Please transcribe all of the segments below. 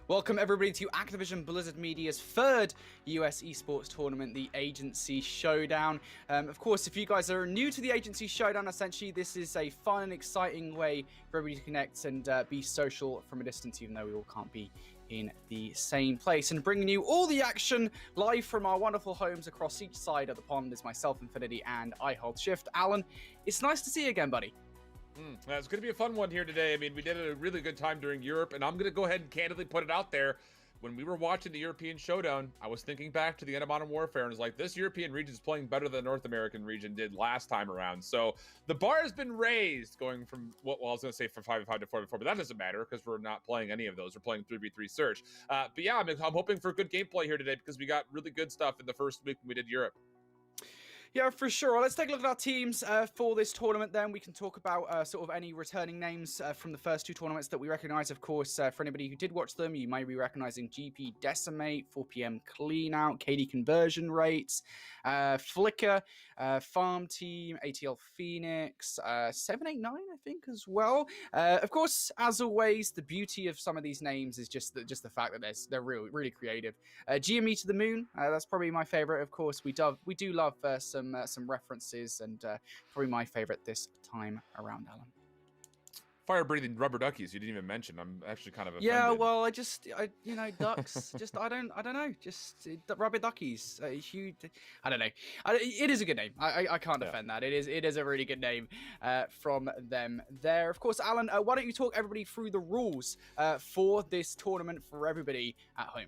Welcome everybody to Activision Blizzard Media's third US esports tournament, the Agency Showdown. Of course, if you guys are new to the Agency Showdown, essentially this is a fun and exciting way for everybody to connect and be social from a distance, even though we all can't be in the same place. And bringing you all the action live from our wonderful homes across each side of the pond is myself, Infinity, and I hold shift. Alan, it's nice to see you again, buddy. It's going to be a fun one here today. I mean, we did a really good time during Europe, and I'm going to go ahead and candidly put it out there. When we were watching the European Showdown, I was thinking back to the end of Modern Warfare, and was like, this European region is playing better than the North American region did last time around. So the bar has been raised, going from, well, I was going to say from 5v5 to 4v4, but that doesn't matter because we're not playing any of those. We're playing 3v3 search. But yeah, I'm hoping for good gameplay here today because we got really good stuff in the first week when we did Europe. Yeah, for sure. Let's take a look at our teams for this tournament then. We can talk about sort of any returning names from the first two tournaments that we recognize. Of course, for anybody who did watch them, you may be recognizing GP Decimate, 4PM Cleanout, KD Conversion Rates, Flicker, Farm Team, ATL Phoenix, 789, I think, as well. Of course, as always, the beauty of some of these names is just the fact that they're really creative. GME to the Moon, that's probably my favorite. Of course, we do love some references, and probably my favorite this time around, Alan. Fire-breathing rubber duckies you didn't even mention. I'm actually kind of offended. Yeah, well, I ducks. I don't know. Just rubber duckies. Huge. I don't know. It is a good name. I can't defend that. It is a really good name from them there. Of course, Alan, why don't you talk everybody through the rules for this tournament for everybody at home?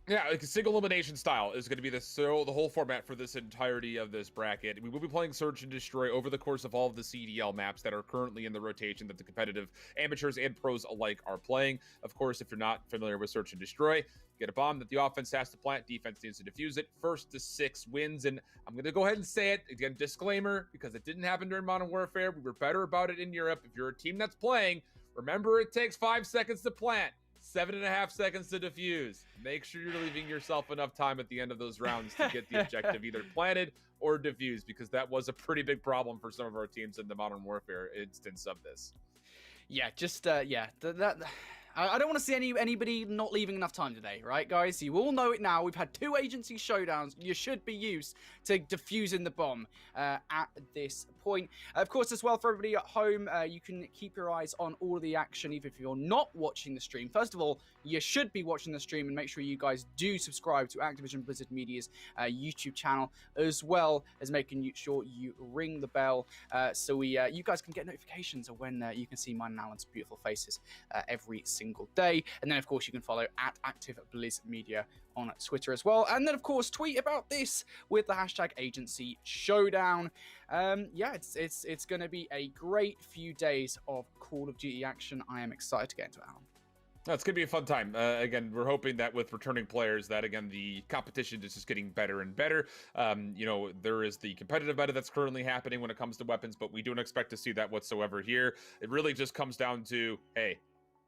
Yeah, like a single elimination style is going to be the whole format for this entirety of this bracket. We will be playing Search and Destroy over the course of all of the CDL maps that are currently in the rotation that the competitive amateurs and pros alike are playing. Of course, if you're not familiar with Search and Destroy, get a bomb that the offense has to plant, defense needs to defuse it. First to 6 wins, and I'm going to go ahead and say it. Again, disclaimer, because it didn't happen during Modern Warfare. We were better about it in Europe. If you're a team that's playing, remember it takes 5 seconds to plant. 7.5 seconds to defuse. Make sure you're leaving yourself enough time at the end of those rounds to get the objective either planted or defused, because that was a pretty big problem for some of our teams in the Modern Warfare instance of this. Yeah, I don't want to see anybody not leaving enough time today, right, guys? You all know it now. We've had 2 Agency Showdowns. You should be used to defusing the bomb at this point. Of course, as well, for everybody at home, you can keep your eyes on all of the action, even if you're not watching the stream. First of all, you should be watching the stream, and make sure you guys do subscribe to Activision Blizzard Media's YouTube channel, as well as making sure you ring the bell so you guys can get notifications of when you can see mine and Alan's beautiful faces every single day. And then, of course, you can follow at Active Blizz Media on Twitter as well. And then, of course, tweet about this with the hashtag Agency Showdown. Yeah, it's going to be a great few days of Call of Duty action. I am excited to get into it, Alan. It's going to be a fun time. Again, we're hoping that with returning players that, again, the competition is just getting better and better. There is the competitive meta that's currently happening when it comes to weapons, but we don't expect to see that whatsoever here. It really just comes down to, hey,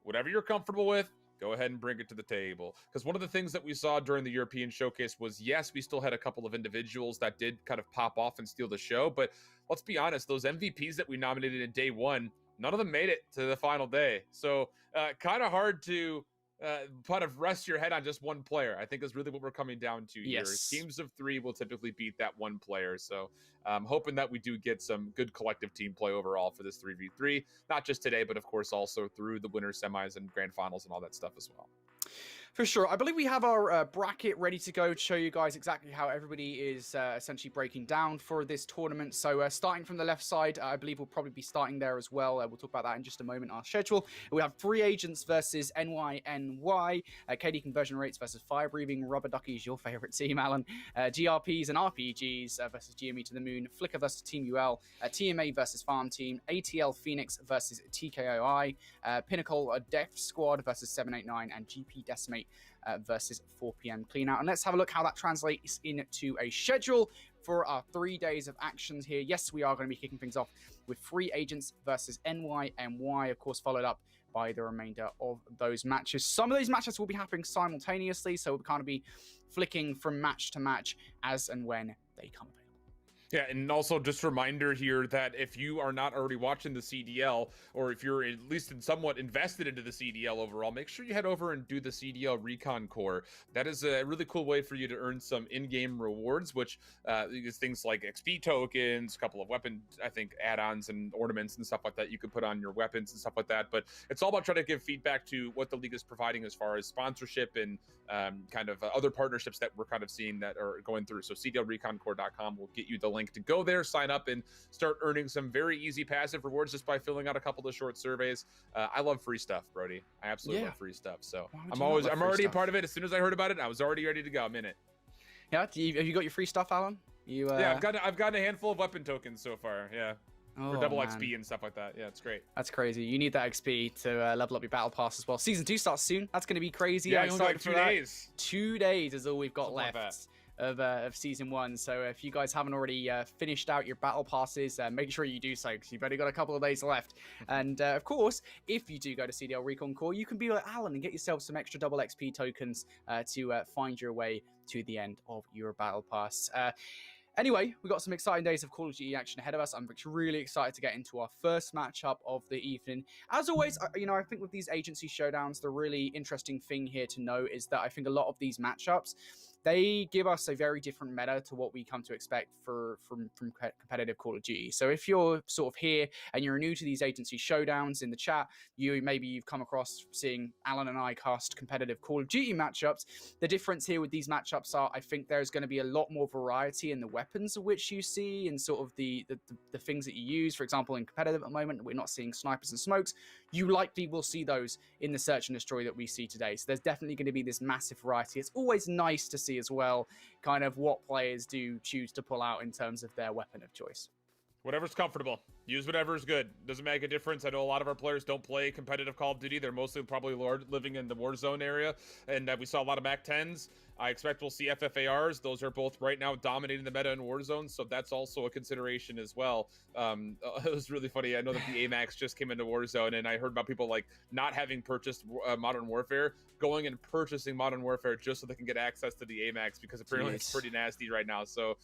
whatever you're comfortable with, go ahead and bring it to the table. Because one of the things that we saw during the European Showcase was, yes, we still had a couple of individuals that did kind of pop off and steal the show. But let's be honest, those MVPs that we nominated in day one, none of them made it to the final day. So kind of hard to kind of rest your head on just one player, I think, is really what we're coming down to here. Yes. Teams of 3 will typically beat that one player. So I'm hoping that we do get some good collective team play overall for this 3v3, not just today, but of course also through the winter semis and grand finals and all that stuff as well. For sure. I believe we have our bracket ready to go to show you guys exactly how everybody is essentially breaking down for this tournament. So starting from the left side, I believe we'll probably be starting there as well. We'll talk about that in just a moment. Our schedule, we have 3 agents versus NYNY, KD Conversion Rates versus Fire Breathing Rubber Duckies, your favorite team, Alan, GRPs and RPGs versus GME to the Moon, Flicker versus Team UL, TMA versus Farm Team, ATL Phoenix versus TKOI, Pinnacle Death Squad versus 789, and GP Decimate versus 4PM Cleanout. And let's have a look how that translates into a schedule for our 3 days of actions here. Yes, we are going to be kicking things off with 3 agents versus NYNY, of course, followed up by the remainder of those matches. Some of those matches will be happening simultaneously, so we'll kind of be flicking from match to match as and when they come available. Yeah, and also just a reminder here that if you are not already watching the CDL, or if you're at least somewhat invested into the CDL overall, make sure you head over and do the CDL Recon Core. That is a really cool way for you to earn some in-game rewards, which is things like XP tokens, a couple of weapon, I think, add-ons and ornaments and stuff like that you could put on your weapons and stuff like that. But it's all about trying to give feedback to what the league is providing as far as sponsorship and kind of other partnerships that we're kind of seeing that are going through. So CDLReconCore.com will get you the link to go there, sign up, and start earning some very easy passive rewards just by filling out a couple of short surveys. I love free stuff, Brody. I absolutely love free stuff. So I'm already a part of it. As soon as I heard about it, I was already ready to go. I'm in it. Yeah. Have you got your free stuff, Alan? Yeah, I've gotten a handful of weapon tokens so far. Yeah. Oh, for double XP and stuff like that. Yeah, it's great. That's crazy. You need that XP to level up your battle pass as well. Season 2 starts soon. That's going to be crazy. Yeah, only like 2 days. 2 days is all we've got Something left. Of season 1. So if you guys haven't already finished out your battle passes, make sure you do so, because you've only got a couple of days left. And of course, if you do go to CDL Recon Core, you can be like Alan and get yourself some extra double XP tokens to find your way to the end of your battle pass. Anyway, we've got some exciting days of Call of Duty action ahead of us. I'm really excited to get into our first matchup of the evening. As always, I think with these agency showdowns, the really interesting thing here to know is that I think a lot of these matchups, they give us a very different meta to what we come to expect from competitive Call of Duty. So if you're sort of here and you're new to these agency showdowns in the chat, maybe you've come across seeing Alan and I cast competitive Call of Duty matchups. The difference here with these matchups are, I think there's going to be a lot more variety in the weapons of which you see and sort of the things that you use. For example, in competitive at the moment, we're not seeing snipers and smokes. You likely will see those in the search and destroy that we see today. So there's definitely going to be this massive variety. It's always nice to see as well kind of what players do choose to pull out in terms of their weapon of choice. Whatever's comfortable. Use whatever's good. Doesn't make a difference. I know a lot of our players don't play competitive Call of Duty. They're mostly probably living in the Warzone area, and we saw a lot of MAC-10s. I expect we'll see FFARs. Those are both right now dominating the meta in Warzone, so that's also a consideration as well. It was really funny. I know that the AMAX just came into Warzone, and I heard about people like not having purchased Modern Warfare, going and purchasing Modern Warfare just so they can get access to the AMAX, because apparently it's pretty nasty right now. So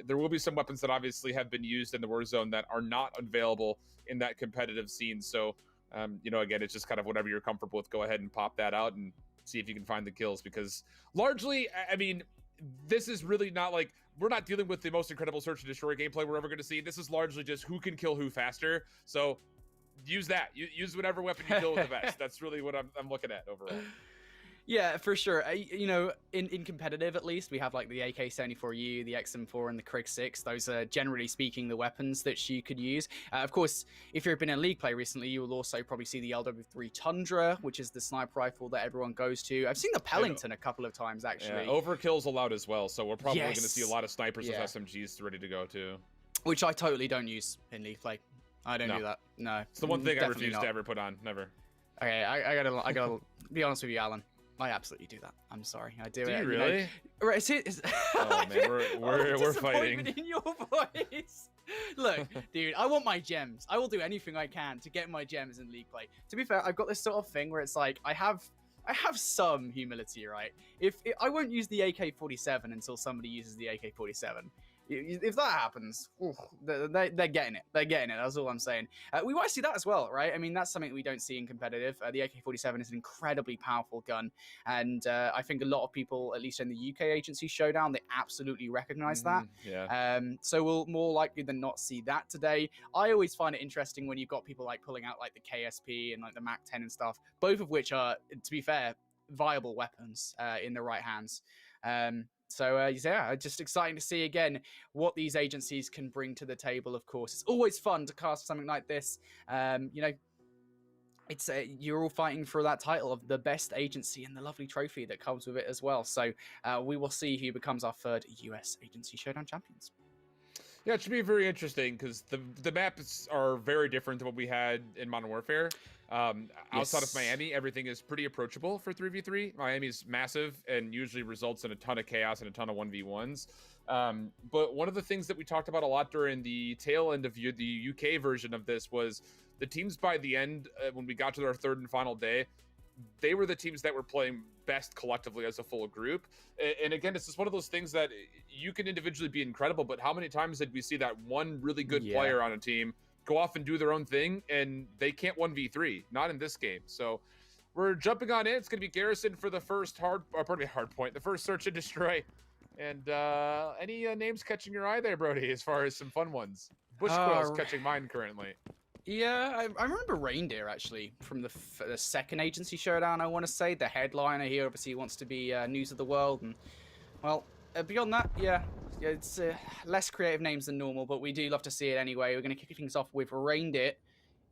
there will be some weapons that obviously have been used in the Warzone that are not available in that competitive scene. So, again, it's just kind of whatever you're comfortable with. Go ahead and pop that out and see if you can find the kills, because largely, I mean, this is really not like, we're not dealing with the most incredible search and destroy gameplay we're ever going to see. This is largely just who can kill who faster. So use that. Use whatever weapon you kill with the best. That's really what I'm looking at overall. Yeah, for sure. In competitive, at least, we have like the AK-74U, the XM4, and the Krig 6. Those are, generally speaking, the weapons that you could use. Of course, if you've been in League play recently, you will also probably see the LW3 Tundra, which is the sniper rifle that everyone goes to. I've seen the Pellington a couple of times, actually. Yeah, overkill's allowed as well, so we're probably going to see a lot of snipers with SMGs ready to go, too. Which I totally don't use in League play. I don't do that. No. It's the one thing I refuse to ever put on. Never. Okay, I gotta be honest with you, Alan. I absolutely do that. I'm sorry. I do it. Do you really? Right, oh man, we're fighting. In your voice. Look, dude, I want my gems. I will do anything I can to get my gems in League play. To be fair, I've got this sort of thing where it's like I have some humility, right? If I won't use the AK-47 until somebody uses the AK-47. If that happens, they're getting it. They're getting it. That's all I'm saying. We might see that as well, right? I mean, that's something we don't see in competitive. The AK-47 is an incredibly powerful gun. And I think a lot of people, at least in the UK agency showdown, they absolutely recognize that. Yeah. So we'll more likely than not see that today. I always find it interesting when you've got people like pulling out like the KSP and like the MAC-10 and stuff, both of which are, to be fair, viable weapons in the right hands. So just exciting to see again what these agencies can bring to the table. Of course, it's always fun to cast something like this. It's you're all fighting for that title of the best agency and the lovely trophy that comes with it as well. So we will see who becomes our third US agency showdown champions. Yeah, it should be very interesting because the maps are very different than what we had in Modern Warfare. Outside of Miami, everything is pretty approachable for 3v3. Miami's massive and usually results in a ton of chaos and a ton of 1v1s. But one of the things that we talked about a lot during the tail end of the UK version of this was the teams by the end, when we got to our third and final day, they were the teams that were playing best collectively as a full group. And again, it's just one of those things that you can individually be incredible, but how many times did we see that one really good player on a team go off and do their own thing, and they can't 1v3? Not in this game. So we're jumping on in. It's going to be Garrison for the first hard point, the first search and destroy. And any names catching your eye there, Brody, as far as some fun ones? Bushquill's catching mine currently. Yeah, I remember Reindeer, actually, from the second agency showdown, I want to say. The headliner here, obviously, wants to be news of the world. And, well, beyond that, yeah, it's less creative names than normal, but we do love to see it anyway. We're going to kick things off with Reindeer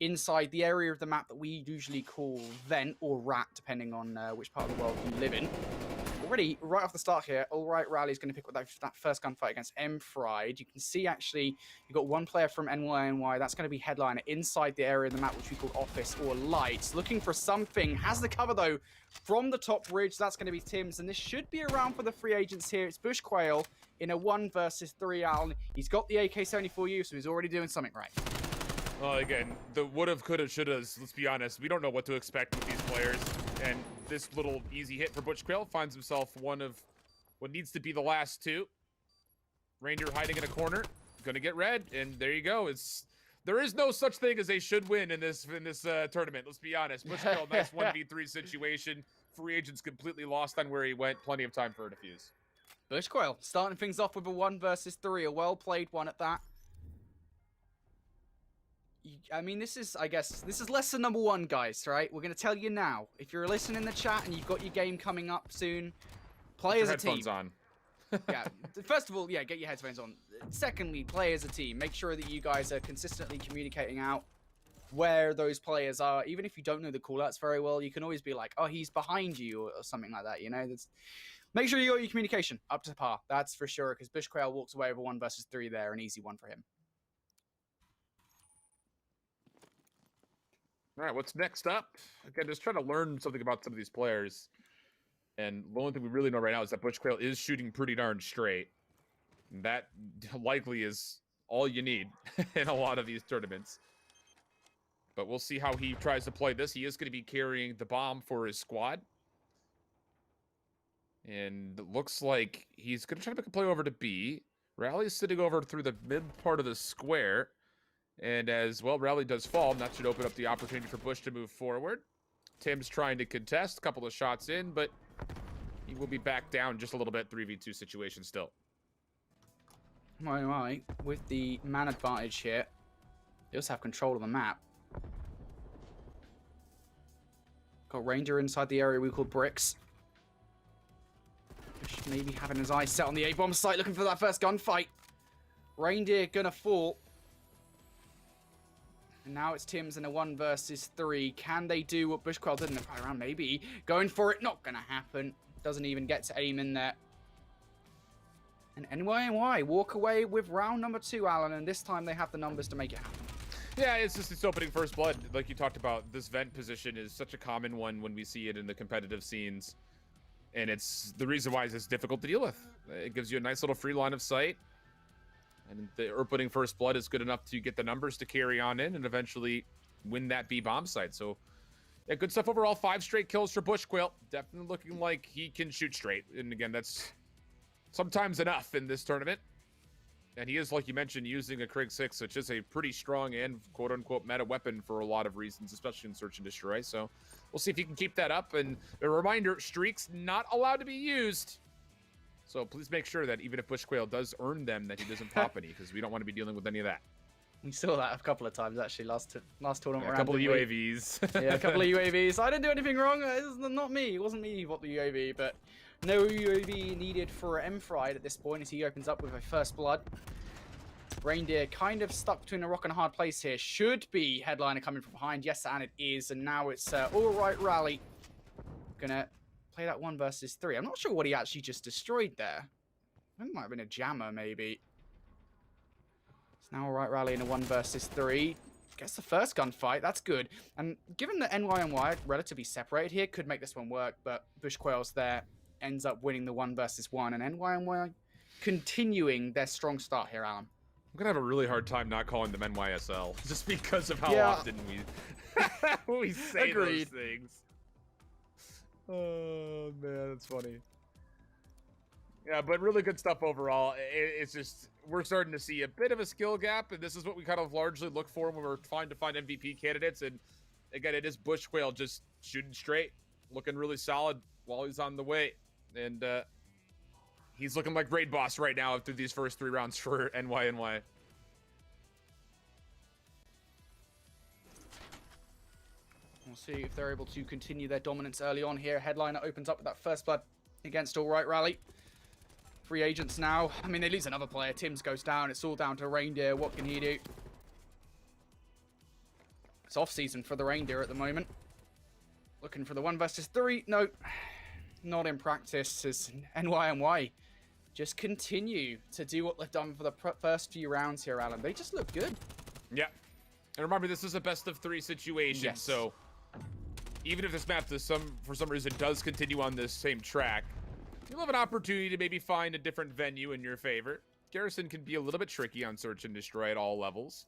inside the area of the map that we usually call Vent or Rat, depending on which part of the world you live in. Already, right off the start here, All Right Rally's going to pick up that first gunfight against M-Fried. You can see, actually, you've got one player from NYNY. That's going to be headliner inside the area of the map, which we call Office or Lights. Looking for something. Has the cover, though, from the top bridge. That's going to be Tim's. And this should be around for the free agents here. It's Bushquail in a 1 versus 3, Alan. He's got the AK-74U, so he's already doing something right. Well, again, the would've, could've, should've, let's be honest, we don't know what to expect with these players. And this little easy hit for Bushquail finds himself one of what needs to be the last two. Reindeer hiding in a corner, gonna get red, and there you go. There is no such thing as a should win in this tournament, let's be honest. Bushquail, nice 1v3 situation. Free agent's completely lost on where he went. Plenty of time for a defuse. Bushquail starting things off with a 1 versus 3, a well-played one at that. I mean, this is lesson number 1, guys, right? We're going to tell you now. If you're listening in the chat and you've got your game coming up soon, play as a team. On. Yeah, first of all, yeah, get your headphones on. Secondly, play as a team. Make sure that you guys are consistently communicating out where those players are. Even if you don't know the callouts very well, you can always be like, oh, he's behind you or something like that, you know? Make sure you got your communication up to par. That's for sure, because Bushquail walks away with a 1 versus 3 there, an easy one for him. All right, what's next up? Again, just trying to learn something about some of these players. And the only thing we really know right now is that Bushquail is shooting pretty darn straight. And that likely is all you need in a lot of these tournaments. But we'll see how he tries to play this. He is going to be carrying the bomb for his squad. And it looks like he's going to try to make a play over to B. Rally's sitting over through the mid part of the square. And as well, Rally does fall, and that should open up the opportunity for Bush to move forward. Tim's trying to contest, a couple of shots in, but he will be back down just a little bit, 3v2 situation still. Right, with the man advantage here, they also have control of the map. Got Ranger inside the area we call Bricks. Bush maybe having his eyes set on the A-bomb site, looking for that first gunfight. Reindeer gonna fall. And now it's Tim's in a 1 versus 3. Can they do what Bushquail did in the prior round? Maybe. Going for it. Not going to happen. Doesn't even get to aim in there. And NYNY walk away with round number 2, Alan. And this time they have the numbers to make it happen. Yeah, it's opening first blood. Like you talked about, this vent position is such a common one when we see it in the competitive scenes. And it's the reason why it's difficult to deal with. It gives you a nice little free line of sight. And the opening first blood is good enough to get the numbers to carry on in and eventually win that B bomb site. So, yeah, good stuff overall. 5 straight kills for Bushquail. Definitely looking like he can shoot straight. And again, that's sometimes enough in this tournament. And he is, like you mentioned, using a Krig 6, which is a pretty strong and quote-unquote meta weapon for a lot of reasons, especially in Search and Destroy. So we'll see if he can keep that up. And a reminder, streaks not allowed to be used. So please make sure that even if Bushquail does earn them, that he doesn't pop any, because we don't want to be dealing with any of that. We saw that a couple of times, actually, last tournament round. A couple of UAVs. Yeah, a couple of UAVs. I didn't do anything wrong. It's not me. It wasn't me who bought the UAV, but no UAV needed for M-Fried at this point as he opens up with a first blood. Reindeer kind of stuck between a rock and a hard place here. Should be headliner coming from behind. Yes, and it is. And now it's All Right Rally. Gonna play that 1 versus 3. I'm not sure what he actually just destroyed there. It might have been a jammer, maybe. It's now All Right Rally in a 1 versus 3. Gets the first gunfight. That's good. And given that NYNY are relatively separated here, could make this one work. But Bushquail's there. Ends up winning the 1 versus 1. And NYNY continuing their strong start here, Alan. I'm going to have a really hard time not calling them NYSL. Just because of how often we say those things. Oh man, that's funny. Yeah, but really good stuff overall. It's just we're starting to see a bit of a skill gap, and this is what we kind of largely look for when we're trying to find MVP candidates. And again, it is Bushquail just shooting straight, looking really solid while he's on the way, and he's looking like raid boss right now through these first 3 rounds for NYNY. We'll see if they're able to continue their dominance early on here. Headliner opens up with that first blood against All Right Rally. Free agents now. I mean, they lose another player. Tim's goes down. It's all down to Reindeer. What can he do? It's off-season for the Reindeer at the moment. Looking for the 1 versus 3. No, not in practice. As NYNY just continue to do what they've done for the first few rounds here, Alan. They just look good. Yeah. And remember, this is a best-of-3 situation, yes. So even if this map for some reason does continue on this same track, you'll have an opportunity to maybe find a different venue in your favor. Garrison can be a little bit tricky on Search and Destroy at all levels.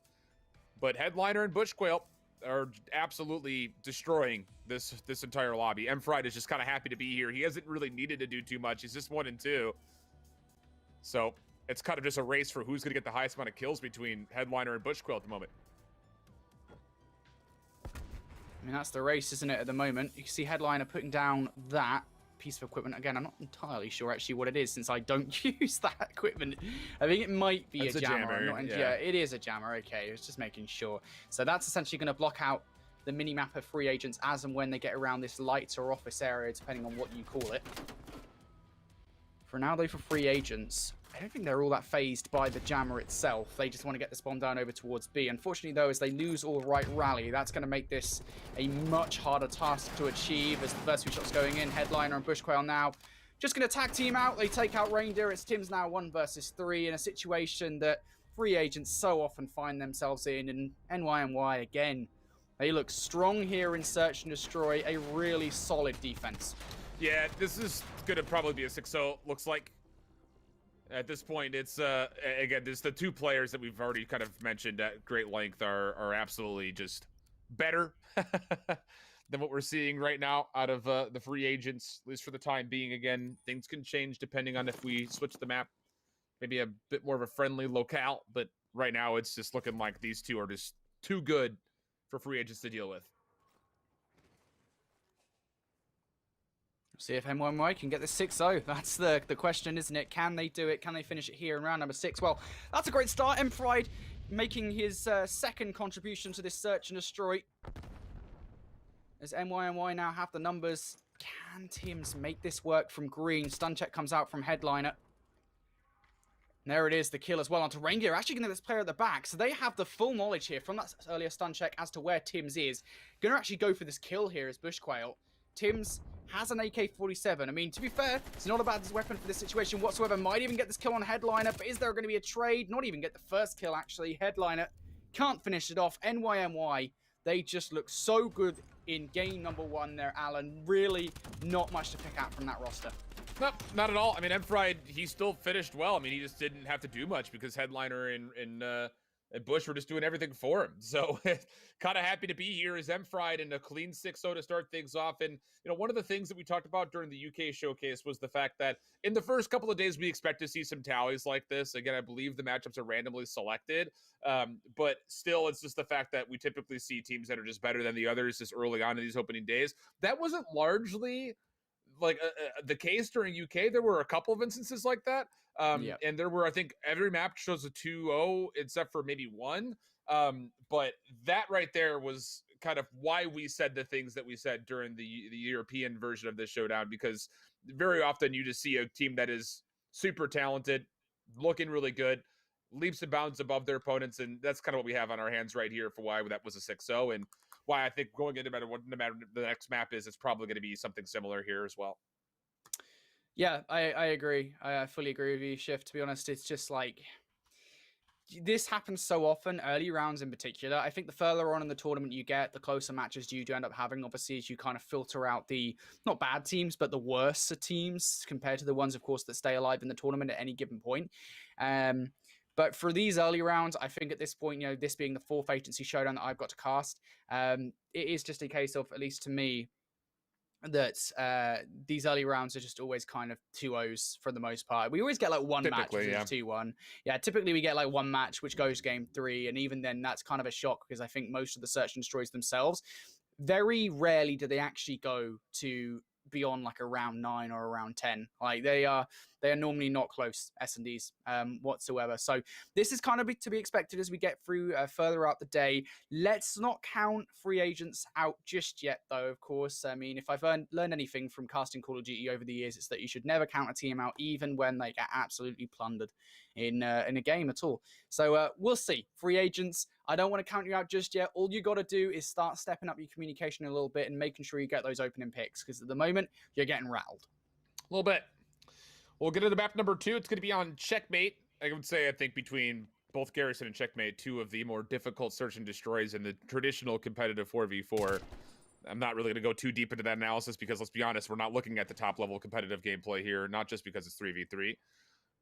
But Headliner and Bushquail are absolutely destroying this entire lobby. Mfried is just kind of happy to be here. He hasn't really needed to do too much. He's just 1 and 2. So it's kind of just a race for who's going to get the highest amount of kills between Headliner and Bushquail at the moment. I mean, that's the race, isn't it, at the moment? You can see Headliner putting down that piece of equipment. Again, I'm not entirely sure actually what it is since I don't use that equipment. I think it might be a jammer. Yeah, it is a jammer. Okay, I was just making sure. So that's essentially going to block out the mini-map of free agents as and when they get around this lights or office area, depending on what you call it. For now, though, for free agents, I don't think they're all that phased by the jammer itself. They just want to get this bomb down over towards B. Unfortunately, though, as they lose All Right Rally, that's going to make this a much harder task to achieve as the first few shots going in. Headliner and Bushquail now just going to tag team out. They take out Reindeer. It's Tim's now 1 versus 3 in a situation that free agents so often find themselves in. And NYNY, again, they look strong here in Search and Destroy. A really solid defense. Yeah, this is going to probably be a 6-0, looks like. At this point, it's, again, there's the 2 players that we've already kind of mentioned at great length are absolutely just better than what we're seeing right now out of the free agents, at least for the time being. Again, things can change depending on if we switch the map. Maybe a bit more of a friendly locale, but right now it's just looking like these 2 are just too good for free agents to deal with. See if NYNY can get this 6-0. That's the question, isn't it? Can they do it? Can they finish it here in round number 6? Well, that's a great start. Mfried making his second contribution to this Search and Destroy. As NYNY now have the numbers. Can Tims make this work from green? Stun check comes out from Headliner. And there it is, the kill as well onto Reindeer. Actually going to this player at the back. So they have the full knowledge here from that earlier stun check as to where Tims is. Going to actually go for this kill here as Bushquail. Tims has an AK-47. I mean, to be fair, it's not a bad weapon for this situation whatsoever. Might even get this kill on Headliner, but is there going to be a trade? Not even get the first kill, actually. Headliner can't finish it off. NYNY, they just look so good in game number 1 there, Alan. Really not much to pick out from that roster. Nope, not at all. I mean, Mfried, he still finished well. I mean, he just didn't have to do much because Headliner and Bush were just doing everything for him. So kind of happy to be here as Mfried in a clean 6-0 to start things off. And, you know, one of the things that we talked about during the UK showcase was the fact that in the first couple of days, we expect to see some tallies like this. Again, I believe the matchups are randomly selected. But still, it's just the fact that we typically see teams that are just better than the others just early on in these opening days. That wasn't largely like the case during UK. There were a couple of instances like that. And there were, I think, every map shows a 2-0 except for maybe 1. But that right there was kind of why we said the things that we said during the European version of this Showdown, because very often you just see a team that is super talented, looking really good, leaps and bounds above their opponents, and that's kind of what we have on our hands right here for why that was a 6-0, and why I think going into no matter the next map is, it's probably going to be something similar here as well. Yeah, I agree. I fully agree with you, Shift. To be honest, it's just like this happens so often, early rounds in particular. I think the further on in the tournament you get, the closer matches you do end up having, obviously, as you kind of filter out the, not bad teams, but the worse teams compared to the ones, of course, that stay alive in the tournament at any given point. But for these early rounds, I think at this point, you know, this being the 4th agency showdown that I've got to cast, it is just a case of, at least to me, that these early rounds are just always kind of 2-0s for the most part. We always get like one match, which is 2-1. Yeah, typically we get like one match which goes game 3, and even then that's kind of a shock because I think most of the search and destroys themselves, very rarely do they actually go to beyond like a round 9 or a round 10. Like they are normally not close S&Ds whatsoever. So this is kind of to be expected as we get through further out the day. Let's not count free agents out just yet, though. Of course, I mean, if I've learned anything from casting Call of Duty over the years, it's that you should never count a team out, even when they get absolutely plundered in a game at all. So we'll see. Free agents, I don't want to count you out just yet. All you got to do is start stepping up your communication a little bit and making sure you get those opening picks, because at the moment you're getting rattled. A little bit. We'll get into map number 2. It's going to be on Checkmate. I would say, I think, between both Garrison and Checkmate, 2 of the more difficult search and destroys in the traditional competitive 4v4. I'm not really going to go too deep into that analysis because, let's be honest, we're not looking at the top level competitive gameplay here, not just because it's 3v3.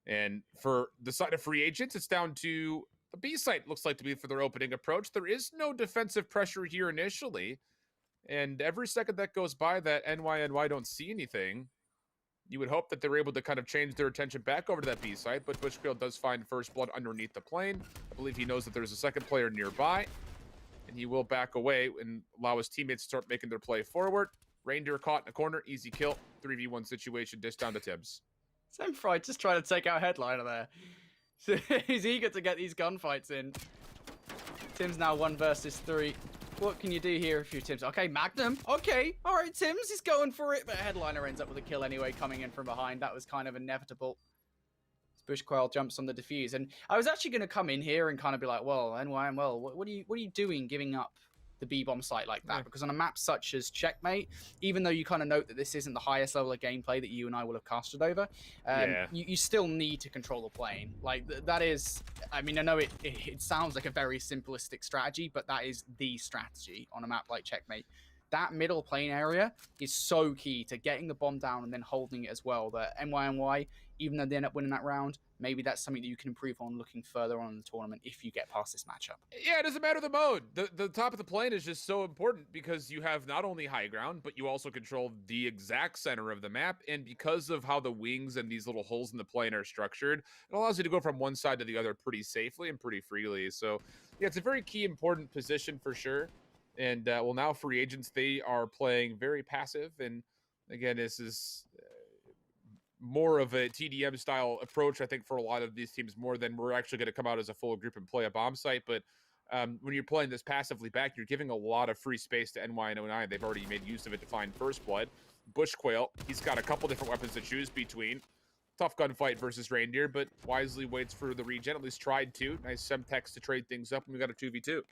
And for the side of free agents, it's down to the B site, looks like to be for their opening approach. There is no defensive pressure here initially. And every second that goes by that NYNY don't see anything, you would hope that they're able to kind of change their attention back over to that B site, but Bushkill does find first blood underneath the plane. I believe he knows that there's a second player nearby, and he will back away and allow his teammates to start making their play forward. Reindeer caught in a corner, easy kill, 3v1 situation, dish down to Tibbs. Semfry just trying to take out Headliner there. So he's eager to get these gunfights in. Tim's now 1 versus 3. What can you do here if you're Tims? Okay, Magnum. Okay, all right, Tims is going for it, but Headliner ends up with a kill anyway, coming in from behind. That was kind of inevitable. Bushquail jumps on the defuse, and I was actually going to come in here and kind of be like, well, NYML, what are you doing giving up the B-bomb site like that? Because on a map such as Checkmate, even though you kind of note that this isn't the highest level of gameplay that you and I will have casted over, you still need to control the plane. Like, that is, I mean, I know it sounds like a very simplistic strategy, but that is the strategy on a map like Checkmate. That middle plane area is so key to getting the bomb down and then holding it as well. That NYNY, even though they end up winning that round, maybe that's something that you can improve on looking further on in the tournament if you get past this matchup. Yeah, it doesn't matter the mode. The top of the plane is just so important because you have not only high ground, but you also control the exact center of the map. And because of how the wings and these little holes in the plane are structured, it allows you to go from one side to the other pretty safely and pretty freely. So, yeah, it's a very key, important position for sure. And, well, now free agents, they are playing very passive. And, again, this is more of a TDM style approach, I think, for a lot of these teams, more than we're actually going to come out as a full group and play a bomb site. But when you're playing this passively back, you're giving a lot of free space to NY and 09. They've already made use of it to find first blood. Bushquail, he's got a couple different weapons to choose between. Tough gunfight versus Reindeer, but wisely waits for the regen, at least tried to. Nice Semtex to trade things up, and we got a 2v2.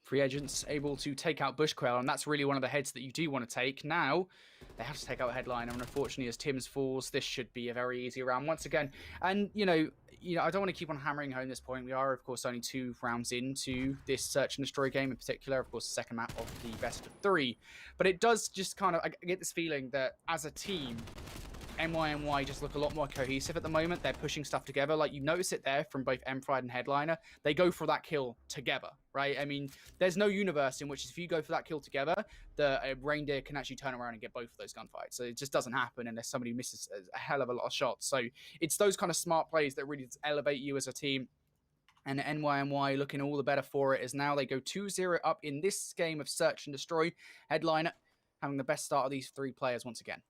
Free agents able to take out Bushquail, and that's really one of the heads that you do want to take. Now, they have to take out Headliner, and unfortunately, as Tim's falls, this should be a very easy round once again. And, you know, I don't want to keep on hammering home this point. We are, of course, only 2 rounds into this Search and Destroy game in particular. Of course, the second map of the best of 3. But it does just kind of, I get this feeling that as a team, NYNY just look a lot more cohesive at the moment. They're pushing stuff together. Like, you notice it there from both Emfried and Headliner. They go for that kill together, right? I mean, there's no universe in which if you go for that kill together, the Reindeer can actually turn around and get both of those gunfights. So it just doesn't happen unless somebody misses a hell of a lot of shots. So it's those kind of smart plays that really elevate you as a team. And NYNY looking all the better for it as now they go 2-0 up in this game of Search and Destroy. Headliner having the best start of these 3 players once again.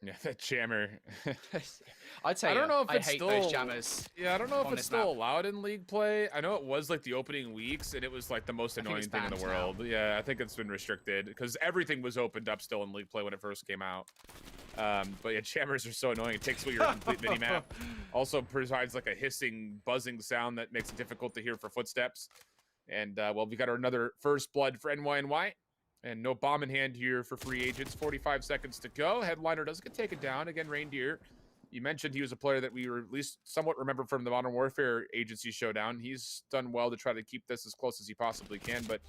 Yeah, that jammer. I don't know if it's still, those jammers. Yeah, I don't know if it's still allowed in league play. I know it was like the opening weeks, and it was like the most annoying thing in the world. Now. Yeah, I think it's been restricted because everything was opened up still in league play when it first came out. But yeah, jammers are so annoying. It takes away your complete mini map. Also provides like a hissing, buzzing sound that makes it difficult to hear for footsteps. And well, we got another first blood for NYNY. And no bomb in hand here for free agents. 45 seconds to go. Headliner does get taken down. Again, Reindeer. You mentioned he was a player that we were at least somewhat remember from the Modern Warfare Agency Showdown. He's done well to try to keep this as close as he possibly can, but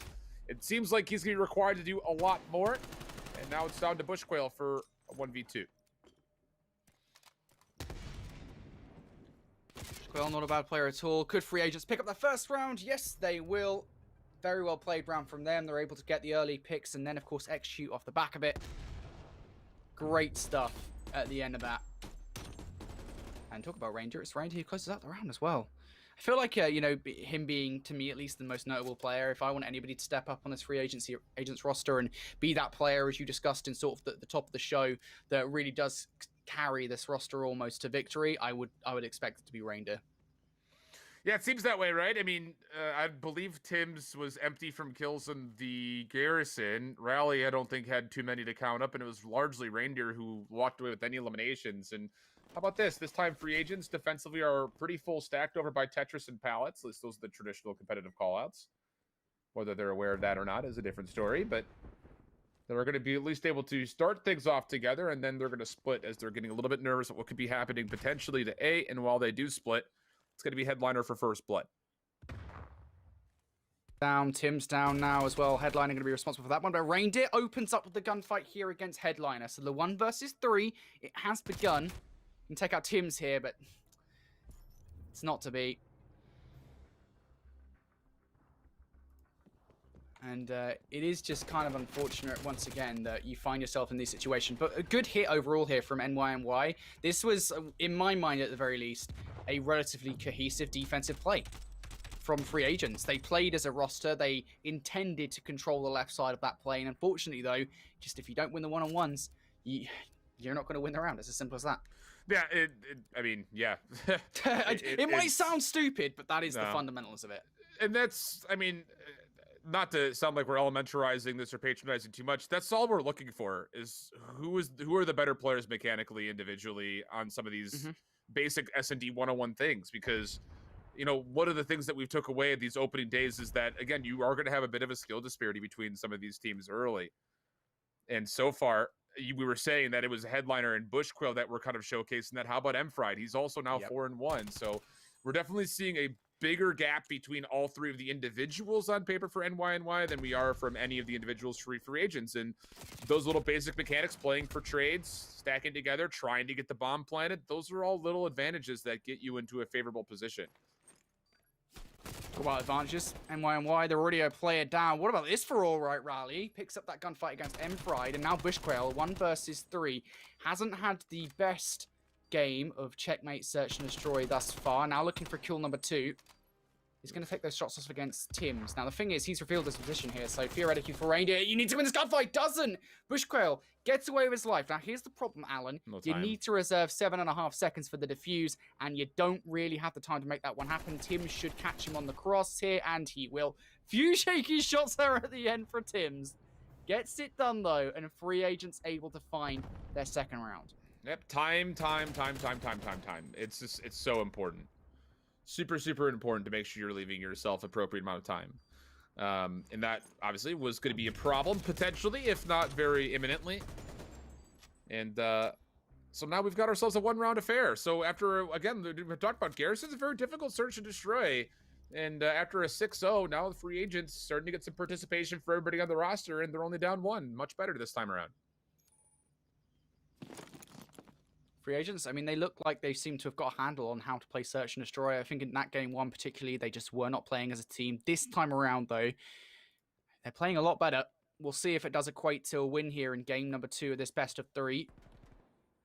it seems like he's going to be required to do a lot more. And now it's down to Bushquail for a 1v2. Bushquail, not a bad player at all. Could free agents pick up the first round? Yes, they will. Very well played round from them. They're able to get the early picks and then, of course, execute off the back of it. Great stuff at the end of that. And talk about Ranger. It's Ranger who closes out the round as well. I feel like, you know, him being, to me at least, the most notable player, if I want anybody to step up on this free agents roster and be that player, as you discussed in sort of the top of the show, that really does carry this roster almost to victory, I would expect it to be Ranger. Yeah, it seems that way, right? I mean, I believe Tim's was empty from kills in the Garrison. Rally, I don't think, had too many to count up, and it was largely Reindeer who walked away with any eliminations. And how about this? This time, free agents defensively are pretty full stacked over by Tetris and Pallets. At least those are the traditional competitive callouts. Whether they're aware of that or not is a different story, but they're going to be at least able to start things off together, and then they're going to split as they're getting a little bit nervous at what could be happening potentially to A. And while they do split, it's going to be Headliner for first blood. Down, Tim's down now as well. Headliner going to be responsible for that one. But Reindeer opens up with the gunfight here against Headliner. So the 1 versus 3, it has begun. You can take out Tim's here, but it's not to be. And it is just kind of unfortunate, once again, that you find yourself in this situation. But a good hit overall here from NYNY. This was, in my mind at the very least, a relatively cohesive defensive play from free agents. They played as a roster. They intended to control the left side of that play. And unfortunately, though, just if you don't win the one-on-ones, you're not going to win the round. It's as simple as that. Yeah, I mean, yeah. it might sound stupid, but that is the fundamentals of it. And that's, I mean, not to sound like we're elementarizing this or patronizing too much, that's all we're looking for is who are the better players mechanically, individually on some of these basic S&D 101 things. Because, you know, one of the things that we've took away at these opening days is that, again, you are going to have a bit of a skill disparity between some of these teams early. And so far, we were saying that it was Headliner and Bushquill that were kind of showcasing that. How about Mfried? He's also now 4-1. So we're definitely seeing a bigger gap between all three of the individuals on paper for NYNY than we are from any of the individuals free agents. And those little basic mechanics, playing for trades, stacking together, trying to get the bomb planted, those are all little advantages that get you into a favorable position. Talk about advantages. NYNY, they're already a player down. What about this for All Right Rally? Picks up that gunfight against Mfried, and now Bushquail, 1 versus 3. Hasn't had the best game of checkmate, search, and destroy thus far. Now looking for kill number 2. He's going to take those shots off against Tim's. Now, the thing is, he's revealed his position here, so theoretically for Reindeer, you need to win this gunfight. Doesn't! Bushquail gets away with his life. Now, here's the problem, Alan. You need to reserve 7.5 seconds for the defuse, and you don't really have the time to make that one happen. Tim should catch him on the cross here, and he will. Few shaky shots there at the end for Tim's. Gets it done, though, and free agents able to find their second round. Yep, time. It's just, it's so important. Super, super important to make sure you're leaving yourself appropriate amount of time. And that obviously was going to be a problem potentially, if not very imminently. And so now we've got ourselves a 1-round affair. So after, again, we talked about Garrison's a very difficult search and destroy. And after a 6-0, now the free agents starting to get some participation for everybody on the roster, and they're only down 1. Much better this time around. Free agents, I mean, they look like they seem to have got a handle on how to play search and destroy. I think in that game 1 particularly, they just were not playing as a team. This time around, though, they're playing a lot better. We'll see if it does equate to a win here in game number 2 of this best of 3.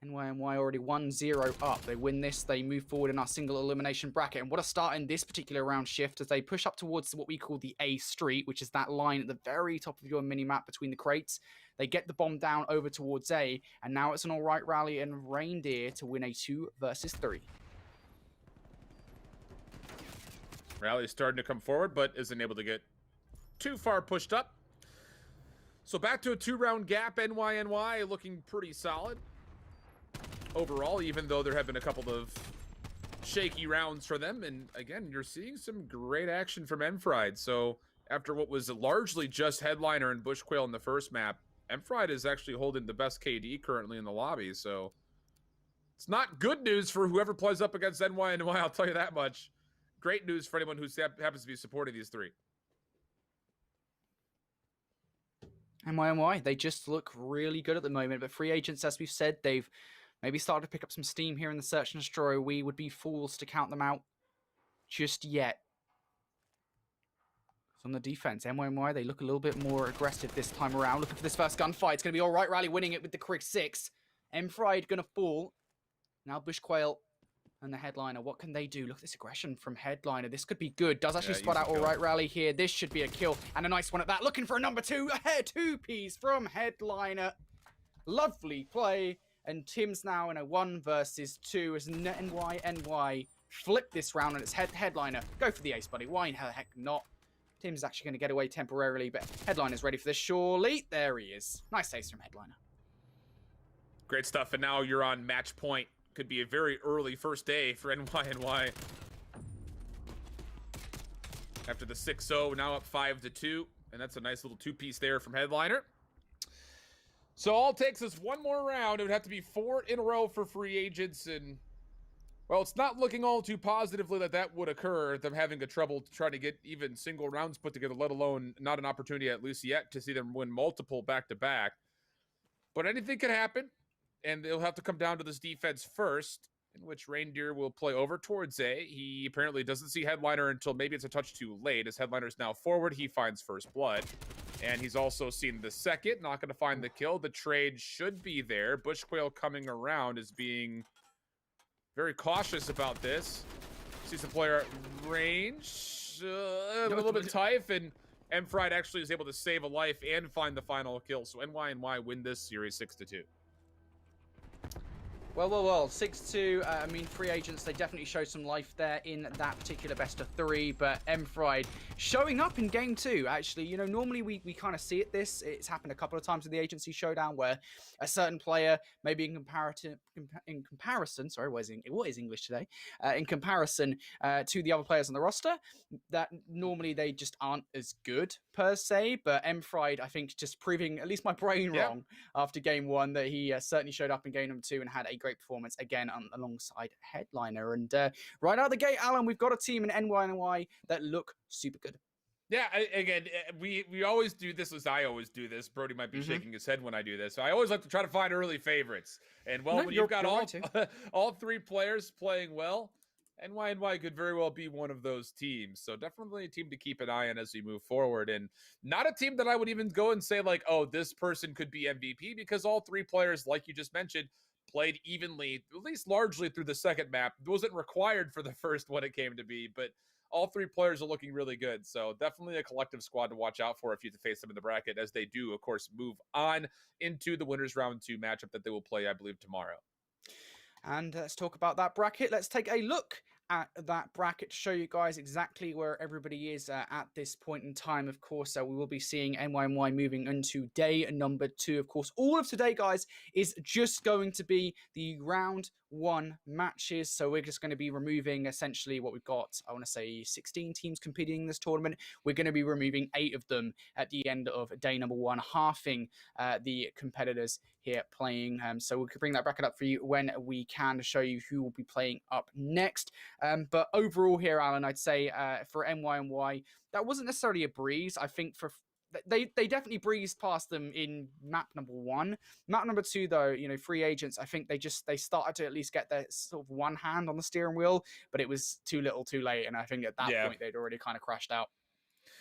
NYNY already 1-0 up. They win this, they move forward in our single elimination bracket. And what a start in this particular round shift as they push up towards what we call the A Street, which is that line at the very top of your mini-map between the crates. They get the bomb down over towards A, and now it's an All Right Rally and Reindeer to win a 2 versus 3. Rally is starting to come forward, but isn't able to get too far pushed up. So back to a 2-round gap. NYNY looking pretty solid overall, even though there have been a couple of shaky rounds for them. And again, you're seeing some great action from Mfried. So after what was largely just Headliner and Bushquail in the first map, Mfried is actually holding the best KD currently in the lobby. So it's not good news for whoever plays up against NYNY, I'll tell you that much. Great news for anyone who happens to be supporting these 3. NYNY, they just look really good at the moment. But free agents, as we've said, they've maybe started to pick up some steam here in the search and destroy. We would be fools to count them out just yet. on the defense. NYNY, they look a little bit more aggressive this time around. Looking for this first gunfight. It's going to be all right. Rally winning it with the Krig 6. M-Fried going to fall. Now Bushquail and the Headliner. What can they do? Look at this aggression from Headliner. This could be good. Does actually spot out all right Rally here. This should be a kill. And a nice one at that. Looking for a number 2. A 2-piece from Headliner. Lovely play. And Tim's now in a 1 versus 2 as NY flip this round, and it's Headliner. Go for the ace, buddy. Why in the heck not? Tim's actually going to get away temporarily, but Headliner's ready for this, surely. There he is. Nice ace from Headliner. Great stuff, and now you're on match point. Could be a very early first day for NYNY. After the 6-0, now up 5-2, and that's a nice little 2-piece there from Headliner. So all it takes is one more round. It would have to be 4 in a row for free agents, and well, it's not looking all too positively that would occur, them having a trouble trying to get even single rounds put together, let alone not an opportunity at least yet to see them win multiple back-to-back. But anything could happen, and they'll have to come down to this defense first, in which Reindeer will play over towards A. He apparently doesn't see Headliner until maybe it's a touch too late. As Headliner is now forward, he finds first blood. And he's also seen the second, not going to find the kill. The trade should be there. Bushquail coming around is being very cautious about this. Sees the player at range. A little bit tight, and M-Fried actually is able to save a life and find the final kill. So NYNY win this series 6-2. Well. 6-2. I mean, free agents, they definitely show some life there in that particular best of 3. But M-Fried showing up in game 2, actually. You know, normally we kind of see it's happened a couple of times in the agency showdown where a certain player, maybe in comparison, sorry, what is English today? In comparison to the other players on the roster, that normally they just aren't as good per se. But M-Fried, I think, just proving at least my brain wrong after game 1 that he certainly showed up in game number 2 and had a great performance again alongside Headliner. And right out of the gate, Alan, we've got a team in NYNY that look super good. Yeah, again, we always do this as I always do this. Brody might be shaking his head when I do this. So I always like to try to find early favorites. And well, when you've got all 3 players playing well, NYNY could very well be one of those teams. So definitely a team to keep an eye on as we move forward. And not a team that I would even go and say like, oh, this person could be MVP, because all 3 players, like you just mentioned, played evenly, at least largely through the second map. It wasn't required for the first one it came to be, but all 3 players are looking really good. So definitely a collective squad to watch out for if you have to face them in the bracket, as they do, of course, move on into the winners round 2 matchup that they will play, I believe, tomorrow. And let's talk about that bracket. Let's take a look at that bracket to show you guys exactly where everybody is at this point in time. Of course, we will be seeing NYNY moving into day number 2. Of course, all of today, guys, is just going to be the round 1 matches. So we're just going to be removing essentially what we've got. I want to say 16 teams competing in this tournament. We're going to be removing 8 of them at the end of day number 1, halving the competitors here playing. So we could bring that bracket up for you when we can to show you who will be playing up next. But overall here, Alan, I'd say for NYNY, that wasn't necessarily a breeze. I think they definitely breezed past them in map number 1. Map number 2, though, you know, free agents, I think they started to at least get their sort of one hand on the steering wheel, but it was too little too late. And I think at that point they'd already kind of crashed out.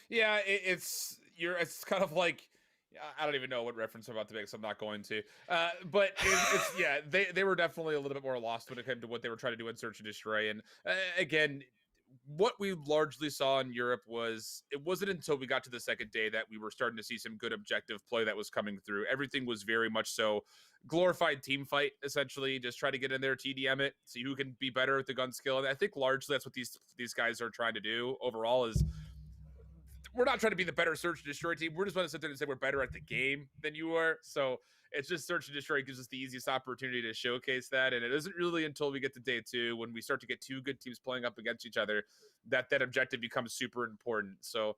Yeah, it's kind of like, I don't even know what reference I'm about to make, so I'm not going to. But they were definitely a little bit more lost when it came to what they were trying to do in Search and Destroy. And again, what we largely saw in Europe was, it wasn't until we got to the second day that we were starting to see some good objective play that was coming through. Everything was very much so glorified team fight, essentially. Just try to get in there, TDM it, see who can be better at the gun skill. And I think largely that's what these guys are trying to do overall. Is we're not trying to be the better Search and Destroy team. We're just going to sit there and say we're better at the game than you are. So it's just Search and Destroy gives us the easiest opportunity to showcase that. And it isn't really until we get to day 2, when we start to get 2 good teams playing up against each other, that objective becomes super important. So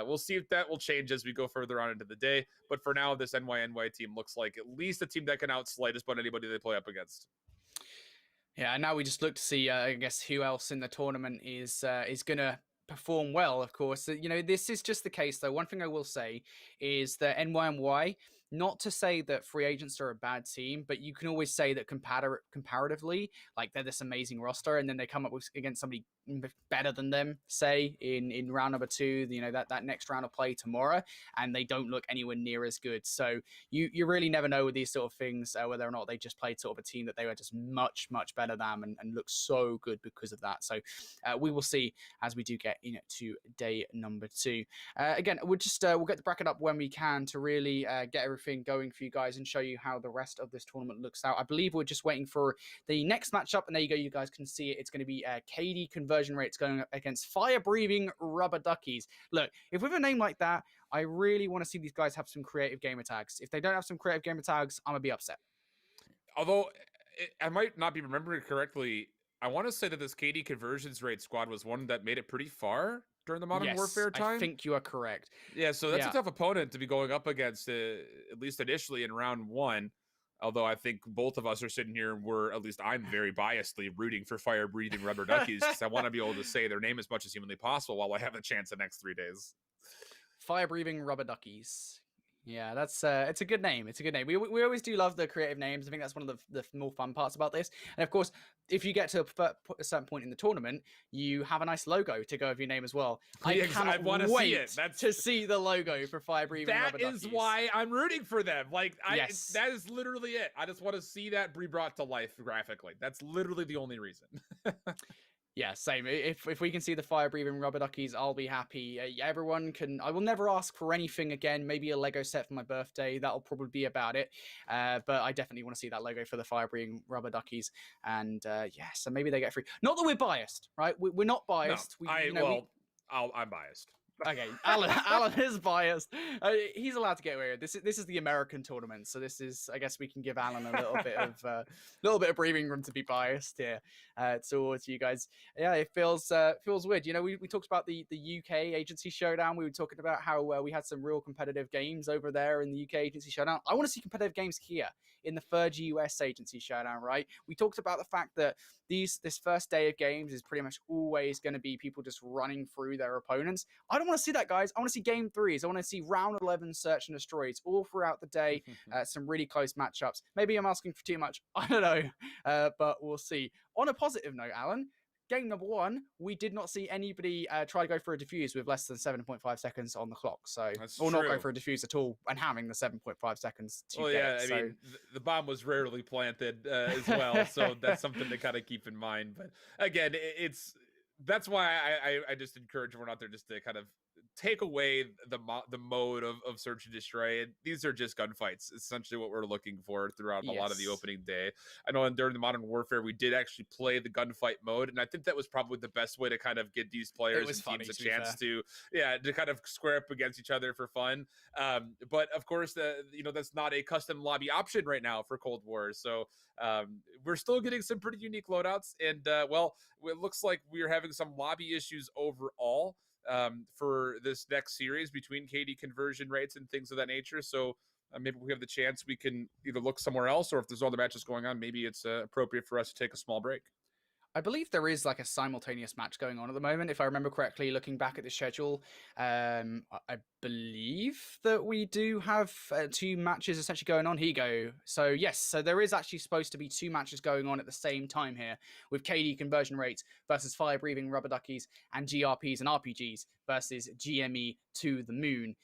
we'll see if that will change as we go further on into the day. But for now, this NYNY team looks like at least a team that can outslay just about anybody they play up against. Yeah, and now we just look to see, I guess, who else in the tournament is going to perform well, of course. You know, this is just the case, though. One thing I will say is that NYNY, not to say that free agents are a bad team, but you can always say that comparatively, like they're this amazing roster, and then they come up against somebody better than them, say in round number 2, that next round of play tomorrow, and they don't look anywhere near as good. So you really never know with these sort of things whether or not they just played sort of a team that they were just much better than and look so good because of that. So we will see as we do get to day number 2. Again, we'll get the bracket up when we can to really get everything going for you guys and show you how the rest of this tournament looks out. I believe we're just waiting for the next matchup, and there you go. You guys can see it. It's going to be KD conversion rates going up against fire-breathing rubber duckies. Look, if with a name like that, I really want to see these guys have some creative gamer tags. If they don't have some creative gamer tags, I'm going to be upset. Although, I might not be remembering correctly, I want to say that this KD conversions rate squad was one that made it pretty far during the Modern Warfare time. I think you are correct. Yeah, so that's a tough opponent to be going up against, at least initially in round 1. Although I think both of us are sitting here and at least I'm very biasedly rooting for fire-breathing rubber duckies because I want to be able to say their name as much as humanly possible while I have a chance the next 3 days. Fire-breathing rubber duckies. Yeah, that's it's a good name. It's a good name. We always do love the creative names. I think that's one of the more fun parts about this. And of course, if you get to a certain point in the tournament, you have a nice logo to go with your name as well. I cannot wait to see the logo for fire-breathing rubber duckies. That is why I'm rooting for them. That is literally it. I just want to see that be brought to life graphically. That's literally the only reason. Yeah, same. If we can see the fire-breathing rubber duckies, I'll be happy. Everyone can. I will never ask for anything again. Maybe a Lego set for my birthday. That'll probably be about it. But I definitely want to see that logo for the fire-breathing rubber duckies. And so maybe they get free. Not that we're biased, right? We're not biased. No, I'm biased. Okay, Alan is biased. He's allowed to get away with it. This is the American tournament, so this is. I guess we can give Alan a little bit of breathing room to be biased here towards you guys. Yeah, it feels weird. We talked about the UK agency showdown. We were talking about how we had some real competitive games over there in the UK agency showdown. I want to see competitive games here in the third US agency showdown. Right? We talked about the fact that this first day of games is pretty much always going to be people just running through their opponents. I don't want to see that, guys. I want to see game 3s. I want to see round 11 search and destroys all throughout the day. Some really close matchups. Maybe I'm asking for too much. I don't know, but we'll see. On a positive note, Alan, game number 1, we did not see anybody try to go for a defuse with less than 7.5 seconds on the clock. So, not go for a defuse at all and having the 7.5 seconds to get it. I mean, the bomb was rarely planted as well. So that's something to kind of keep in mind. But again, that's why I just encourage everyone out there just to kind of take away the mode of search and destroy. These are just gunfights. Essentially what we're looking for throughout a lot of the opening day. I know during the Modern Warfare, we did actually play the gunfight mode. And I think that was probably the best way to kind of get these players and teams a chance to kind of square up against each other for fun. But of course, that's not a custom lobby option right now for Cold War. So we're still getting some pretty unique loadouts. And it looks like we're having some lobby issues overall for this next series between KD conversion rates and things of that nature. So maybe we have the chance we can either look somewhere else, or if there's other matches going on, maybe it's appropriate for us to take a small break. I believe there is like a simultaneous match going on at the moment. If I remember correctly, looking back at the schedule, I believe that we do have 2 matches essentially going on. Here you go. So yes, so there is actually supposed to be 2 matches going on at the same time here with KD conversion rates versus fire-breathing rubber duckies and GRPs and RPGs versus GME to the moon.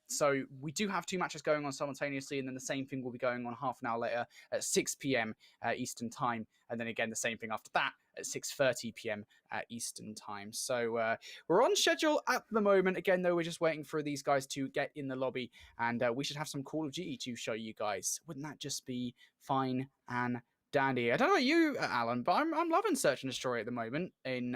So we do have 2 matches going on simultaneously, and then the same thing will be going on half an hour later at 6 p.m. Eastern time, and then again the same thing after that at 6:30 p.m. Eastern time. So we're on schedule at the moment. Again, though, we're just waiting for these guys to get in the lobby, and we should have some Call of Duty to show you guys. Wouldn't that just be fine and dandy? I don't know about you, Alan, but I'm loving Search and Destroy at the moment in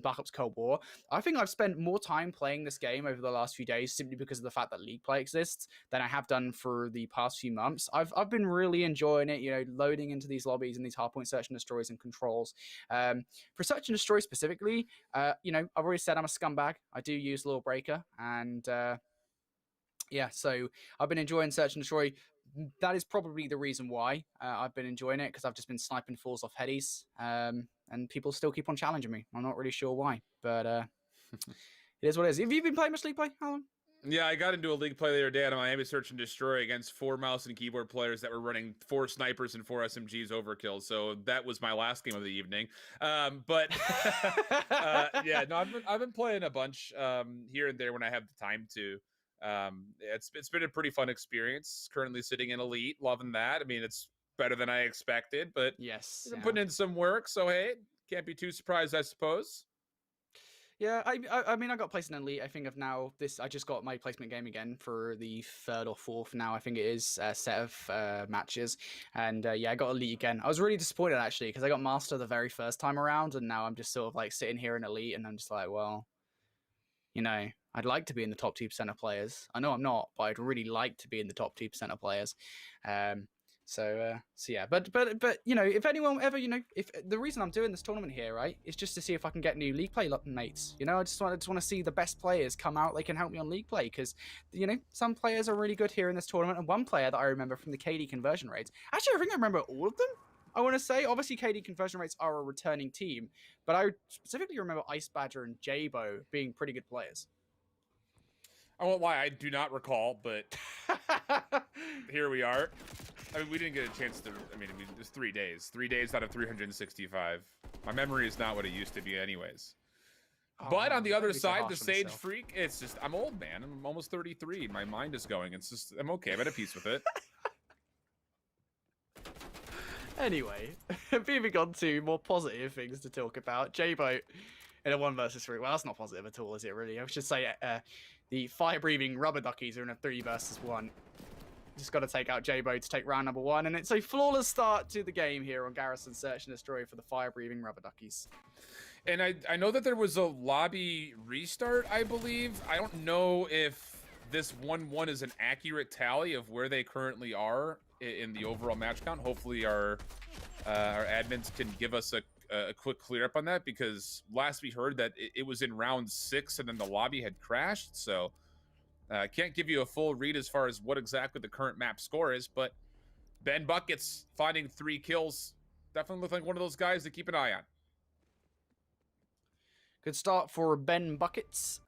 Black Ops Cold War. I think I've spent more time playing this game over the last few days simply because of the fact that League Play exists than I have done for the past few months. I've been really enjoying it, loading into these lobbies and these hardpoint Search and Destroys and controls. For Search and Destroy specifically, I've already said I'm a scumbag. I do use Law Breaker, and so I've been enjoying Search and Destroy. That is probably the reason why I've been enjoying it, because I've just been sniping falls off headies, and people still keep on challenging me. I'm not really sure why, but it is what it is. Have you been playing much League Play, Alan? Yeah, I got into a league play the other day on a Miami Search and Destroy against 4 mouse and keyboard players that were running 4 snipers and 4 SMGs overkill. So that was my last game of the evening. But yeah, no, I've been playing a bunch here and there when I have the time to. It's been a pretty fun experience. Currently sitting in Elite, loving that. I mean, it's better than I expected, but Yes. I've been putting in some work. So hey, can't be too surprised, I suppose. Yeah, I mean, I got placed in Elite. I think of now this. I just got my placement game again for the 3rd or 4th now. I think it is set of matches, and yeah, I got Elite again. I was really disappointed actually because I got Master the very first time around, and now I'm just sort of like sitting here in Elite, and I'm just like, well, you know, I'd like to be in the top 2% of players. I know I'm not, but I'd really like to be in the top 2% of players. So yeah, but you know, if anyone ever, you know, if the reason I'm doing this tournament here, right, is just to see if I can get new league play mates. You know, I just want to see the best players come out. They can help me on league play because, you know, some players are really good here in this tournament. And one player that I remember from the KD conversion rates, actually, I think I remember all of them. I want to say, obviously, KD conversion rates are a returning team, but I specifically remember Ice Badger and Jabo being pretty good players. I won't lie, I do not recall, but here we are. I mean, we didn't get a chance to. I mean, it was 3 days. 3 days out of 365. My memory is not what it used to be, anyways. Oh, but on the other don't be so side, harsh the on Sage yourself. Freak, it's just, I'm old, man. I'm almost 33. My mind is going. It's just, I'm okay. I'm at peace with it. Anyway, moving on to more positive things to talk about. J-Boat in a 1 versus 3. Well, that's not positive at all, is it really? I should say the fire-breathing rubber duckies are in a 3 versus 1. Just got to take out J-Boat to take round number 1, and it's a flawless start to the game here on Garrison Search and Destroy for the fire-breathing rubber duckies. And I know that there was a lobby restart, I believe. I don't know if this 1-1 is an accurate tally of where they currently are in the overall match count. Hopefully our admins can give us a quick clear up on that, because last we heard that it was in round 6 and then the lobby had crashed. So can't give you a full read as far as what exactly the current map score is, but Ben Buckets finding 3 kills definitely look like one of those guys to keep an eye on. Good start for Ben Buckets.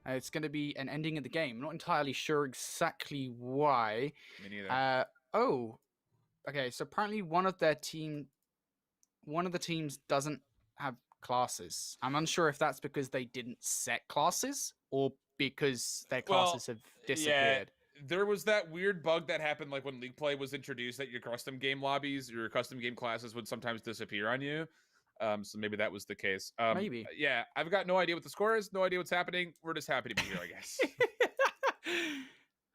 It's going to be an ending of the game. I'm not entirely sure exactly why. Me neither. Oh, okay. So apparently one of the teams doesn't have classes. I'm unsure if that's because they didn't set classes or because their classes have disappeared. Yeah, there was that weird bug that happened like when League Play was introduced, that your custom game lobbies, your custom game classes would sometimes disappear on you. So maybe that was the case. Maybe. Yeah, I've got no idea what the score is, no idea what's happening. We're just happy to be here, I guess.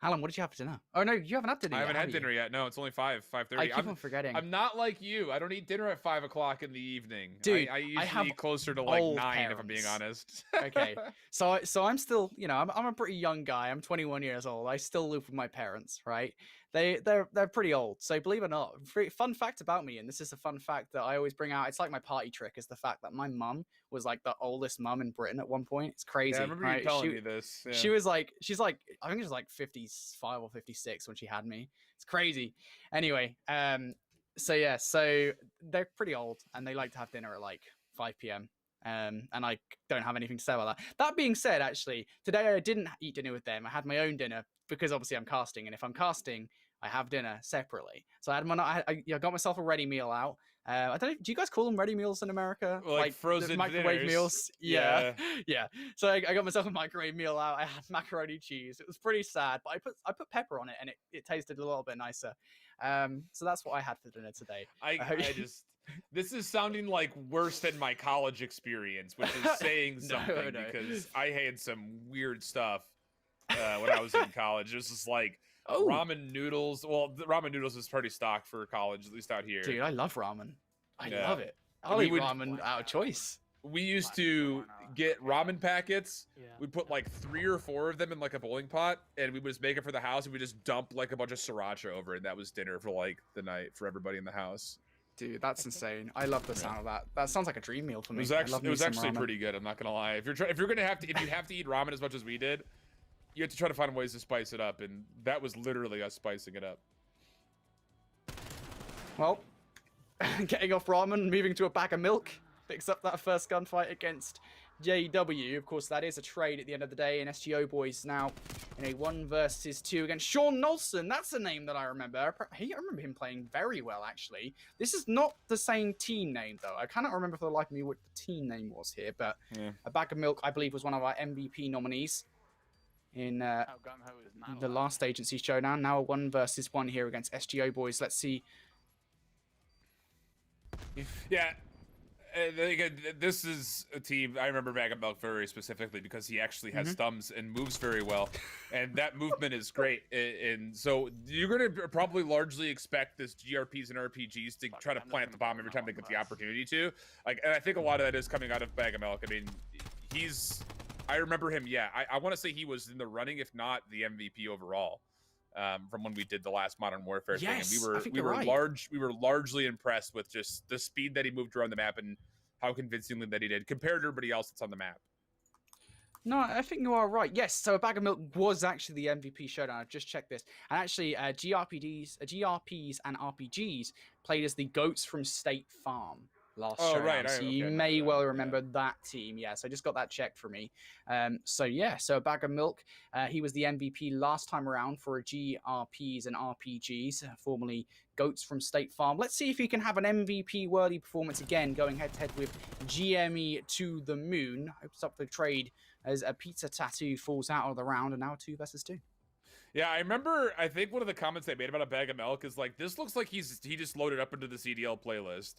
Alan, what did you have for dinner? Oh no, you haven't had dinner yet. I haven't had dinner yet. No, it's only 5:30. I keep on forgetting. I'm not like you. I don't eat dinner at 5 o'clock in the evening. Dude, I usually eat closer to like 9 if I'm being honest. Okay, so I'm still, you know, I'm a pretty young guy. I'm 21 years old. I still live with my parents, right? They're pretty old. So believe it or not, fun fact about me, and this is a fun fact that I always bring out. It's like my party trick, is the fact that my mum was like the oldest mum in Britain at one point. It's crazy. Yeah, I remember you telling me this. Yeah. She's like, I think it was like 55 or 56 when she had me. It's crazy. Anyway, so yeah, so they're pretty old and they like to have dinner at like 5 p.m. And I don't have anything to say about that. That being said, actually, today I didn't eat dinner with them. I had my own dinner because obviously I'm casting, and if I'm casting, I have dinner separately. So I got myself a ready meal out. I don't know. Do you guys call them ready meals in America? Like frozen microwave dinners. meals? Yeah. Yeah. So I got myself a microwave meal out. I had macaroni cheese. It was pretty sad, but I put pepper on it, and it tasted a little bit nicer. So that's what I had for dinner today. This is sounding like worse than my college experience, which is saying something. No. Because I had some weird stuff when I was in college. It was just like ramen noodles. Well, the ramen noodles is pretty stock for college, at least out here. Dude, I love ramen. I love it. I'll eat ramen out of choice. We used to get ramen packets. Yeah. We put like 3 or 4 of them in like a bowling pot, and we would just make it for the house, and we just dump like a bunch of sriracha over it. That was dinner for like the night for everybody in the house. Dude, that's insane. I love the sound of that. That sounds like a dream meal for me. It was actually pretty good. I'm not gonna lie. If you have to eat ramen as much as we did, you have to try to find ways to spice it up, and that was literally us spicing it up. Well, getting off ramen, moving to a bag of milk, picks up that first gunfight against JW. Of course, that is a trade at the end of the day, and SGO Boys now in a 1 versus 2 against Sean Nolson. That's a name that I remember. I remember him playing very well, actually. This is not the same team name, though. I cannot remember for the life of me what the team name was here, but A Bag of Milk, I believe, was one of our MVP nominees in the last agency showdown. Now a 1 versus 1 here against SGO Boys. Let's see. Yeah. This is a team I remember Bag of Milk very specifically because he actually has thumbs and moves very well, and that movement is great. And so you're going to probably largely expect this GRPs and RPGs to try to plant the bomb every time they get the opportunity to. And I think a lot of that is coming out of Bag of Milk. I mean, I remember him. Yeah, I want to say he was in the running, if not the MVP overall. From when we did the last Modern Warfare thing, and we were largely impressed with just the speed that he moved around the map and how convincingly that he did compared to everybody else that's on the map. No, I think you are right. Yes, so A Bag of Milk was actually the MVP showdown. I've just checked this, and actually, GRPs and RPGs played as the goats from State Farm last showdown. Right. So you may well remember that team. Yeah, so I just got that checked for me. So A Bag of Milk, he was the MVP last time around for GRPs and RPGs, formerly Goats from State Farm. Let's see if he can have an MVP worthy performance again, going head to head with GME to the moon. Opens up the trade as a pizza tattoo falls out of the round, and now 2 versus 2. Yeah, I think one of the comments they made about A Bag of Milk is like, this looks like he just loaded up into the CDL playlist.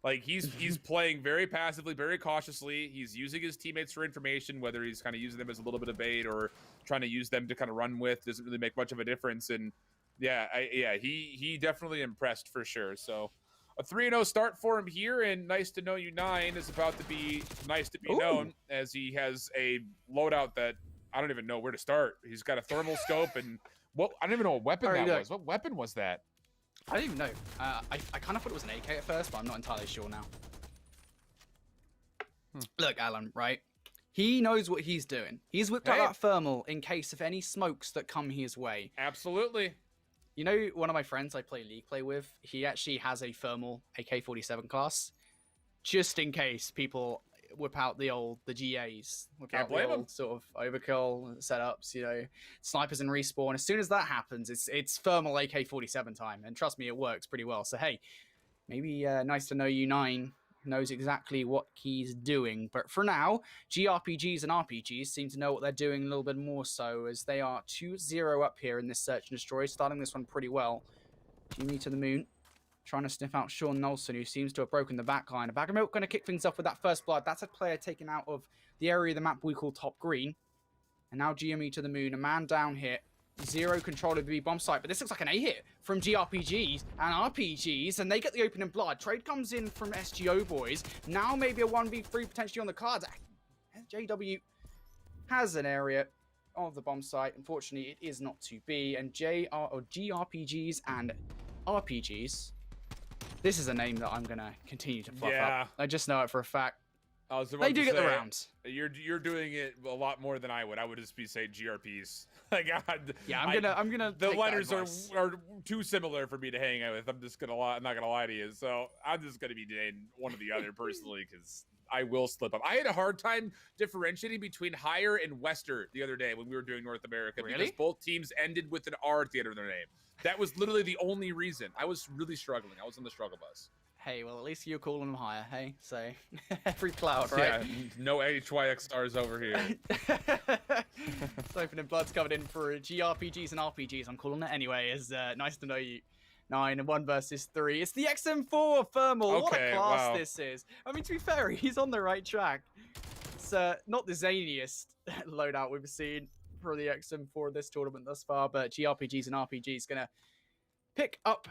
Like he's playing very passively, very cautiously. He's using his teammates for information, whether he's kind of using them as a little bit of bait or trying to use them to kind of run with. Doesn't really make much of a difference. And he definitely impressed for sure. So a 3-0 start for him here, and Nice to Know You 9 is about to be nice to be known, as he has a loadout that I don't even know where to start. He's got a thermal scope, and I don't even know what weapon that was. What weapon was that? I don't even know. I kind of thought it was an AK at first, but I'm not entirely sure now. Look, Alan, right? He knows what he's doing. He's whipped out that thermal in case of any smokes that come his way. Absolutely. You know, one of my friends I play League Play with, he actually has a thermal AK-47 class, just in case people whip out the GAs, whip out the old sort of overkill setups, you know, snipers and respawn. As soon as that happens, it's thermal AK-47 time, and trust me, it works pretty well. So hey, maybe Nice to Know You 9 knows exactly what he's doing. But for now, GRPGs and RPGs seem to know what they're doing a little bit more so, as they are 2-0 up here in this Search and Destroy, starting this one pretty well. Jimmy to the moon, trying to sniff out Sean Nolson, who seems to have broken the back line. A Bag of Milk going to kick things off with that first blood. That's a player taken out of the area of the map we call Top Green. And now GME to the moon, a man down here. 0 control of the bomb site, but this looks like an A hit from GRPGs and RPGs, and they get the opening blood. Trade comes in from SGO Boys. Now maybe a 1v3 potentially on the cards. JW has an area of the bomb site. Unfortunately, it is not to be. And GRPGs and RPGs. This is a name that I'm gonna continue to fluff up. I just know it for a fact. They do get the rounds. You're doing it a lot more than I would. I would just be saying GRPs. Like, I'm gonna. The letters are too similar for me to hang out with. I'm not gonna lie to you. So I'm just gonna be doing one or the other personally, because I will slip up. I had a hard time differentiating between Higher and Wester the other day when we were doing North America, because both teams ended with an R at the end of their name. That was literally the only reason. I was really struggling. I was on the struggle bus. Hey, well, at least you're calling them higher, hey? So, every cloud, right? Yeah, no HYX stars over here. Opening blood's covered in for GRPGs and RPGs. I'm calling it anyway. It's Nice to Know You 9 and 1 versus 3. It's the XM4 Thermal. What a class this is. I mean, to be fair, he's on the right track. It's not the zaniest loadout we've seen for the XM4 this tournament thus far, but GRPGs and RPGs going to pick up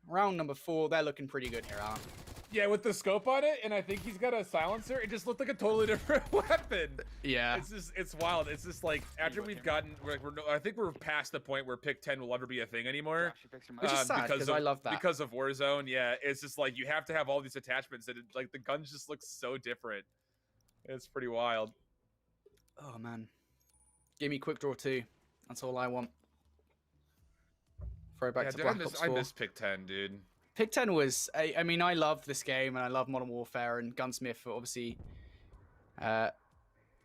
round number 4. They're looking pretty good here, Alan. Yeah, with the scope on it, and I think he's got a silencer. It just looked like a totally different weapon. Yeah, it's wild. It's just like after we've gotten, I think we're past the point where pick 10 will ever be a thing anymore. Which is sad, because I love that. Because of Warzone, yeah, it's just like you have to have all these attachments, and like the guns just look so different. It's pretty wild. Oh man, give me quick draw 2. That's all I want. Back to Black Ops 4. I miss Pick 10, dude. Pick 10 was, I mean, I love this game, and I love Modern Warfare, and Gunsmith, obviously,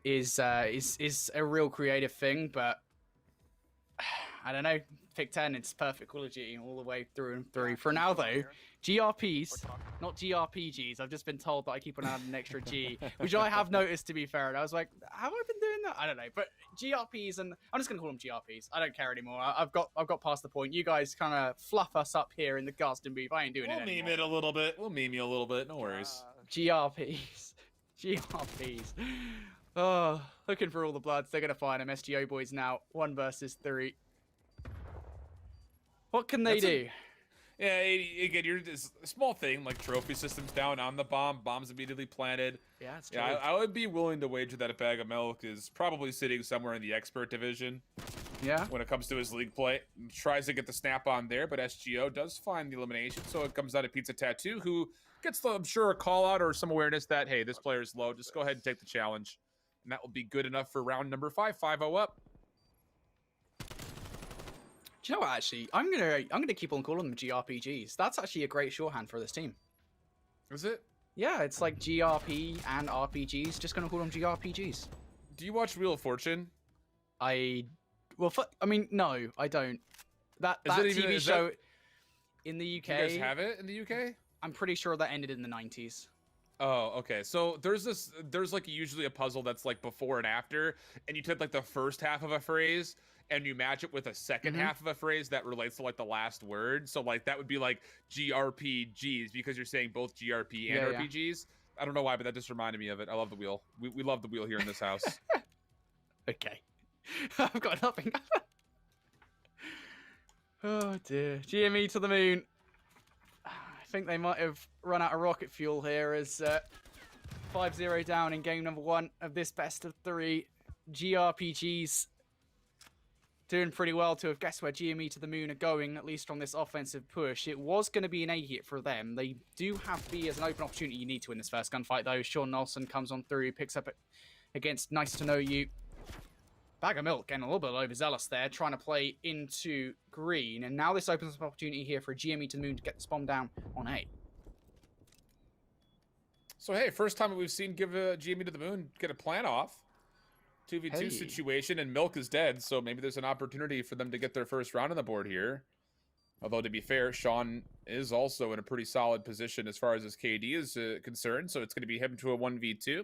is a real creative thing, but I don't know. Pick 10, it's perfect quality all the way through and through. For now, though, GRPs, not GRPGs. I've just been told that I keep on adding an extra G, which I have noticed, to be fair. And I was like, have I been doing that? I don't know. But GRPs, and I'm just going to call them GRPs. I don't care anymore. I've got past the point. You guys kind of fluff us up here in the casting booth. I ain't doing it anymore. We'll meme it a little bit. We'll meme you a little bit. No worries. GRPs. GRPs. Oh, looking for all the bloods. They're going to find them. SGO boys now. 1 versus 3. What can they do? Yeah, again, you're this small thing like trophy systems down on the bomb. Bombs immediately planted. Yeah, that's true. Yeah, I would be willing to wager that a bag of milk is probably sitting somewhere in the expert division. Yeah. When it comes to his league play, tries to get the snap on there, but SGO does find the elimination. So it comes out of Pizza Tattoo, who gets, I'm sure, a call out or some awareness that, hey, this player is low. Just go ahead and take the challenge, and that will be good enough for round number 5. 5-0 up. Do you know what? Actually, I'm gonna keep on calling them GRPGs. That's actually a great shorthand for this team. Is it? Yeah, it's like GRP and RPGs. Just gonna call them GRPGs. Do you watch Wheel of Fortune? I mean, no, I don't. That TV show in the UK. Do you guys have it in the UK? I'm pretty sure that ended in the 90s. Oh, okay. So there's like usually a puzzle that's like before and after, and you take like the first half of a phrase and you match it with a second half of a phrase that relates to like the last word. So like that would be like GRPGs because you're saying both GRP and RPGs. I don't know why, but that just reminded me of it. I love the wheel. We love the wheel here in this house. Okay. I've got nothing. Oh dear. GME to the moon. I think they might have run out of rocket fuel here as 5-0 down in game number 1 of this best of 3. GRPGs doing pretty well to have guessed where GME to the moon are going, at least on this offensive push. It was going to be an A hit for them. They do have B as an open opportunity you need to in this first gunfight, though. Sean Nelson comes on through, picks up it against Nice to Know You. Bag of Milk getting a little bit overzealous there, trying to play into green. And now this opens up an opportunity here for GME to the moon to get this bomb down on A. So, hey, first time we've seen give GME to the moon get a plan off. 2v2 situation, and Milk is dead, so maybe there's an opportunity for them to get their first round on the board here. Although, to be fair, Sean is also in a pretty solid position as far as his KD is concerned, so it's going to be him to a 1v2.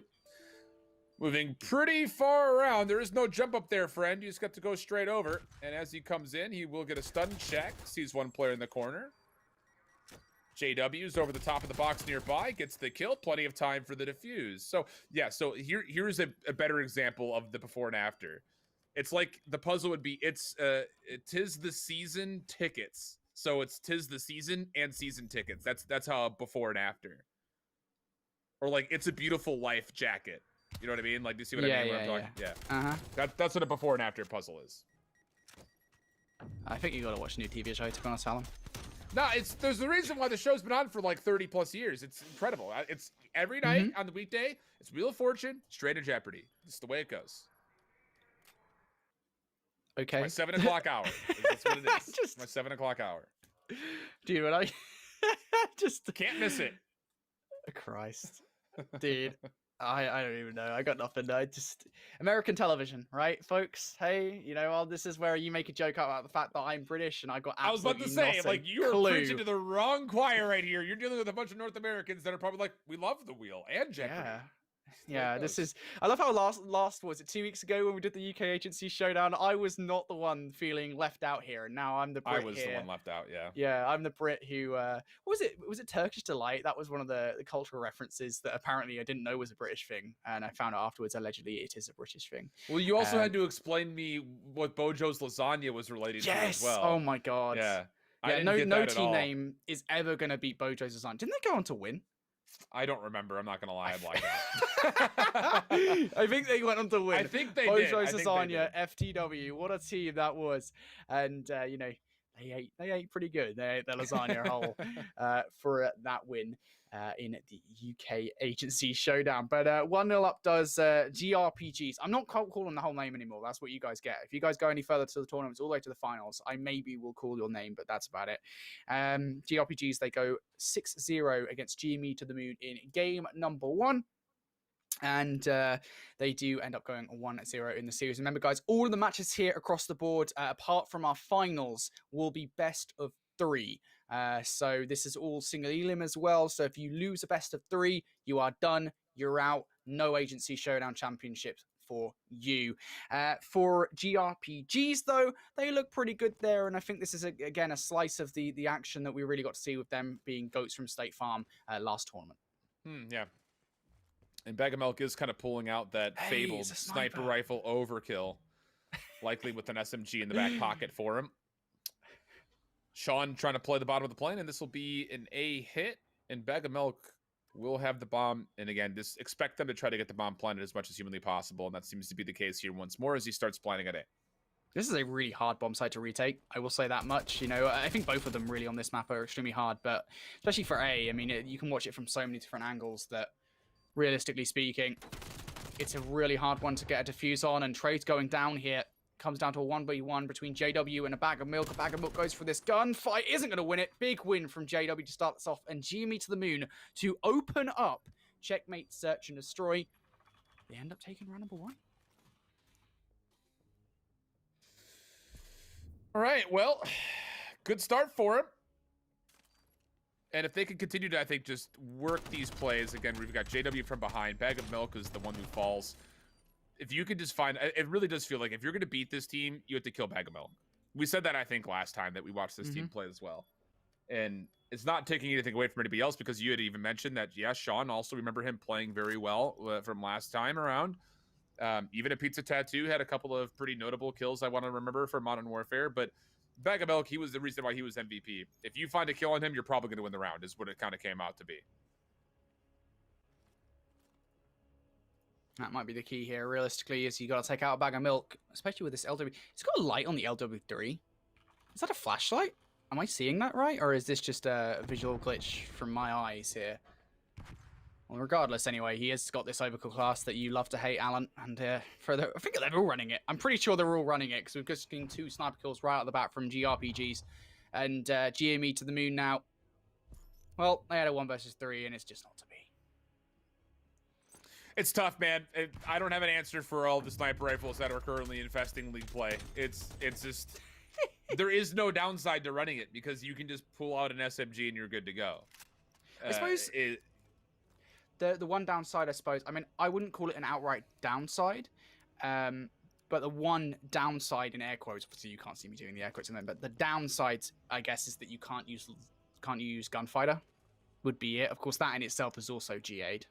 Moving pretty far around. There is no jump up there, friend. You just got to go straight over. And as he comes in, he will get a stun check. Sees one player in the corner. JW's over the top of the box nearby. Gets the kill. Plenty of time for the defuse. So, yeah. So here's a better example of the before and after. It's like the puzzle would be, it's tis the season tickets. So it's tis the season and season tickets. That's how before and after. Or like, it's a beautiful life jacket. You know what I mean? Like, do you see what I mean when I'm talking? Yeah. That's what a before and after puzzle is. I think you gotta watch a new TV show, to be honest, Alan. No, there's the reason why the show's been on for like 30 plus years. It's incredible. It's every night on the weekday. It's Wheel of Fortune, straight to Jeopardy. It's the way it goes. Okay. My 7 o'clock hour. That's what it is. My 7 o'clock hour. Dude, when I just can't miss it. Christ, dude. I don't even know. I got nothing. I just American television, right, folks? Hey, you know, this is where you make a joke about the fact that I'm British and I got absolutely I was about to say, like, you are preaching to the wrong choir right here. You're dealing with a bunch of North Americans that are probably like, we love the wheel and Jeopardy. Yeah, this is. I love how last was it 2 weeks ago when we did the UK agency showdown. I was not the one feeling left out here, and now I'm the Brit. I was the one left out. Yeah. Yeah, I'm the Brit who. What was it? Was it Turkish Delight? That was one of the cultural references that apparently I didn't know was a British thing, and I found out afterwards. Allegedly, it is a British thing. Well, you also had to explain me what Bojo's lasagna was related to as well. Oh my god. Yeah. Yeah. No team name is ever gonna beat Bojo's lasagna. Didn't they go on to win? I don't remember. I'm not gonna lie. I'm like that. I think they went on to win. I think they Bojo's did. lasagna, FTW. What a team that was! And you know, they ate pretty good. They ate their lasagna whole for that win in the UK agency showdown. But 1-0 up does GRPGs. I'm not calling the whole name anymore. That's what you guys get. If you guys go any further to the tournaments, all the way to the finals, I maybe will call your name, but that's about it. GRPGs, they go 6-0 against GME to the moon in game number 1. And they do end up going 1-0 in the series. Remember, guys, all of the matches here across the board, apart from our finals, will be best of 3. So this is all single elim as well. So if you lose a best of 3, you are done. You're out. No agency showdown championships for you. For GRPGs, though, they look pretty good there. And I think this is, again, a slice of the action that we really got to see with them being GOATs from State Farm last tournament. Yeah. And Bag of Milk is kind of pulling out that fabled sniper rifle overkill, likely with an SMG in the back pocket for him. Sean trying to play the bottom of the plane, and this will be an A hit, and Bag of Milk will have the bomb. And again, just expect them to try to get the bomb planted as much as humanly possible, and that seems to be the case here once more as he starts planning it in. This is a really hard bomb site to retake. I will say that much. You know, I think both of them really on this map are extremely hard, but especially for A, I mean, you can watch it from so many different angles that, realistically speaking, it's a really hard one to get a defuse on, and Trade's going down here. Comes down to a 1v1 between JW and a Bag of Milk. A Bag of Milk goes for this gunfight. Isn't going to win it. Big win from JW to start this off, and GME to the moon to open up Checkmate, Search, and Destroy. They end up taking round number 1. All right, well, good start for him. And if they can continue to, I think, just work these plays. Again, we've got JW from behind. Bag of Milk is the one who falls. If you could just find, it really does feel like if you're going to beat this team, you have to kill Bag of Milk. We said that, I think, last time that we watched this team play as well. And it's not taking anything away from anybody else, because you had even mentioned that, yeah, Sean also remember him playing very well from last time around. Even a Pizza Tattoo had a couple of pretty notable kills I want to remember from Modern Warfare, but Bag of Milk, he was the reason why he was MVP. If you find a kill on him, you're probably going to win the round, is what it kind of came out to be. That might be the key here, realistically, is you got to take out a Bag of Milk, especially with this LW. It's got a light on the LW3. Is that a flashlight? Am I seeing that right? Or is this just a visual glitch from my eyes here? Well, regardless, anyway, he has got this overkill class that you love to hate, Alan. And I think they're all running it. I'm pretty sure they're all running it, because we've just seen 2 sniper kills right out the bat from GRPGs. And GME to the moon now. Well, they had a 1 versus 3, and it's just not to be. It's tough, man. I don't have an answer for all the sniper rifles that are currently infesting league play. It's just there is no downside to running it, because you can just pull out an SMG and you're good to go. I suppose the one downside, I suppose, I mean, I wouldn't call it an outright downside, but the one downside in air quotes, obviously you can't see me doing the air quotes in them, but the downside, I guess, is that you can't use Gunfighter, would be it. Of course, that in itself is also GA'd.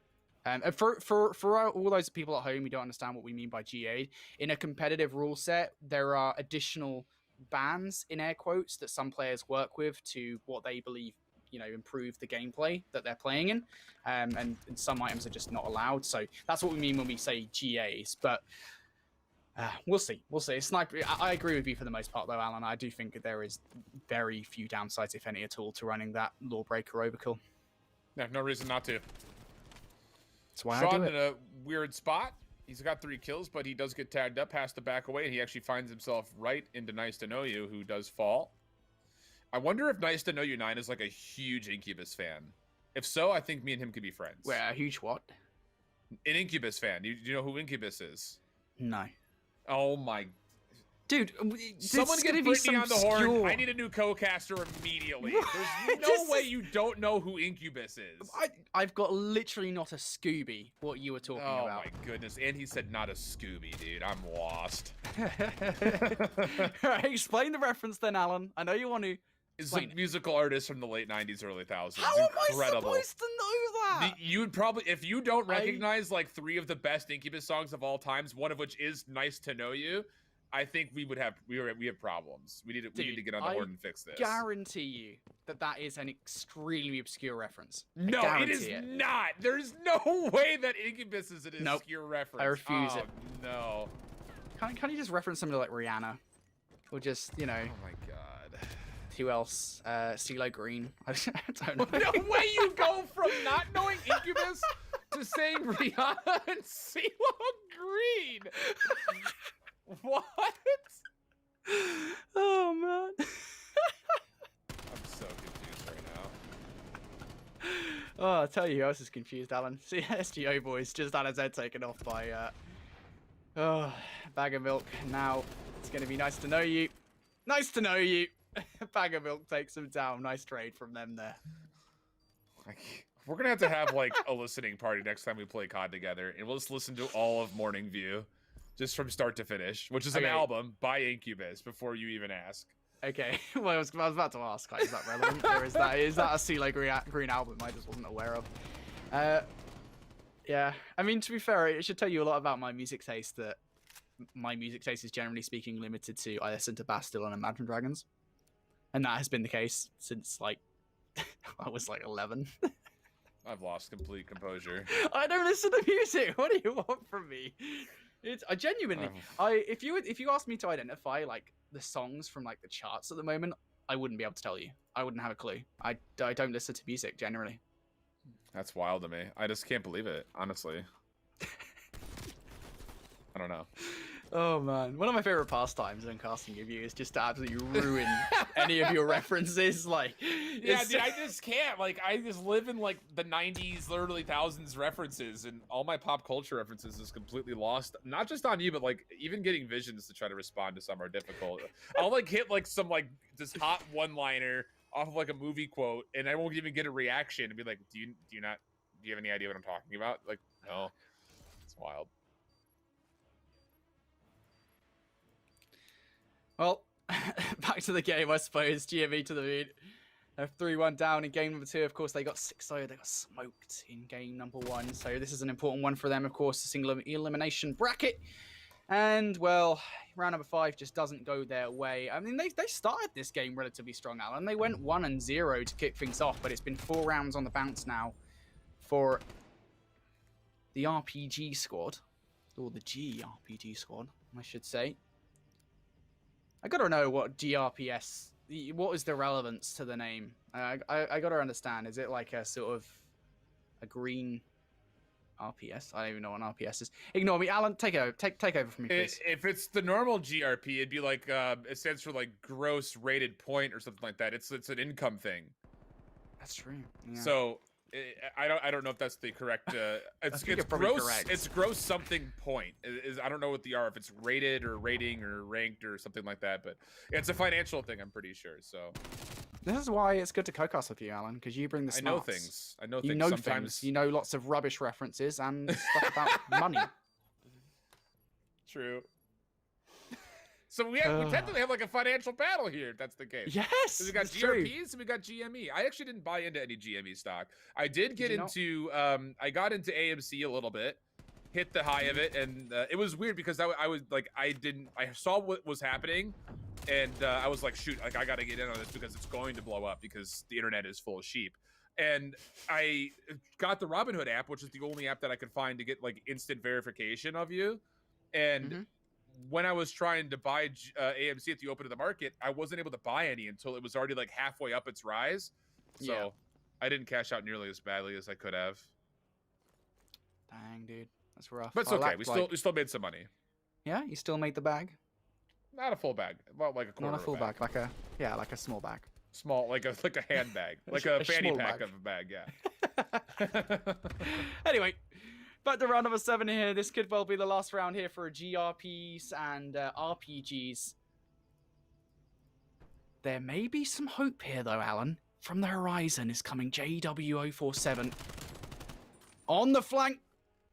For all those people at home who don't understand what we mean by GA, in a competitive rule set, there are additional bans, in air quotes, that some players work with to what they believe, you know, improve the gameplay that they're playing in. And some items are just not allowed. So that's what we mean when we say GAs. But we'll see. We'll see. Sniper, I agree with you for the most part, though, Alan. I do think that there is very few downsides, if any at all, to running that Lawbreaker overkill. Yeah, no reason not to. That's why Sean I do it. in a weird spot. He's got 3 kills, but he does get tagged up, has to back away, and he actually finds himself right into Nice to Know You, who does fall. I wonder if Nice to Know You 9 is like a huge Incubus fan. If so, I think me and him could be friends. Wait, a huge what? An Incubus fan. Do you know who Incubus is? No. Oh my... Dude, someone get Brittany on the horn. I need a new co-caster immediately. There's no way you don't know who Incubus is. I've got literally not a Scooby what you were talking about. Oh my goodness. And he said not a Scooby, dude. I'm lost. Right, explain the reference then, Alan. I know you want to. Is a musical artist from the late 90s, early 2000s. How am I supposed to know that? You'd probably, if you don't recognize like 3 of the best Incubus songs of all times, one of which is Nice to Know You, I think we have problems. We need to get on the horn and fix this. Guarantee you that is an extremely obscure reference. No, it is not. There's no way that Incubus is an obscure reference. I refuse it. No. Can't you just reference somebody like Rihanna, or just, you know? Oh my god. Who else? CeeLo Green. I don't know. No way you go from not knowing Incubus to saying Rihanna and CeeLo Green. What? Oh man. I'm so confused right now. Oh, tell you who else is confused, Alan. See, SGO boys just had his head taken off by Bag of Milk. Now it's going to be nice to know you. Nice to know you. Bag of Milk takes him down. Nice trade from them there. We're gonna have to have like a listening party next time we play COD together, and we'll just listen to all of Morning View, just from start to finish, which is an album by Incubus. Before you even ask. Okay. Well, I was about to ask, like, is that relevant, or is that a CeeLo Green album I just wasn't aware of? Yeah. I mean, to be fair, it should tell you a lot about my music taste. That my music taste is generally speaking limited to I listen to Bastille and Imagine Dragons, and that has been the case since like I was like 11. I've lost complete composure. I don't listen to music. What do you want from me? I genuinely, if you asked me to identify like the songs from like the charts at the moment, I wouldn't be able to tell you. I wouldn't have a clue. I don't listen to music generally. That's wild to me. I just can't believe it, honestly. I don't know. Oh man, one of my favorite pastimes in casting of you is just to absolutely ruin any of your references. Like, yeah, dude, I just can't. Like, I just live in like the '90s, early 2000s references, and all my pop culture references is completely lost. Not just on you, but like even getting visions to try to respond to some are difficult. I'll like hit like some like this hot one-liner off of like a movie quote, and I won't even get a reaction and be like, do you have any idea what I'm talking about? Like, no, it's wild. Well, back to the game, I suppose. GME to the moon. 3-1 down in game number 2. Of course, they got 6-0. They got smoked in game number 1. So this is an important one for them, of course, the single elimination bracket. And, well, round number 5 just doesn't go their way. I mean, they started this game relatively strong, Alan. They went 1-0 to kick things off, but it's been 4 rounds on the bounce now for the RPG squad. Or the GRPG squad, I should say. I gotta know what GRPS, what is the relevance to the name? I gotta understand. Is it like a sort of a green RPS? I don't even know what an RPS is. Ignore me, Alan. Take over from me, please. If it's the normal GRP, it'd be like it stands for like gross rated point or something like that. It's an income thing. That's true. Yeah. So I don't know if that's the correct. It's gross. Correct. It's gross something point. I don't know what the R, if it's rated or rating or ranked or something like that, but it's a financial thing. I'm pretty sure. So this is why it's good to co-cast with you, Alan, because you bring the smarts. I know things. I know things. You know sometimes things. You know lots of rubbish references and stuff about money. True. So we technically have like a financial battle here, if that's the case. Yes. We got GRPs and we got GME. I actually didn't buy into any GME stock. I did get into I got into AMC a little bit, hit the high of it, and it was weird because I was like I saw what was happening, and I was like, shoot, like I got to get in on this because it's going to blow up because the internet is full of sheep. And I got the Robinhood app, which is the only app that I could find to get like instant verification of you, and when I was trying to buy AMC at the open of the market, I wasn't able to buy any until it was already like halfway up its rise. So I didn't cash out nearly as badly as I could have. Dang, dude, that's rough. But it's okay. We still made some money. Yeah, you still made the bag. Not a full bag, about like a quarter. Not a full bag, like a small bag. Small, like a handbag, like a fanny pack of a bag. Yeah. Anyway. Back to round number 7 here. This could well be the last round here for GRPs and RPGs. There may be some hope here, though, Alan. From the horizon is coming JW047. On the flank,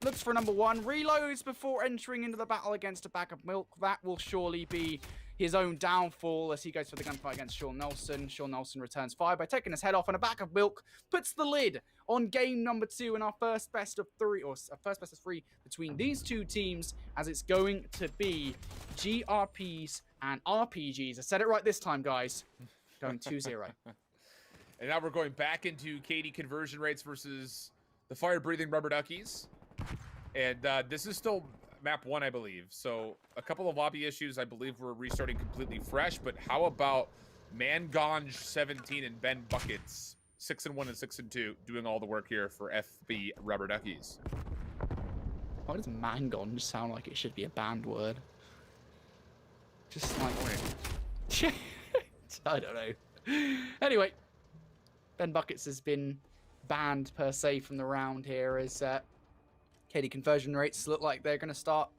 looks for number 1. Reloads before entering into the battle against a bag of milk. That will surely be his own downfall as he goes for the gunfight against Sean Nelson. Sean Nelson returns fire by taking his head off, and a bag of milk puts the lid on game number 2 in our first best of 3, or first best of 3 between these two teams, as it's going to be GRPs and RPGs. I said it right this time, guys. Going 2-0. And now we're going back into KD conversion rates versus the fire-breathing rubber duckies. And this is still map 1, I believe. So a couple of lobby issues, I believe we're restarting completely fresh. But how about Mangonge 17 and Ben Buckets 6-1 and 6-2 doing all the work here for FB Rubber Duckies? Why does Mangonge sound like it should be a banned word? Just like I don't know. Anyway, Ben Buckets has been banned per se from the round here, as KD conversion rates look like they're going to start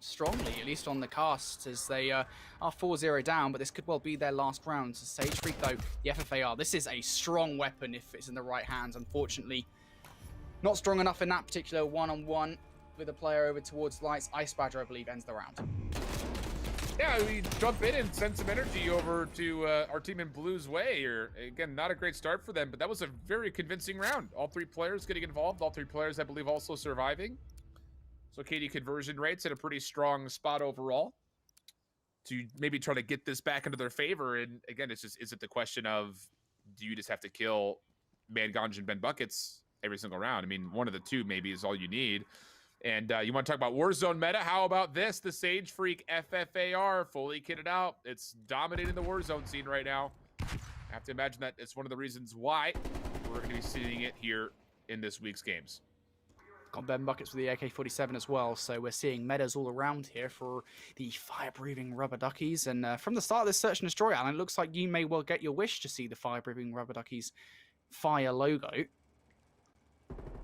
strongly, at least on the cast, as they are 4-0 down, but this could well be their last round. So Sage Freak, though, the FFAR, this is a strong weapon if it's in the right hands. Unfortunately, not strong enough in that particular one-on-one with a player over towards Lights. Ice Badger, I believe, ends the round. Yeah, we jump in and send some energy over to our team in Blue's way here. Again, not a great start for them, but that was a very convincing round. All 3 players getting involved. All 3 players, I believe, also surviving. So KD conversion rates in a pretty strong spot overall to maybe try to get this back into their favor. And again, it's just, is it the question of, do you just have to kill Manganj and Ben Buckets every single round? I mean, one of the 2 maybe is all you need. And you want to talk about Warzone meta? How about this? The Sage Freak FFAR fully kitted out. It's dominating the Warzone scene right now. I have to imagine that it's one of the reasons why we're going to be seeing it here in this week's games. Got Ben Buckets with the AK-47 as well, so we're seeing metas all around here for the fire-breathing rubber duckies. And from the start of this Search and Destroy, Alan, it looks like you may well get your wish to see the fire-breathing rubber duckies fire logo.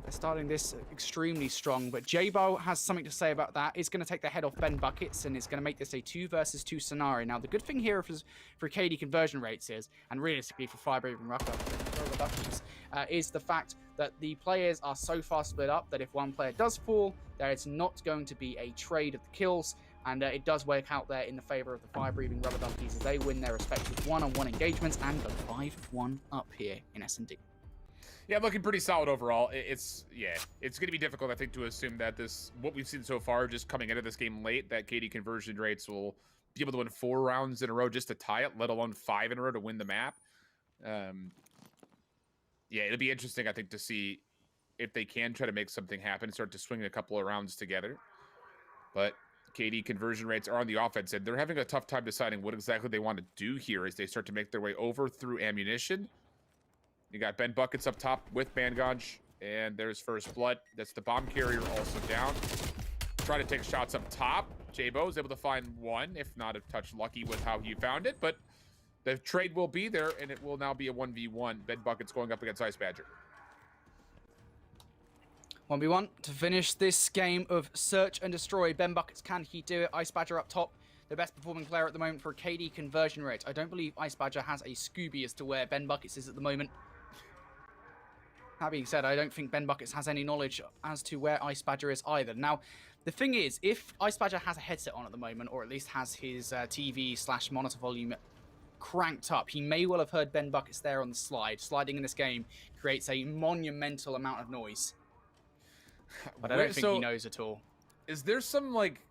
They're starting this extremely strong, but J-Bo has something to say about that. He's going to take the head off Ben Buckets, and it's going to make this a 2 versus 2 scenario. Now, the good thing here for KD conversion rates is, and realistically for fire-breathing rubber duckies, is the fact that the players are so far split up that if one player does fall, there is not going to be a trade of the kills, and it does work out there in the favor of the fire-breathing rubber duckies as they win their respective one-on-one engagements and go 5-1 up here in S&D. Yeah, looking pretty solid overall. It's going to be difficult, I think, to assume that what we've seen so far, just coming into this game late, that KD conversion rates will be able to win 4 rounds in a row just to tie it, let alone 5 in a row to win the map. Yeah, it'll be interesting, I think, to see if they can try to make something happen, start to swing a couple of rounds together. But KD conversion rates are on the offense, and they're having a tough time deciding what exactly they want to do here as they start to make their way over through ammunition. You got Ben Buckets up top with Manganj, and there's First Blood. That's the bomb carrier also down. Trying to take shots up top. J-Bo is able to find 1, if not a touch lucky with how he found it, but the trade will be there, and it will now be a 1v1. Ben Buckets going up against Ice Badger. 1v1 to finish this game of Search and Destroy. Ben Buckets, can he do it? Ice Badger up top, the best performing player at the moment for KD conversion rate. I don't believe Ice Badger has a Scooby as to where Ben Buckets is at the moment. That being said, I don't think Ben Buckets has any knowledge as to where Ice Badger is either. Now, the thing is, if Ice Badger has a headset on at the moment, or at least has his TV/monitor volume cranked up, he may well have heard Ben Buckets there on the slide. Sliding in this game creates a monumental amount of noise. But I don't think he knows at all. Is there some, like,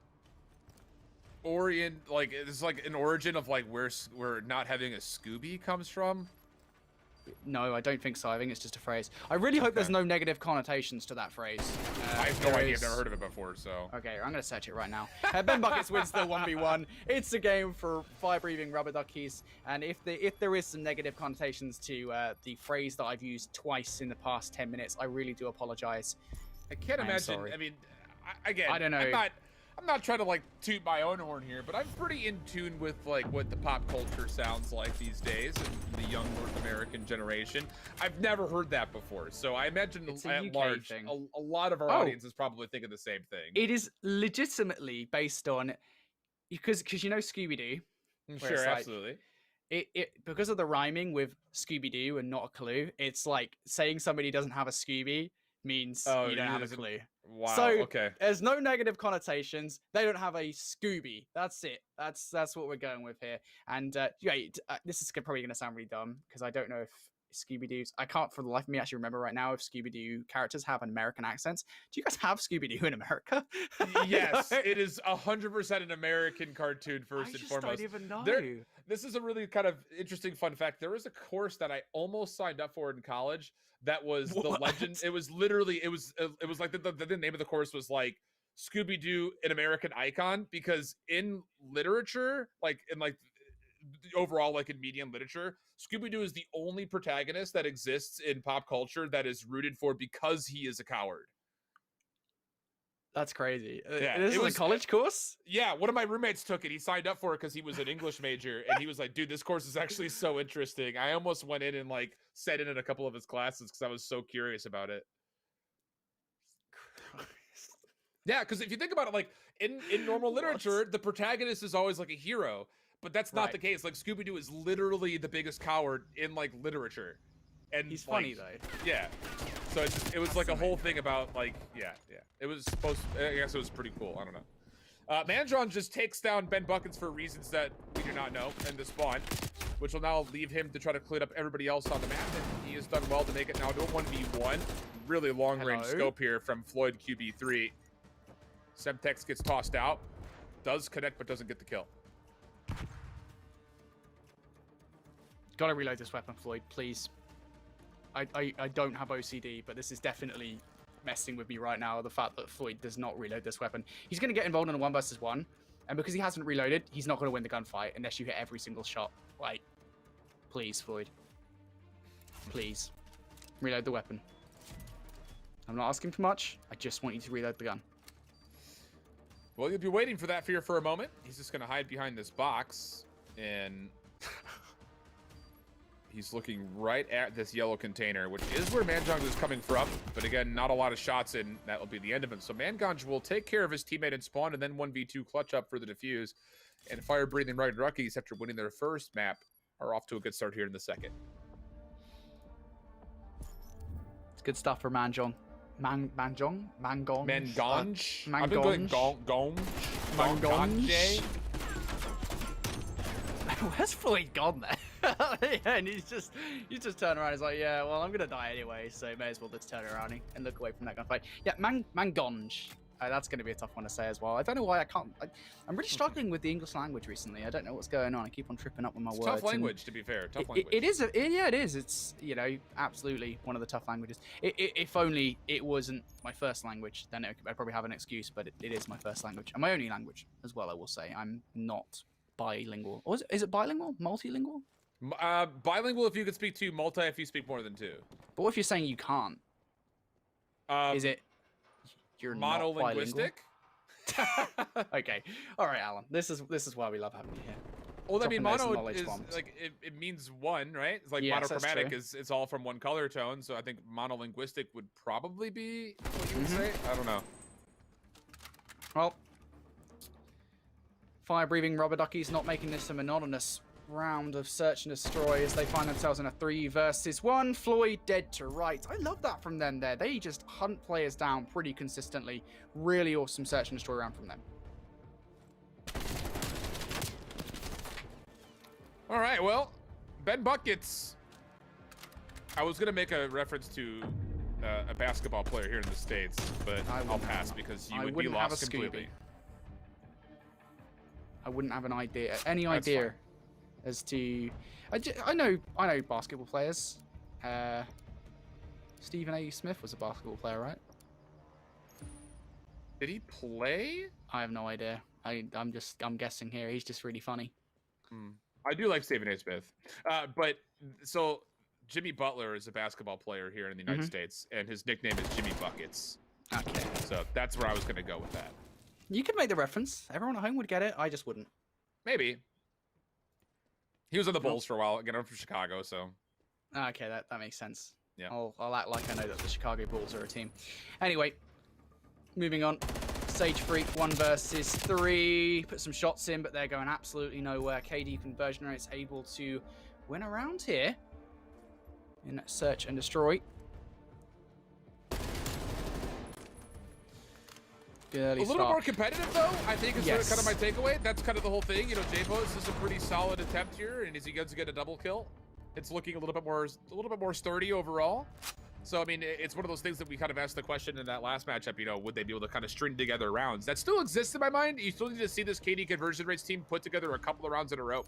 it's like an origin of, like, where not having a Scooby comes from? No, I don't think so. I think it's just a phrase. I really hope there's no negative connotations to that phrase. I have no idea. I've never heard of it before, so... Okay, I'm going to search it right now. Ben Buckets wins the 1v1. It's a game for fire-breathing rubber duckies, and if there is some negative connotations to the phrase that I've used twice in the past 10 minutes, I really do apologize. I can't imagine... Sorry. I mean, again, I don't know. I'm not trying to, like, toot my own horn here, but I'm pretty in tune with, like, what the pop culture sounds like these days and the young North American generation. I've never heard that before, so I imagine at large, a lot of our audience is probably thinking the same thing. It is legitimately based on... Because you know Scooby-Doo? Sure, like, absolutely. Because of the rhyming with Scooby-Doo and not a clue, it's like saying somebody doesn't have a Scooby means you don't have a clue. Wow. So okay. There's no negative connotations. They don't have a Scooby. That's it. That's what we're going with here. And this is probably going to sound really dumb because I don't know if Scooby-Doo's... I can't for the life of me actually remember right now if Scooby-Doo characters have an American accents. Do you guys have Scooby-Doo in America? Yes, it is 100% an American cartoon first and foremost. I just don't even know. This is a really kind of interesting fun fact. There was a course that I almost signed up for in college that was the legend. It was literally, it was like the name of the course was like Scooby-Doo, an American icon, because in literature, overall, like in media and literature, Scooby-Doo is the only protagonist that exists in pop culture that is rooted for because he is a coward. That's crazy. Yeah, This it is was a college course? Yeah, one of my roommates took it. He signed up for it because he was an English major, and he was like, "Dude, this course is actually so interesting." I almost went in and like sat in at a couple of his classes because I was so curious about it. Yeah, because if you think about it, like in normal literature, the protagonist is always like a hero, but that's not the case. Like Scooby Doo is literally the biggest coward in like literature, and He's like, funny though. yeah. So it was like a whole thing about like yeah. It was supposed. I guess it was pretty cool. I don't know. Mandron just takes down Ben Buckets for reasons that we do not know in the spawn, which will now leave him to try to clean up everybody else on the map. And he has done well to make it now to a 1v1. Really long range scope here from Floyd QB3. Semtex gets tossed out, does connect but doesn't get the kill. Gotta reload this weapon, Floyd, please. I don't have OCD, but this is definitely messing with me right now, the fact that Floyd does not reload this weapon. He's going to get involved in a 1 versus 1, and because he hasn't reloaded, he's not going to win the gunfight unless you hit every single shot. Like, please, Floyd. Please. Reload the weapon. I'm not asking for much. I just want you to reload the gun. Well, you'll be waiting for that fear for a moment. He's just going to hide behind this box, and he's looking right at this yellow container, which is where Mangonj is coming from. But again, not a lot of shots in. That will be the end of him. So Mangonj will take care of his teammate in spawn and then 1v2 clutch up for the defuse. And fire-breathing Rugged Rockies, after winning their first map, are off to a good start here in the second. It's good stuff for Mangonj. Mangonj? Mangonj? Mangonj? I've been going Gonj. Mangonj? Where's Floyd gone there? Yeah, and he's just turned around. He's like, yeah, well, I'm gonna die anyway, so may as well just turn around and look away from that gunfight. Yeah, Mangonj. That's going to be a tough one to say as well. I don't know why I can't. I'm really struggling with the English language recently. I don't know what's going on. I keep on tripping up with my words. Tough language, to be fair. Tough language. It is. Yeah, it is. It's, you know, absolutely one of the tough languages. If only it wasn't my first language, then I'd probably have an excuse. But it is my first language and my only language as well. I will say I'm not bilingual. Or is it bilingual? Multilingual? Bilingual if you could speak two. Multi if you speak more than two. But what if you're saying you can't? Is it? You're monolinguistic. Okay, all right, Alan. This is why we love having you here. Well, I mean, mono is bombs. like it means one, right? It's like yes, monochromatic is it's all from one color tone. So I think monolinguistic would probably be what you would say. I don't know. Well, fire-breathing rubber duckies not making this a monotonous round of search and destroy as they find themselves in a 3 versus 1. Floyd dead to rights. I love that from them there. They just hunt players down pretty consistently. Really awesome search and destroy round from them. All right, well, Ben Buckets. I was going to make a reference to a basketball player here in the States, but I'll pass because you would be lost completely. I wouldn't have an idea. Any idea as to... I know basketball players. Stephen A. Smith was a basketball player, right? Did he play? I have no idea. I'm guessing here. He's just really funny. I do like Stephen A. Smith. But so Jimmy Butler is a basketball player here in the United States, and his nickname is Jimmy Buckets. Okay. So that's where I was going to go with that. You could make the reference. Everyone at home would get it. I just wouldn't. Maybe. He was on the Bulls for a while. Again, I'm from Chicago, so. Okay, that makes sense. Yeah. I'll act like I know that the Chicago Bulls are a team. Anyway, moving on. Sage Freak 1 versus 3. Put some shots in, but they're going absolutely nowhere. KD conversion rate's able to win around here in search and destroy. A little more competitive, though, I think is kind of my takeaway. That's kind of the whole thing. You know, J-Pose is a pretty solid attempt here, and as he gets to get a double kill, it's looking a little bit more sturdy overall. So, I mean, it's one of those things that we kind of asked the question in that last matchup, you know, would they be able to kind of string together rounds? That still exists in my mind. You still need to see this KD conversion rates team put together a couple of rounds in a row.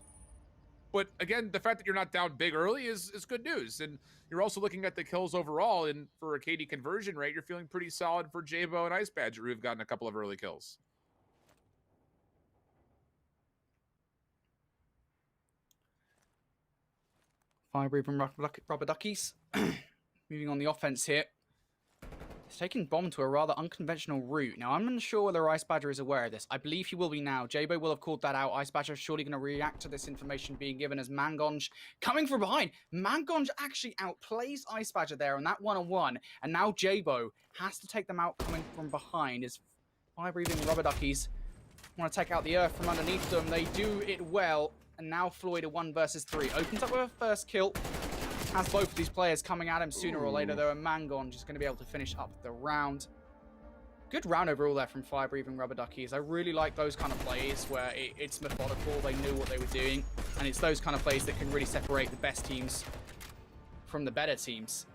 But again, the fact that you're not down big early is good news. And you're also looking at the kills overall, and for a KD conversion rate, you're feeling pretty solid for J-Bo and Ice Badger, who've gotten a couple of early kills. Fire breathing rubber duckies. Moving on the offense here. He's taking Bomb to a rather unconventional route. Now, I'm unsure whether Ice Badger is aware of this. I believe he will be now. Jabo will have called that out. Ice Badger is surely going to react to this information being given as Mangonj coming from behind. Mangonj actually outplays Ice Badger there on that one-on-one. And now Jabo has to take them out coming from behind. His fire-breathing rubber duckies want to take out the earth from underneath them. They do it well. And now Floyd a 1 versus 3. Opens up with a first kill. Has both of these players coming at him sooner or later, though, and Mangon just going to be able to finish up the round. Good round overall there from Fire Breathing Rubber Duckies. I really like those kind of plays where it's methodical, they knew what they were doing, and it's those kind of plays that can really separate the best teams from the better teams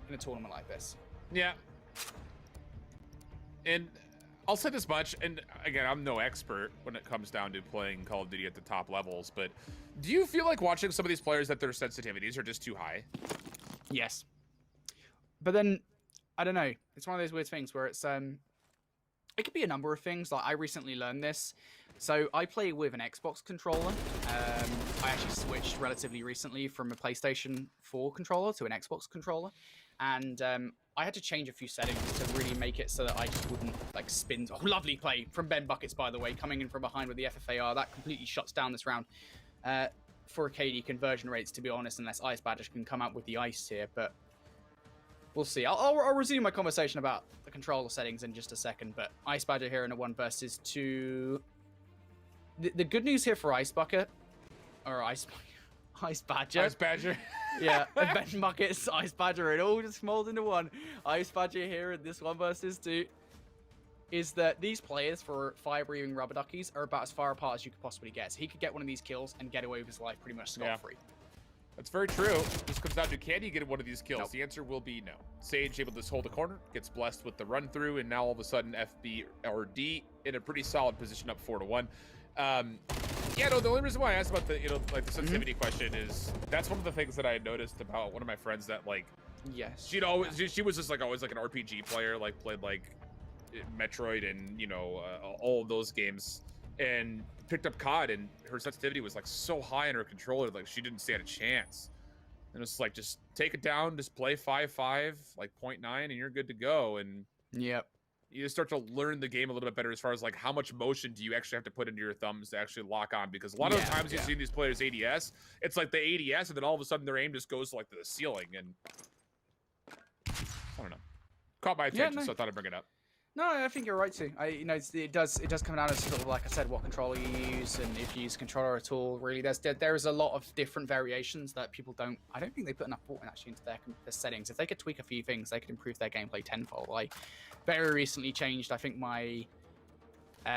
in a tournament like this. Yeah. And I'll say this much, and again, I'm no expert when it comes down to playing Call of Duty at the top levels, but do you feel like watching some of these players that their sensitivities are just too high? Yes. But then, I don't know, it's one of those weird things where it's, it could be a number of things. Like, I recently learned this. So, I play with an Xbox controller. I actually switched relatively recently from a PlayStation 4 controller to an Xbox controller. And, I had to change a few settings to really make it so that I just wouldn't like spin. Oh, lovely play from Ben Buckets, by the way, coming in from behind with the FFAR. That completely shuts down this round for KD conversion rates, to be honest, unless Ice Badger can come out with the ice here. But we'll see. I'll resume my conversation about the controller settings in just a second. But Ice Badger here in a 1 versus 2. The good news here for Ice Bucket, or Ice Badger. Ice Badger. Yeah, Ben Buckets, Ice Badger, it all just molds into one. Ice Badger here in this 1 versus 2 is that these players for Fire Breathing Rubber Duckies are about as far apart as you could possibly get. So he could get one of these kills and get away with his life pretty much scot-free. Yeah. That's very true. This comes down to, can he get one of these kills? Nope. The answer will be no. Sage able to hold the corner, gets blessed with the run through, and now all of a sudden FB or D in a pretty solid position up 4-1. Yeah, no, the only reason why I asked about the, like the sensitivity question is that's one of the things that I had noticed about one of my friends that, like, yes, she'd always, she was just like always like an RPG player, like played like Metroid and, you know, all of those games, and picked up COD, and her sensitivity was like so high in her controller, like she didn't stand a chance. And it's like, just take it down, just play 5.5, like 0.9, and you're good to go. And yep. You start to learn the game a little bit better as far as like how much motion do you actually have to put into your thumbs to actually lock on, because a lot of the times you see these players ADS, it's like the ADS and then all of a sudden their aim just goes like to the ceiling, and I don't know, caught my attention, so I thought I'd bring it up. No, I think you're right too. You know, it does come down to sort of, like I said, what controller you use, and if you use controller at all. Really, there is a lot of different variations that people don't. I don't think they put enough thought in actually into their settings. If they could tweak a few things, they could improve their gameplay tenfold. I very recently changed, I think, my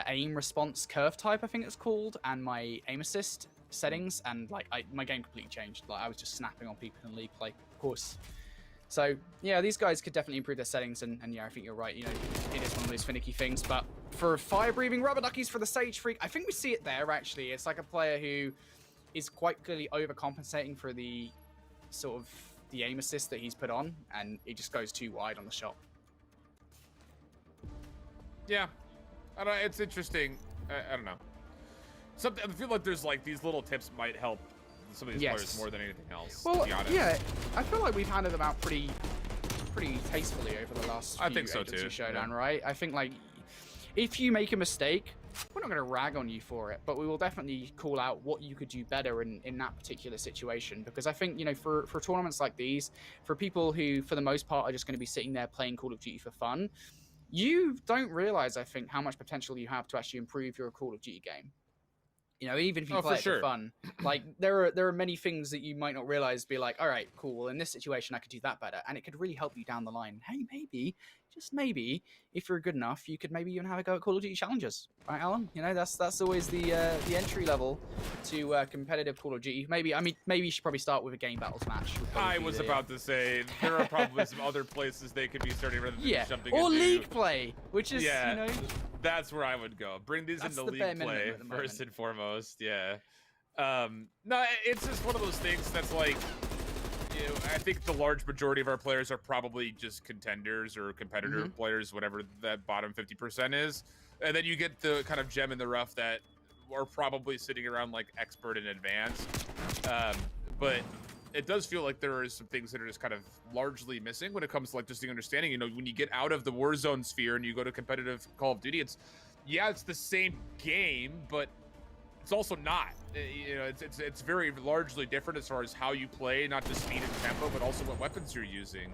aim response curve type, I think it's called, and my aim assist settings, and like my game completely changed. Like I was just snapping on people in league play, of course. So, yeah, these guys could definitely improve their settings, and yeah, I think you're right. You know, it is one of those finicky things. But for fire-breathing rubber duckies for the Sage Freak, I think we see it there, actually. It's like a player who is quite clearly overcompensating for the sort of the aim assist that he's put on, and it just goes too wide on the shot. Yeah, I don't know, it's interesting. I don't know. I feel like there's like these little tips might help some of these players more than anything else. Well, to be honest. Yeah, I feel like we've handed them out pretty tastefully over the last few agency Showdown, right? I think like if you make a mistake, we're not going to rag on you for it, but we will definitely call out what you could do better in that particular situation. Because I think, you know, for tournaments like these, for people who for the most part are just going to be sitting there playing Call of Duty for fun, you don't realize, I think, how much potential you have to actually improve your Call of Duty game. You know, even if you play it for fun, like there are many things that you might not realize. Be like, all right, cool. Well, in this situation, I could do that better, and it could really help you down the line. Hey, maybe, just maybe, if you're good enough, you could maybe even have a go at Call of Duty challenges, right, Alan? You know, that's always the entry level to competitive Call of Duty. Maybe you should probably start with a game battles match. I was about to say there are probably some other places they could be starting rather than jumping into. Or league play, which is you know. That's where I would go. Bring these into league play first and foremost. Yeah. No, it's just one of those things that's like, you know, I think the large majority of our players are probably just contenders or competitor players, whatever that bottom 50% is. And then you get the kind of gem in the rough that are probably sitting around like expert and advanced. But it does feel like there are some things that are just kind of largely missing when it comes to like just the understanding. You know, when you get out of the Warzone sphere and you go to competitive Call of Duty, it's the same game, but it's also not. You know, it's very largely different as far as how you play, not just speed and tempo, but also what weapons you're using.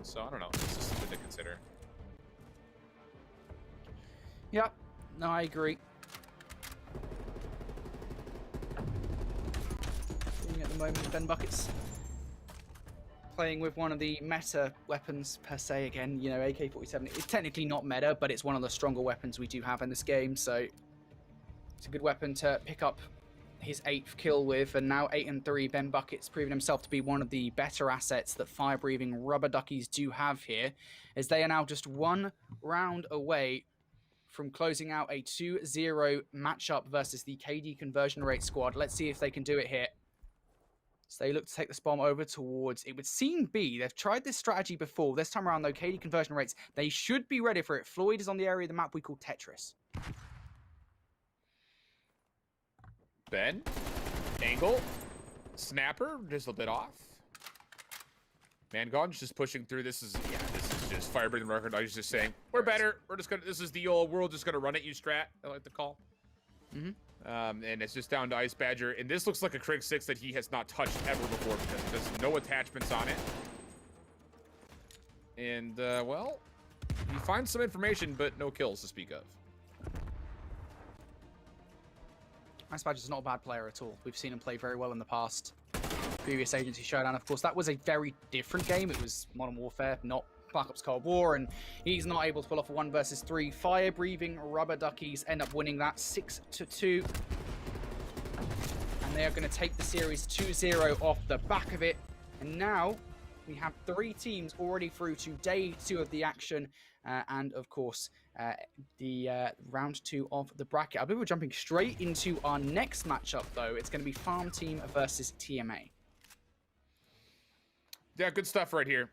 So I don't know. It's just something to consider. Yeah, no, I agree. At the moment, Ben Bucket's playing with one of the meta weapons per se. Again, you know, AK-47. It's technically not meta, but it's one of the stronger weapons we do have in this game. So it's a good weapon to pick up his 8th kill with, and now 8-3. Ben Bucket's proven himself to be one of the better assets that fire-breathing rubber duckies do have here, as they are now just one round away from closing out a 2-0 matchup versus the KD conversion rate squad. Let's see if they can do it here. So they look to take this bomb over towards, it would seem B. They've tried this strategy before. This time around, though, KD conversion rates, they should be ready for it. Floyd is on the area of the map we call Tetris. Ben, angle, snapper, just a bit off. Mangon's just pushing through. This is just fire breathing record. I was just saying, we're better. We're just gonna. This is the old world. Just gonna run at you, strat. I like the call. And it's just down to Ice Badger, and this looks like a Krig 6 that he has not touched ever before because there's no attachments on it. And well, he finds some information, but no kills to speak of. Ice Badger's not a bad player at all. We've seen him play very well in the past. Previous Agency Showdown, of course, that was a very different game. It was Modern Warfare, not Black Ops Cold War, and he's not able to pull off a 1 versus 3. Fire-breathing rubber duckies end up winning that 6-2. And they are going to take the series 2-0 off the back of it. And now we have 3 teams already through to day 2 of the action. And of course, the round 2 of the bracket. I believe we're jumping straight into our next matchup, though. It's going to be Farm Team versus TMA. Yeah, good stuff right here.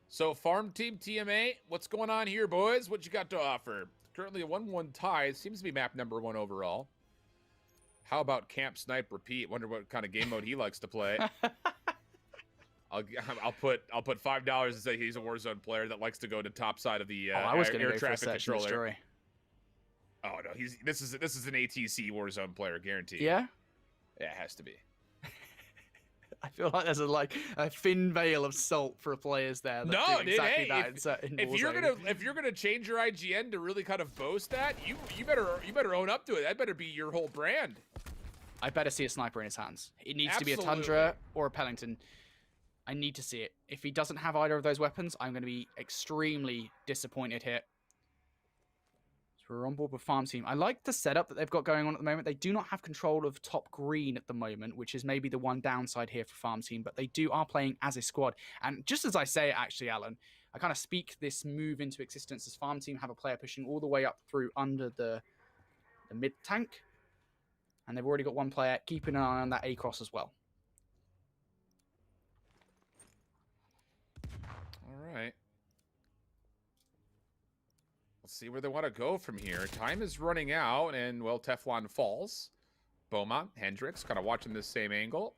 So, Farm Team TMA, what's going on here, boys? What you got to offer? Currently a 1-1 tie. It seems to be map number 1 overall. How about Camp Snipe Repeat? Wonder what kind of game mode he likes to play. I'll put $5 and say he's a Warzone player that likes to go to top side of the air traffic controller. Oh no, this is an ATC Warzone player, guaranteed. Yeah, it has to be. I feel like there's a thin veil of salt for players there. That No, do exactly hey, that if you're gonna change your IGN to really kind of boast that, you better own up to it. That better be your whole brand. I better see a sniper in his hands. It needs to be a Tundra or a Pellington. I need to see it. If he doesn't have either of those weapons, I'm going to be extremely disappointed here. So we're on board with Farm Team. I like the setup that they've got going on at the moment. They do not have control of top green at the moment, which is maybe the one downside here for Farm Team, but they are playing as a squad. And just as I say it, actually, Alan, I kind of speak this move into existence as Farm Team have a player pushing all the way up through under the mid tank. And they've already got one player keeping an eye on that A-cross as well. All right. Let's see where they want to go from here. Time is running out, and, well, Teflon falls. Beaumont, Hendricks, kind of watching this same angle.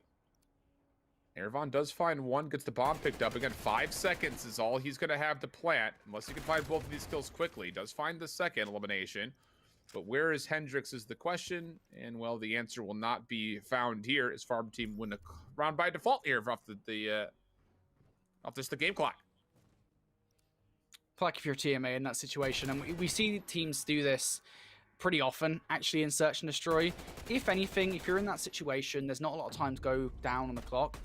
Ervon does find one, gets the bomb picked up. Again, 5 seconds is all he's going to have to plant, unless he can find both of these kills quickly. He does find the second elimination. But where is Hendricks is the question, and, well, the answer will not be found here as Farm Team win a round by default here off the game clock. Like if you're TMA in that situation, and we see teams do this pretty often, actually, in Search and Destroy. If anything, if you're in that situation, there's not a lot of time to go down on the clock.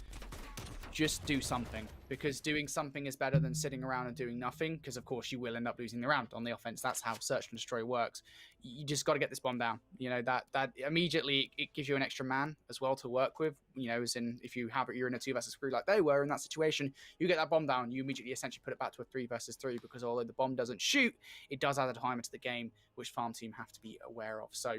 Just do something, because doing something is better than sitting around and doing nothing, because, of course, you will end up losing the round on the offense. That's how Search and Destroy works. You just got to get this bomb down. You know, that immediately, it gives you an extra man as well to work with. You know, as in, if you're in a 2 versus 3 like they were in that situation, you get that bomb down, you immediately essentially put it back to a 3 versus 3, because although the bomb doesn't shoot, it does add a timer to the game, which Farm Team have to be aware of. So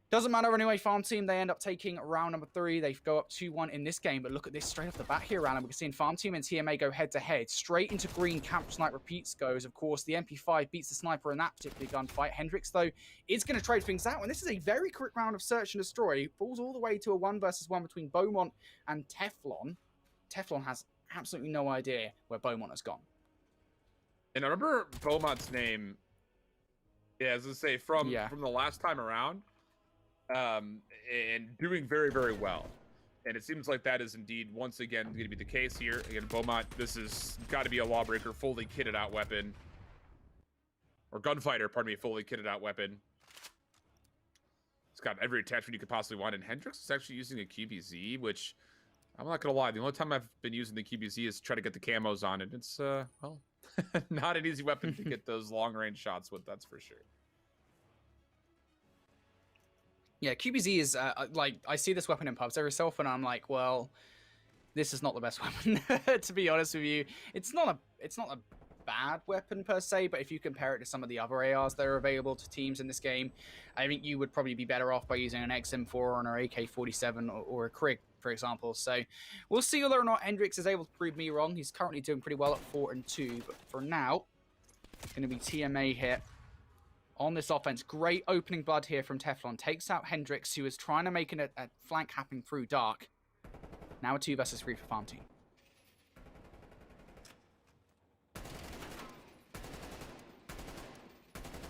Doesn't matter anyway, farm team, they end up taking round number 3. They go up 2-1 in this game, but look at this straight off the bat here, Alan. We can see farm team and TMA go head-to-head. Straight into green, camp snipe repeats goes. Of course, the MP5 beats the sniper in that particular gunfight. Hendrix, though, is going to trade things out, and this is a very quick round of search and destroy. Falls all the way to a 1 versus 1 between Beaumont and Teflon. Teflon has absolutely no idea where Beaumont has gone. And I remember Beaumont's name, as I say, from the last time around. And doing very, very well. And it seems like that is indeed once again going to be the case here. Again, Beaumont, this is got to be a Lawbreaker fully kitted out weapon. Or Gunfighter, pardon me, fully kitted out weapon. It's got every attachment you could possibly want. And Hendrix is actually using a QBZ, which I'm not going to lie. The only time I've been using the QBZ is to try to get the camos on it. It's, well, not an easy weapon to get those long range shots with, that's for sure. Yeah, QBZ is, like, I see this weapon in pubs every so often, and I'm like, well, this is not the best weapon, to be honest with you. It's not a bad weapon per se, but if you compare it to some of the other ARs that are available to teams in this game, I think you would probably be better off by using an XM4 or an AK-47 or a Krig, for example. So we'll see whether or not Hendrix is able to prove me wrong. He's currently doing pretty well at 4-2, but for now, it's going to be TMA here. On this offense, great opening blood here from Teflon. Takes out Hendrix, who is trying to make a flank happen through dark. Now a 2 versus 3 for farm team.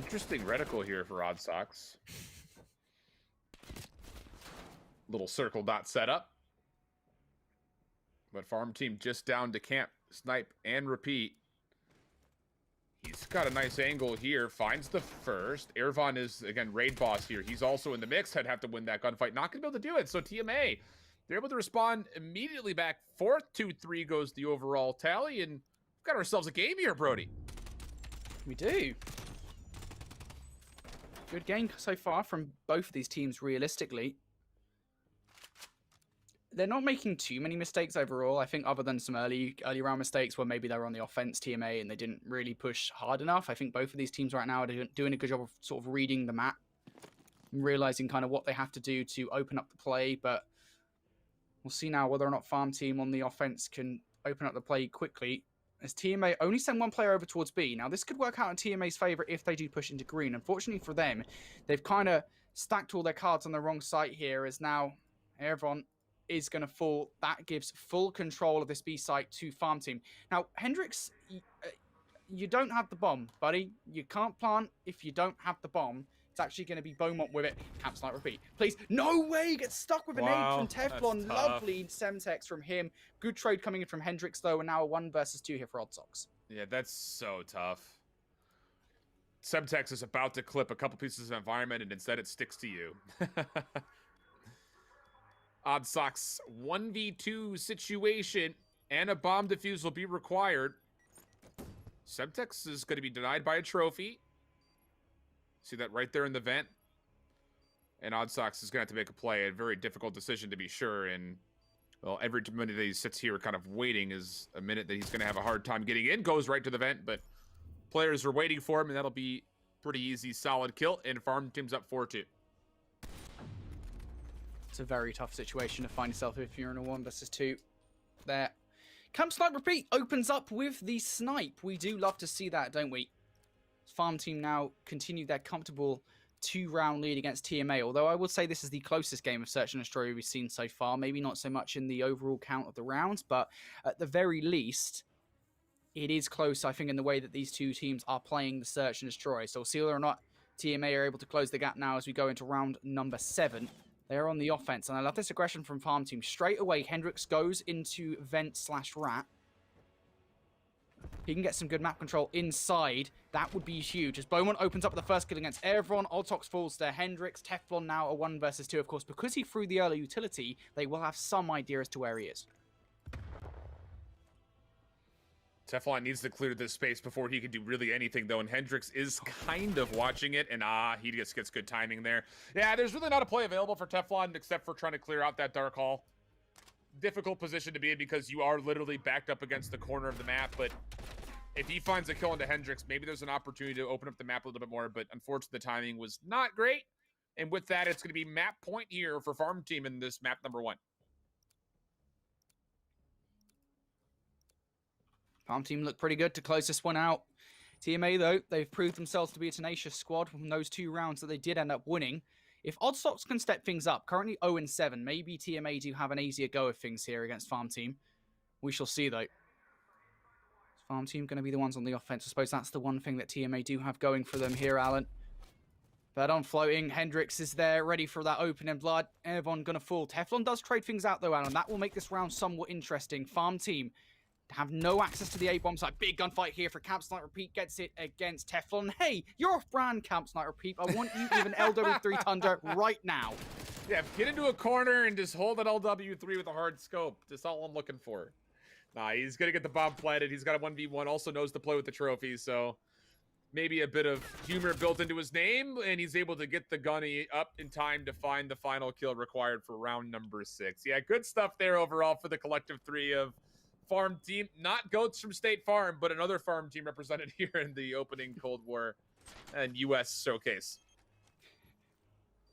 Interesting reticle here for Odd Socks. Little circle dot setup. But farm team just down to camp, snipe, and repeat. He's got a nice angle here, finds the first. Ervon is, again, raid boss here. He's also in the mix. I'd have to win that gunfight. Not going to be able to do it. So TMA, they're able to respond immediately back. 4-2-3 goes the overall tally, and we've got ourselves a game here, Brody. We do. Good game so far from both of these teams, realistically. They're not making too many mistakes overall. I think other than some early round mistakes where maybe they were on the offense, TMA, and they didn't really push hard enough. I think both of these teams right now are doing a good job of sort of reading the map and realizing kind of what they have to do to open up the play. But we'll see now whether or not farm team on the offense can open up the play quickly, as TMA only send 1 player over towards B. Now, this could work out in TMA's favor if they do push into green. Unfortunately for them, they've kind of stacked all their cards on the wrong site here, as now Ervon is going to fall. That gives full control of this B site to farm team. Now, Hendrix, you don't have the bomb, buddy. You can't plant if you don't have the bomb. It's actually going to be Beaumont with it. Camp snipe repeat. Please. No way! Gets stuck with an 8 from Teflon. Lovely Semtex from him. Good trade coming in from Hendrix, though, and now a 1 versus 2 here for Odd Socks. Yeah, that's so tough. Semtex is about to clip a couple pieces of environment, and instead it sticks to you. Odd Socks 1v2 situation, and a bomb defuse will be required. Semtex is going to be denied by a trophy. See that right there in the vent? And Odd Socks is going to have to make a play. A very difficult decision, to be sure. And, well, every minute that he sits here kind of waiting is a minute that he's going to have a hard time getting in. Goes right to the vent, but players are waiting for him, and that'll be pretty easy, solid kill. And farm team's up 4-2. It's a very tough situation to find yourself if you're in a 1 versus 2 there. Camp snipe repeat opens up with the snipe. We do love to see that, don't we? Farm team now continue their comfortable 2-round lead against TMA, although I would say this is the closest game of Search and Destroy we've seen so far. Maybe not so much in the overall count of the rounds, but at the very least, it is close, I think, in the way that these two teams are playing the Search and Destroy. So we'll see whether or not TMA are able to close the gap now as we go into round number 7. They're on the offense, and I love this aggression from farm team. Straight away, Hendrix goes into vent/rat. He can get some good map control inside. That would be huge. As Beaumont opens up the first kill against Ervon, Oddsox falls to Hendrix. Teflon now a 1 versus 2. Of course, because he threw the early utility, they will have some idea as to where he is. Teflon needs to clear this space before he can do really anything, though, and Hendrix is kind of watching it, and he just gets good timing there. Yeah, there's really not a play available for Teflon except for trying to clear out that dark hall. Difficult position to be in because you are literally backed up against the corner of the map, but if he finds a kill into Hendrix, maybe there's an opportunity to open up the map a little bit more, but unfortunately the timing was not great, And with that, it's going to be map point here for Farm Team in this map number 1. Farm Team look pretty good to close this one out. TMA, though, they've proved themselves to be a tenacious squad from those 2 rounds that they did end up winning. If Oddstocks can step things up, currently 0-7, maybe TMA do have an easier go of things here against Farm Team. We shall see, though. Is Farm Team going to be the ones on the offense? I suppose that's the one thing that TMA do have going for them here, Alan. But on floating, Hendrix is there, ready for that opening blood. Airborne going to fall. Teflon does trade things out, though, Alan. That will make this round somewhat interesting. Farm Team have no access to the A-bomb site. Big gunfight here for Camp Sniper Repeat. Gets it against Teflon. Hey, you're off-brand, Camp Sniper Repeat. I want you to give an LW3 Thunder right now. Yeah, get into a corner and just hold an LW3 with a hard scope. That's all I'm looking for. Nah, he's going to get the bomb planted. He's got a 1v1. Also knows to play with the trophy, so maybe a bit of humor built into his name, and he's able to get the gunny up in time to find the final kill required for round number 6. Yeah, good stuff there overall for the collective 3 of Farm Team. Not Goats from State Farm, but another Farm Team represented here in the opening Cold War and US showcase.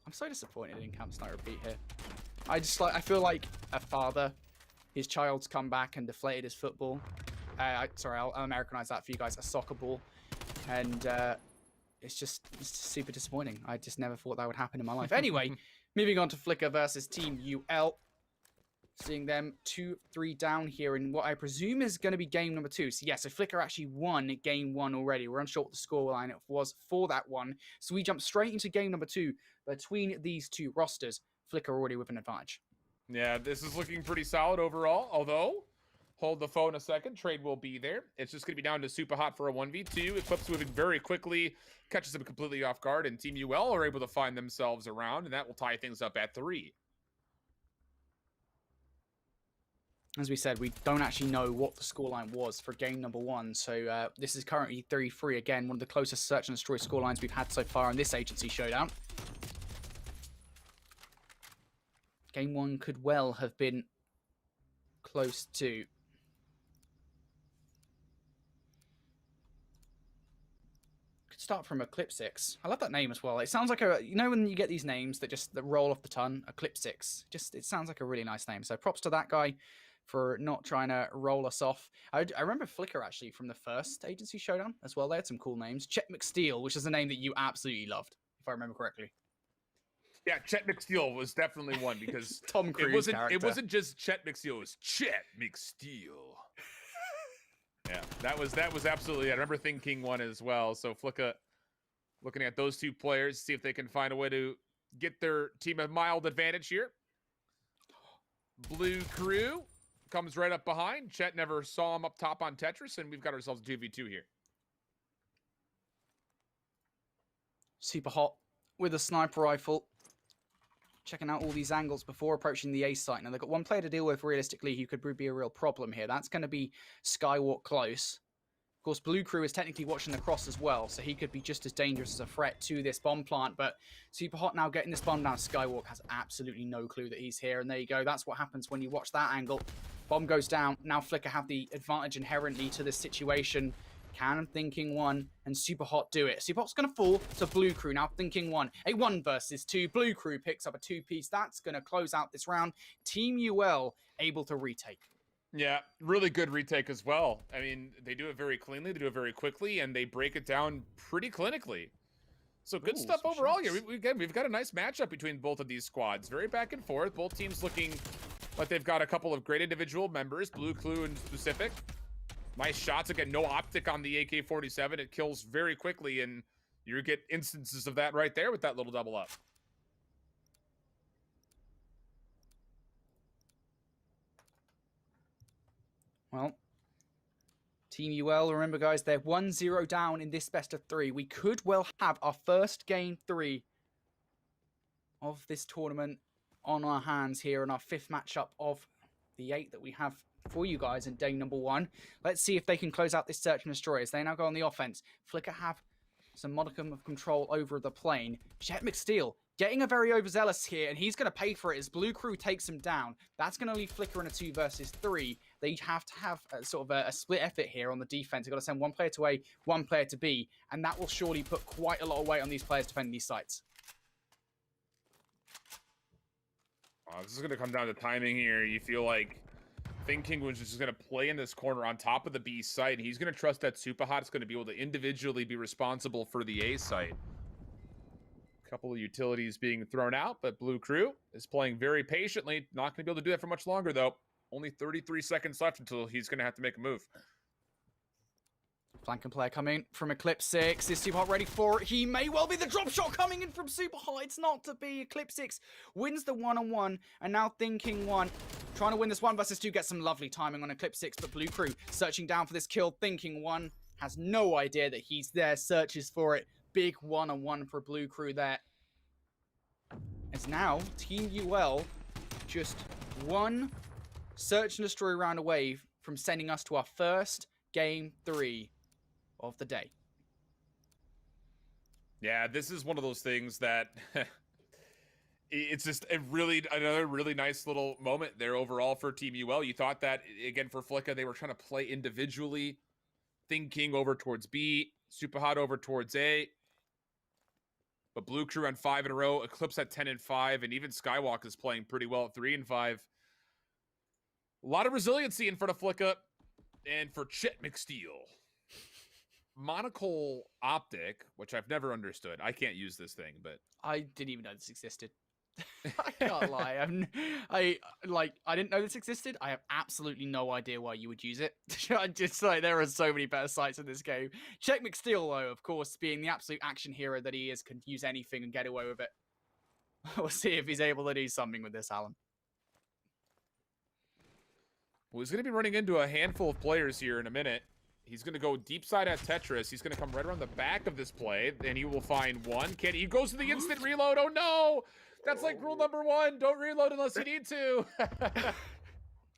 I'm so disappointed in Camp Sniper Repeat here. I feel like a father. His child's come back and deflated his football. Sorry, I'll Americanize that for you guys. A soccer ball. And it's just super disappointing. I just never thought that would happen in my life. Anyway, moving on to Flicker versus Team UL. Seeing them 2-3 down here in what I presume is going to be game number 2. So, yeah, so Flicker actually won game 1 already. We're unsure what the scoreline it was for that one. So we jump straight into game number 2 between these 2 rosters. Flicker already with an advantage. Yeah, this is looking pretty solid overall, although, hold the phone a second, trade will be there. It's just going to be down to Super Hot for a 1v2. Eclipse moving very quickly, catches them completely off guard, and Team UL are able to find themselves around, and that will tie things up at 3. As we said, we don't actually know what the scoreline was for game number 1, so this is currently 3-3 again, one of the closest search and destroy scorelines we've had so far in this agency showdown. Game 1 could well have been close to. Could start from Eclipse 6. I love that name as well. It sounds like you know when you get these names that roll off the tongue, Eclipse 6. It sounds like a really nice name. So props to that guy for not trying to roll us off. I remember Flicker actually from the first agency showdown as well. They had some cool names. Chet McSteel, which is a name that you absolutely loved, if I remember correctly. Yeah, Chet McSteel was definitely one because Tom Cruise it wasn't just Chet McSteel, it was Chet McSteel. Yeah, that was absolutely. I remember thinking one as well. So Flicka looking at those 2 players, see if they can find a way to get their team a mild advantage here. Blue Crew comes right up behind. Chet never saw him up top on Tetris, and we've got ourselves a 2v2 here. Super Hot with a sniper rifle. Checking out all these angles before approaching the A site. Now, they've got one player to deal with realistically who could be a real problem here. That's going to be Skywalk close. Of course, Blue Crew is technically watching the cross as well, so he could be just as dangerous as a threat to this bomb plant. But Super Hot now getting this bomb down. Skywalk has absolutely no clue that he's here. And there you go. That's what happens when you watch that angle. Bomb goes down. Now Flicker have the advantage inherently to this situation. Can Thinking One and Super Hot do it? Super Hot's going to fall to Blue Crew. Now Thinking One. A 1 versus 2. Blue Crew picks up a 2-piece. That's going to close out this round. Team UL able to retake. Yeah, really good retake as well. I mean, they do it very cleanly. They do it very quickly, and they break it down pretty clinically. So good stuff overall here. We've got a nice matchup between both of these squads. Very back and forth. Both teams looking like they've got a couple of great individual members. Blue Crew in specific. Nice shots. Again, no optic on the AK-47. It kills very quickly, and you get instances of that right there with that little double up. Well, Team UL, remember guys, they're 1-0 down in this best of 3. We could well have our first game 3 of this tournament on our hands here in our 5th matchup of the 8 that we have for you guys in day number 1. Let's see if they can close out this search and destroy as they now go on the offense. Flicker have some modicum of control over the plane. Chet McSteel getting a very overzealous here, and he's going to pay for it as Blue Crew takes him down. That's going to leave Flicker in a 2 versus 3. They have to have sort of a split effort here on the defense. They've got to send one player to A, one player to B, and that will surely put quite a lot of weight on these players defending these sites. This is going to come down to timing here. You feel like Thinking was just going to play in this corner on top of the B site. He's going to trust that Superhot is going to be able to individually be responsible for the A site. A couple of utilities being thrown out, but Blue Crew is playing very patiently. Not going to be able to do that for much longer, though. Only 33 seconds left until he's going to have to make a move. Flanking player coming from Eclipse 6. Is Superhot ready for it? He may well be. The drop shot coming in from Superhot. It's not to be. Eclipse 6 wins the one-on-one. And now Thinking 1 trying to win this 1 versus 2. Get some lovely timing on Eclipse 6. But Blue Crew searching down for this kill. Thinking 1 has no idea that he's there. Searches for it. Big one-on-one for Blue Crew there. As now Team UL just one search and destroy round away from sending us to our first game 3 of the day. Yeah, this is one of those things that it's just another really nice little moment there overall for Team UL. You thought that, again, for Flicka, they were trying to play individually. Thinking over towards B, Superhot over towards A. But Blue Crew on 5 in a row, Eclipse at 10 and 5, and even Skywalk is playing pretty well at 3 and 5. A lot of resiliency in front of Flicka. And for Chet McSteel, Monocle Optic, which I've never understood. I can't use this thing, but I didn't even know this existed. I can't lie. I didn't know this existed. I have absolutely no idea why you would use it. I just like there are so many better sites in this game. Check McSteel though, of course, being the absolute action hero that he is, can use anything and get away with it. We'll see if he's able to do something with this, Alan. Well, he's going to be running into a handful of players here in a minute. He's going to go deep side at Tetris. He's going to come right around the back of this play, and he will find one. He goes to the instant reload. Oh, no! That's like rule number 1. Don't reload unless you need to.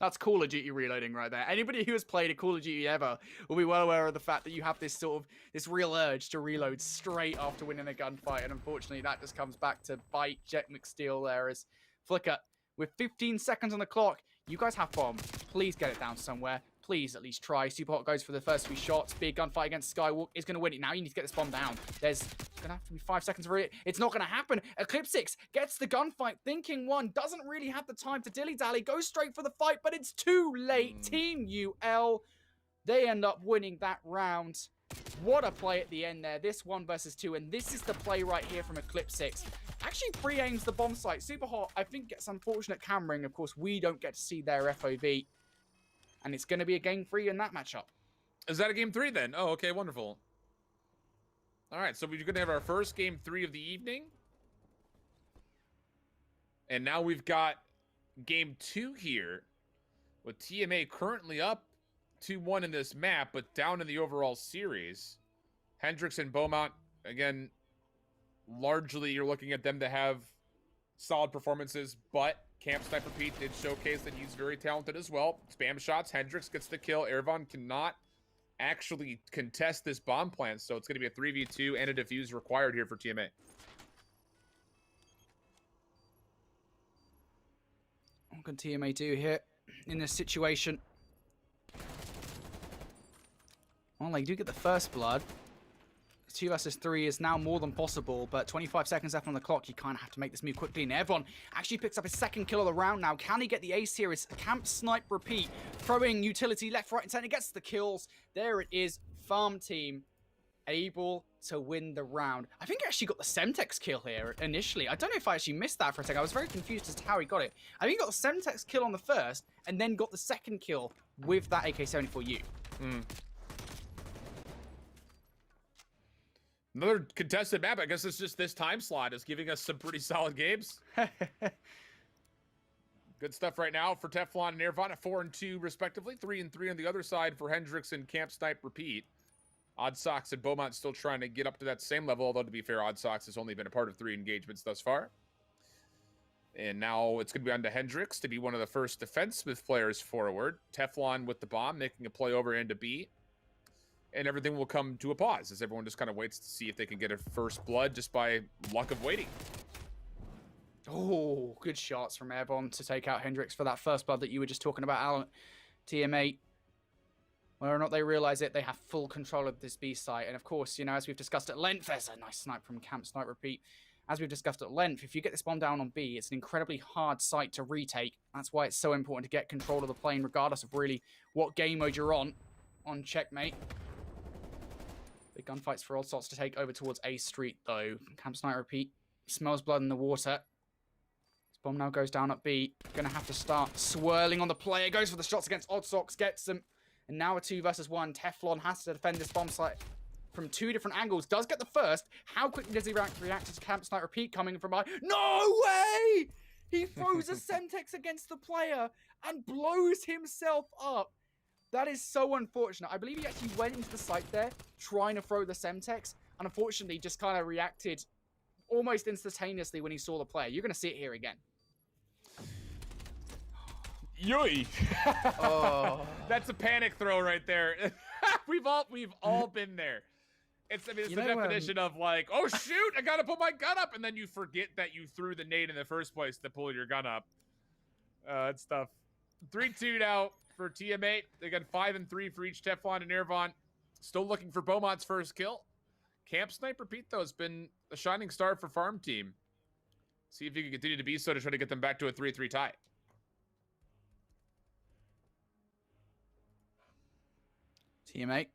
That's Call of Duty reloading right there. Anybody who has played a Call of Duty ever will be well aware of the fact that you have this sort of, this real urge to reload straight after winning a gunfight. And unfortunately, that just comes back to bite Jet McSteel there as Flicker, with 15 seconds on the clock, you guys have bomb. Please get it down somewhere. Please at least try. Superhot goes for the first 3 shots. Big gunfight against Skywalk is going to win it. Now you need to get this bomb down. There's going to have to be 5 seconds for it. It's not going to happen. Eclipse 6 gets the gunfight. Thinking 1 doesn't really have the time to dilly-dally. Goes straight for the fight, but it's too late. Team UL, they end up winning that round. What a play at the end there. This 1 versus 2, and this is the play right here from Eclipse 6. Actually pre-aims the bomb site. Superhot, I think, gets unfortunate cameraing. Of course, we don't get to see their FOV. And it's going to be a game 3 in that matchup. Is that a game 3 then? Oh, okay, wonderful. All right, so we're going to have our first game 3 of the evening. And now we've got game 2 here, with TMA currently up 2-1 in this map, but down in the overall series. Hendricks and Beaumont, again, largely you're looking at them to have solid performances, but Camp Sniper Pete did showcase that he's very talented as well. Spam shots, Hendricks gets the kill. Ervon cannot actually contest this bomb plant, so it's going to be a 3v2 and a defuse required here for TMA. What can TMA do here in this situation? Well, they do get the first blood. 2 versus 3 is now more than possible, but 25 seconds left on the clock. You kind of have to make this move quickly. And Ervon actually picks up his 2nd kill of the round now. Can he get the ace here? It's Camp Snipe Repeat, throwing utility left, right, and center. Gets the kills. There it is. Farm team able to win the round. I think he actually got the Semtex kill here initially. I don't know if I actually missed that for a second. I was very confused as to how he got it. I think he got the Semtex kill on the first, and then got the 2nd kill with that AK-74U. Another contested map. I guess it's just this time slot is giving us some pretty solid games. Good stuff right now for Teflon and Ervon at 4 and 2 respectively. 3 and 3 on the other side for Hendricks and Camp Snipe Repeat. Odd Socks and Beaumont still trying to get up to that same level, although to be fair, Odd Socks has only been a part of 3 engagements thus far. And now it's going to be on to Hendricks to be one of the first defensive players forward. Teflon with the bomb, making a play over into B. And everything will come to a pause as everyone just kind of waits to see if they can get a first blood just by luck of waiting. Oh, good shots from Ervon to take out Hendricks for that first blood that you were just talking about, Alan. TMA, whether or not they realize it, they have full control of this B site. And of course, you know, as we've discussed at length, there's a nice snipe from Camp Snipe Repeat. as we've discussed at length, if you get this bomb down on B, it's an incredibly hard site to retake. That's why it's so important to get control of the plane, regardless of really what game mode you're on checkmate. Big gunfights for Odd Sots to take over towards A Street, though. Camp Sniper repeat. Smells blood in the water. This bomb now goes down at B. Gonna have to start swirling on the player. Goes for the shots against Odd Sox, gets them. And now a 2 versus 1. Teflon has to defend this bomb site from 2 different angles. Does get the first. How quickly does he react to Camp Sniper repeat coming from behind? No way! He throws a Semtex against the player and blows himself up. That is so unfortunate. I believe he actually went into the site there trying to throw the Semtex, and unfortunately just kind of reacted almost instantaneously when he saw the player. You're going to see it here again. Yoy! Oh. That's a panic throw right there. we've all been there. It's the definition of like, oh shoot, I gotta put my gun up, and then you forget that you threw the nade in the first place to pull your gun up. It's tough. 3-2 now for TM8. They got 5 and 3 for each Teflon and Irvon. Still looking for Beaumont's first kill. Camp Sniper Pete, though, has been a shining star for Farm Team. See if he can continue to be so to try to get them back to a 3-3 tie. TM8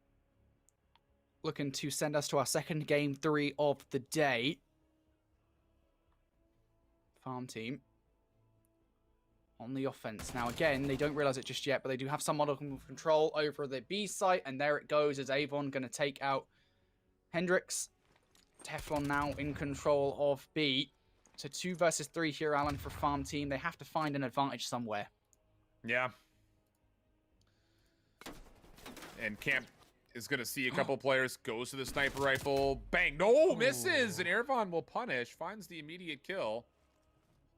looking to send us to our second game 3 of the day. Farm Team on the offense. Now, again, they don't realize it just yet, but they do have some model control over the B site, and there it goes as Avon going to take out Hendrix. Teflon now in control of B. So 2 versus 3 here, Alan, for Farm Team. They have to find an advantage somewhere. Yeah. And Camp is going to see a couple players, goes to the sniper rifle. Bang. No, misses. And Irvon will punish, finds the immediate kill.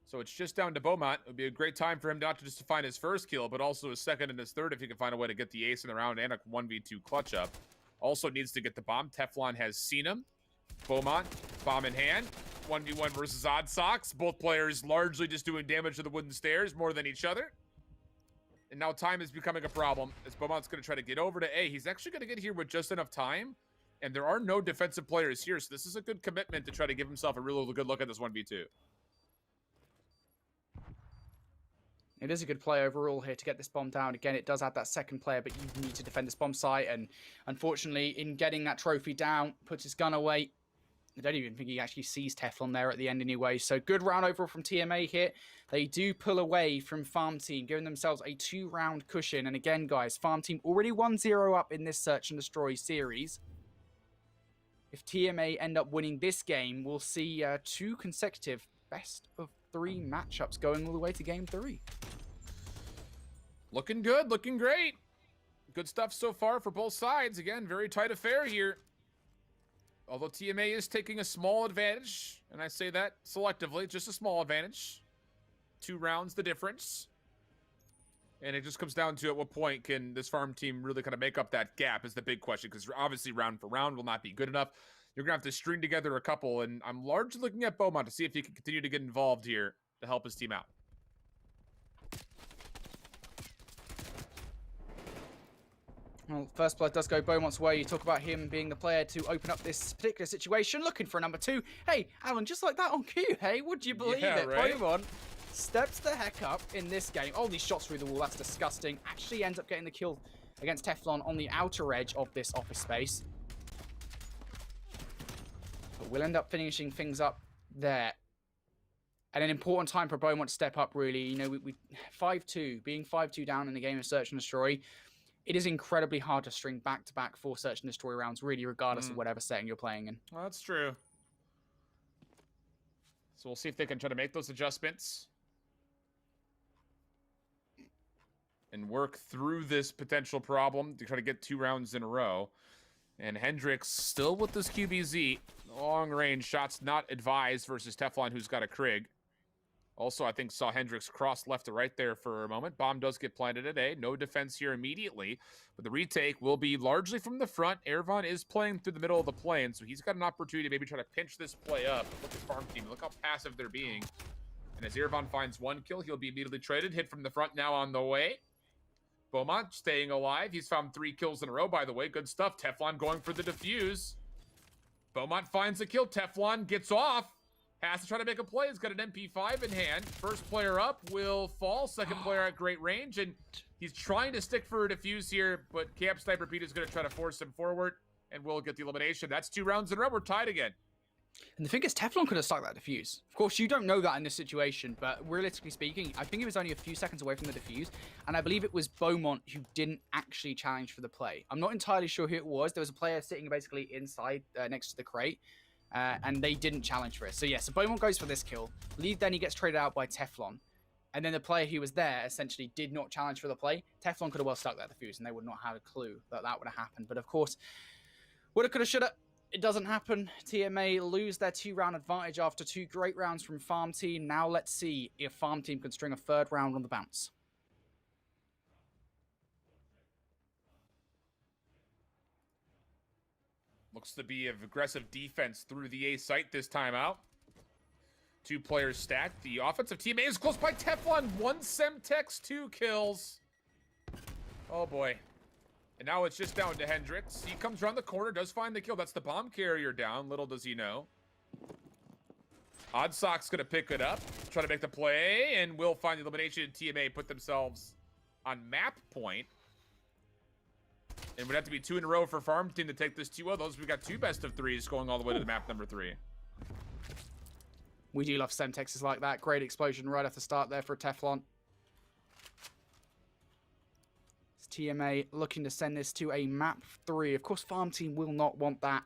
So it's just down to Beaumont. It would be a great time for him not just to find his first kill, but also his second and his third if he can find a way to get the ace in the round and a 1v2 clutch up. Also needs to get the bomb. Teflon has seen him. Beaumont, bomb in hand. 1v1 versus Odd Sox. Both players largely just doing damage to the wooden stairs more than each other. And now time is becoming a problem as Beaumont's going to try to get over to A. He's actually going to get here with just enough time. And there are no defensive players here, so this is a good commitment to try to give himself a really good look at this 1v2. It is a good play overall here to get this bomb down. Again, it does add that second player, but you need to defend this bomb site. And unfortunately, in getting that trophy down, puts his gun away. I don't even think he actually sees Teflon there at the end anyway. So good round overall from TMA here. They do pull away from Farm Team, giving themselves a 2-round cushion. And again, guys, Farm Team already 1-0 up in this Search and Destroy series. If TMA end up winning this game, we'll see 2 consecutive best of 3 matchups going all the way to game 3. Looking good, looking great. Good stuff so far for both sides. Again, very tight affair here. Although TMA is taking a small advantage, and I say that selectively, just a small advantage. 2 rounds the difference. And it just comes down to at what point can this Farm Team really kind of make up that gap is the big question, because obviously round for round will not be good enough. You're going to have to string together a couple, and I'm largely looking at Beaumont to see if he can continue to get involved here to help his team out. Well, first blood does go Beaumont's way. You talk about him being the player to open up this particular situation, looking for a number 2. Hey, Alan, just like that on cue, hey? Would you believe it? Right? Beaumont steps the heck up in this game. Oh, these shots through the wall, that's disgusting. Actually ends up getting the kill against Teflon on the outer edge of this office space. But we'll end up finishing things up there. And an important time for Beaumont to step up, really. You know, we 5-2, being 5-2 down in the game of Search and Destroy. It is incredibly hard to string back-to-back 4 Search and Destroy rounds, really, regardless of whatever setting you're playing in. Well, that's true. So we'll see if they can try to make those adjustments and work through this potential problem to try to get 2 rounds in a row. And Hendrix still with this QBZ. Long-range shots not advised versus Teflon, who's got a Krig. Also, I think saw Hendrix cross left to right there for a moment. Bomb does get planted at A. No defense here immediately. But the retake will be largely from the front. Irvon is playing through the middle of the plane, so he's got an opportunity to maybe try to pinch this play up. Look at Farm Team. Look how passive they're being. And as Irvon finds 1 kill, he'll be immediately traded. Hit from the front now on the way. Beaumont staying alive. He's found 3 kills in a row, by the way. Good stuff. Teflon going for the defuse. Beaumont finds a kill. Teflon gets off. has to try to make a play. He's got an MP5 in hand. First player up will fall. Second player at great range, and he's trying to stick for a defuse here, but Camp Sniper Pete is going to try to force him forward, and will get the elimination. That's 2 rounds in a row. We're tied again. And the thing is, Teflon could have stuck that defuse. Of course, you don't know that in this situation, but realistically speaking, I think it was only a few seconds away from the defuse, and I believe it was Beaumont who didn't actually challenge for the play. I'm not entirely sure who it was. There was a player sitting basically inside next to the crate, and they didn't challenge for it. So yeah, so Beaumont goes for this kill. I believe then he gets traded out by Teflon, and then the player who was there essentially did not challenge for the play. Teflon could have well stuck that defuse, and they would not have a clue that that would have happened. But of course, woulda, coulda, shoulda. It doesn't happen. TMA lose their 2-round advantage after 2 great rounds from Farm Team. Now let's see if Farm Team can string a 3rd round on the bounce. Looks to be an aggressive defense through the A site this time out. 2 players stacked. The offensive teammate is close by Teflon. 1 Semtex, 2 kills. Oh boy. And now it's just down to Hendrix. He comes around the corner, does find the kill. That's the bomb carrier down. Little does he know. Oddsock's going to pick it up, try to make the play, and will find the elimination. TMA put themselves on map point. And would have to be 2 in a row for Farm Team to take this 2-0. Those we got 2 best of 3s going all the way to the map number 3. We do love Semtexes like that. Great explosion right off the start there for Teflon. TMA looking to send this to a map 3. Of course, Farm Team will not want that.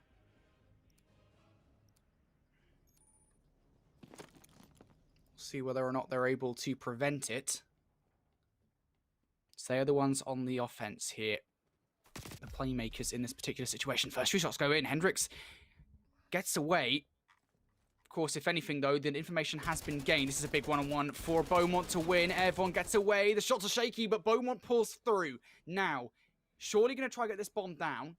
See whether or not they're able to prevent it. So they are the ones on the offense here. The playmakers in this particular situation. First 3 shots go in. Hendrix gets away. Of course, if anything, though, the information has been gained. This is a big one-on-one for Beaumont to win. Everyone gets away. The shots are shaky, but Beaumont pulls through. Now, surely going to try to get this bomb down.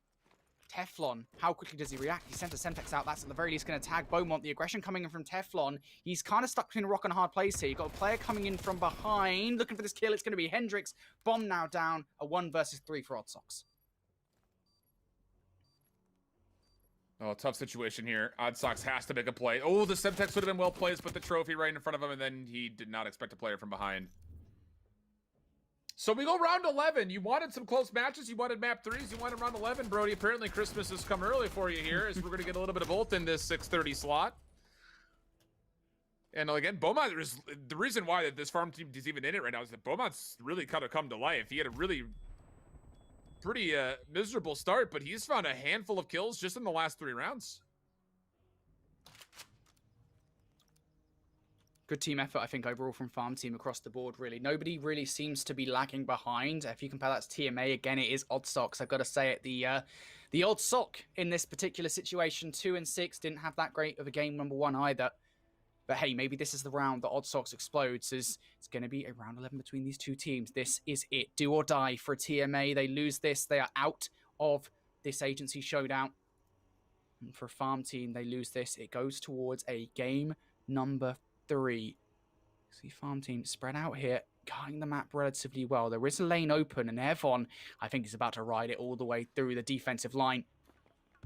Teflon, how quickly does he react? He sent a Semtex out. That's at the very least going to tag Beaumont. The aggression coming in from Teflon. He's kind of stuck between a rock and a hard place here. You've got a player coming in from behind, looking for this kill. It's going to be Hendrix. Bomb now down. A 1 versus 3 for Oddsox. Oh, tough situation here. Oddsox has to make a play. Oh, the Semtex would have been well placed, but the trophy right in front of him, and then he did not expect a player from behind. So we go round 11. You wanted some close matches. You wanted map 3s. You wanted round 11, Brody. Apparently Christmas has come early for you here, as we're going to get a little bit of both in this 6:30 slot. And again, Beaumont, the reason why that this Farm Team is even in it right now is that Beaumont's really kind of come to life. He had a really pretty miserable start, but he's found a handful of kills just in the last 3 rounds. Good team effort, I think, overall from Farm Team across the board, really. Nobody really seems to be lagging behind. If you compare that to TMA, again, it is Oddsox. I've got to say it. The Oddsock in this particular situation, 2 and 6, didn't have that great of a game number 1 either. But hey, maybe this is the round that Oddsox explodes, as it's going to be a round 11 between these 2 teams. This is it. Do or die for TMA. They lose this. They are out of this agency showdown. And for Farm Team, they lose this. It goes towards a game number 3. See Farm Team spread out here, guarding the map relatively well. There is a lane open, and Evon, I think, is about to ride it all the way through the defensive line.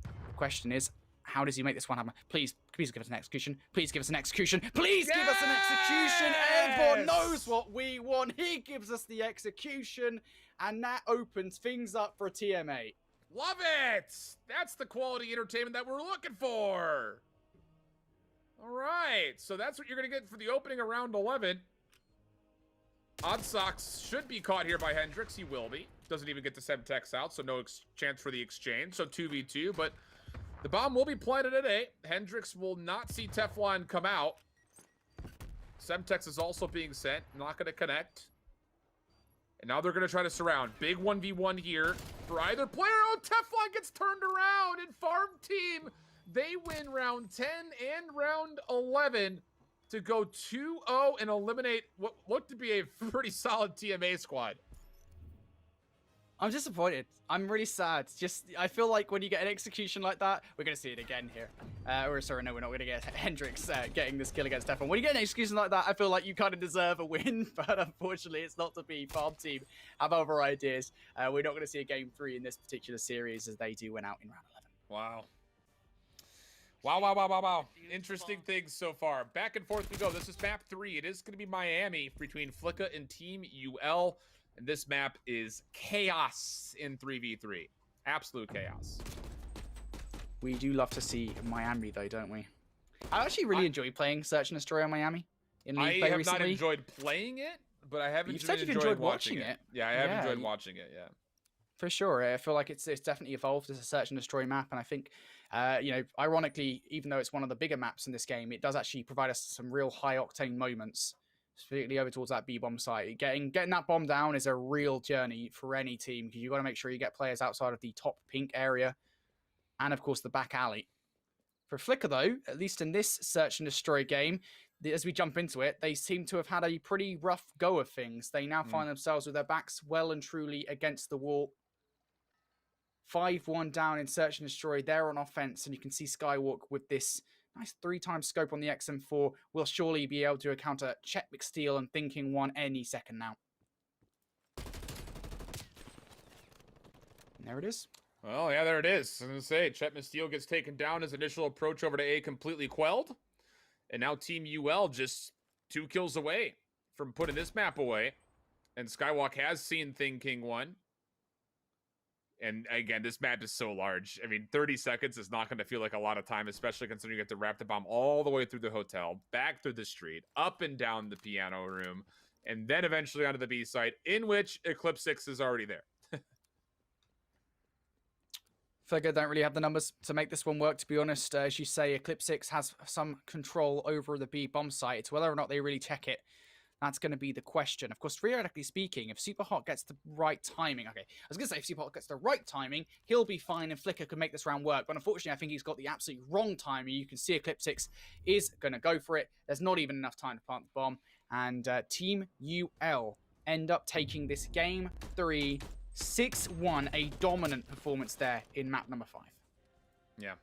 The question is, how does he make this one happen? Please give us an execution. Please give us an execution. Please give us an execution. Everyone knows what we want. He gives us the execution, and that opens things up for TMA. Love it! That's the quality entertainment that we're looking for. All right, so that's what you're going to get for the opening of round 11. Oddsox should be caught here by Hendrix. He will be. Doesn't even get the Semtex out, so no chance for the exchange. So 2v2, but the bomb will be planted at A. Hendrix will not see Teflon come out. Semtex is also being sent. Not going to connect. And now they're going to try to surround. Big 1v1 here for either player. Oh, Teflon gets turned around. And Farm Team, they win round 10 and round 11 to go 2-0 and eliminate what looked to be a pretty solid TMA squad. I'm disappointed. I'm really sad. I feel like when you get an execution like that, we're going to see it again here. Sorry, no, we're not going to get Hendrix getting this kill against Teflon. When you get an execution like that, I feel like you kind of deserve a win, but unfortunately, it's not to be. Farm Team have other ideas. We're not going to see a game 3 in this particular series as they do win out in round 11. Wow. Wow, wow, wow, wow, wow. Interesting things so far. Back and forth we go. This is map 3. It is going to be Miami between Flicka and Team UL. And this map is chaos in 3v3. Absolute chaos. We do love to see Miami, though, don't we? I actually really enjoy playing Search and Destroy on Miami. I have not enjoyed playing it, but I have enjoyed watching it. Yeah, I have enjoyed watching it, yeah. For sure. I feel like it's definitely evolved as a Search and Destroy map, and I think, ironically, even though it's one of the bigger maps in this game, it does actually provide us some real high-octane moments, specifically over towards that B-bomb site. Getting that bomb down is a real journey for any team, because you've got to make sure you get players outside of the top pink area, and, of course, the back alley. For Flicker, though, at least in this Search and Destroy game, as we jump into it, they seem to have had a pretty rough go of things. They now find themselves with their backs well and truly against the wall. 5-1 down in Search and Destroy. They're on offense, and you can see Skywalk with this nice 3-time scope on the XM4 will surely be able to counter Chet McSteel and Thinking One any second now. And there it is. Well, yeah, there it is. I was going to say, Chet McSteel gets taken down. His initial approach over to A completely quelled. And now Team UL just 2 kills away from putting this map away. And Skywalk has seen Thinking One. And again, this map is so large. I mean, 30 seconds is not going to feel like a lot of time, especially considering you have to wrap the bomb all the way through the hotel, back through the street, up and down the piano room, and then eventually onto the B site, in which Eclipse 6 is already there. Figure don't really have the numbers to make this one work, to be honest. As you say, Eclipse 6 has some control over the B bomb site. It's whether or not they really check it. That's going to be the question. Of course, theoretically speaking, if Superhot gets the right timing... Okay, I was going to say if Superhot gets the right timing, he'll be fine and Flicker can make this round work. But unfortunately, I think he's got the absolute wrong timing. You can see Eclipse 6 is going to go for it. There's not even enough time to plant the bomb. And Team UL end up taking this game 3, 6-1. A dominant performance there in map number 5. Yeah.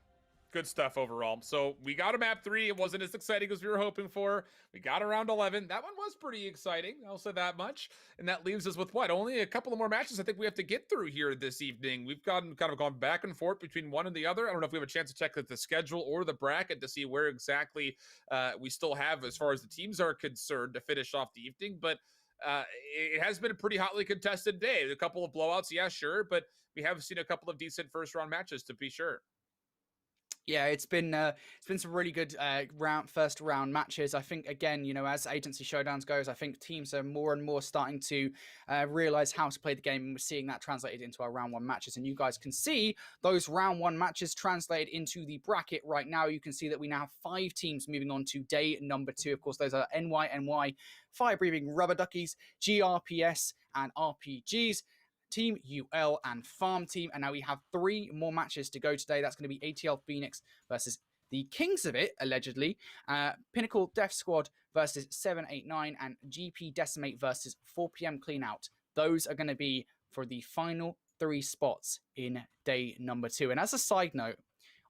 Good stuff overall. So we got a map 3. It wasn't as exciting as we were hoping for. We got around 11. That one was pretty exciting. I'll say that much. And that leaves us with what? Only a couple of more matches I think we have to get through here this evening. We've kind of gone back and forth between one and the other. I don't know if we have a chance to check the schedule or the bracket to see where exactly we still have as far as the teams are concerned to finish off the evening. But it has been a pretty hotly contested day. A couple of blowouts, yeah, sure. But we have seen a couple of decent first round matches to be sure. Yeah, it's been some really good first round matches. I think, again, as Agency Showdowns goes, I think teams are more and more starting to realize how to play the game, and we're seeing that translated into our round 1 matches. And you guys can see those round 1 matches translated into the bracket right now. You can see that we now have 5 teams moving on to day number 2. Of course, those are NYNY, Fire Breathing Rubber Duckies, GRPS, and RPGs. Team UL and Farm Team. And now we have 3 more matches to go today. That's going to be ATL Phoenix versus the Kings of It, allegedly. Pinnacle Death Squad versus 789 and GP Decimate versus 4PM Cleanout. Those are going to be for the final 3 spots in day number 2. And as a side note,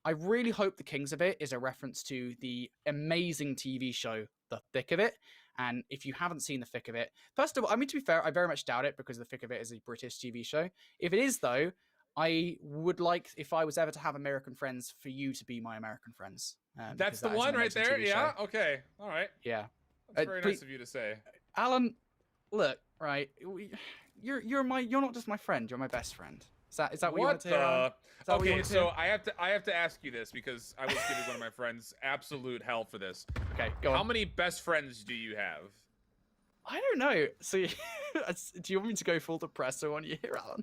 I really hope the Kings of It is a reference to the amazing TV show, The Thick of It. And if you haven't seen The Thick of It, first of all, I mean, to be fair, I very much doubt it because The Thick of It is a British TV show. If it is, though, I would like, if I was ever to have American friends, for you to be my American friends. That's the one right there? Yeah? Okay. All right. Yeah. That's very nice of you to say. Alan, look, right, you're not just my friend, you're my best friend. Is that what you want to hear? Okay, so I have to ask you this because I was giving one of my friends absolute hell for this. Okay, go on. How many best friends do you have? I don't know. So, do you want me to go full depresso on you here, Alan?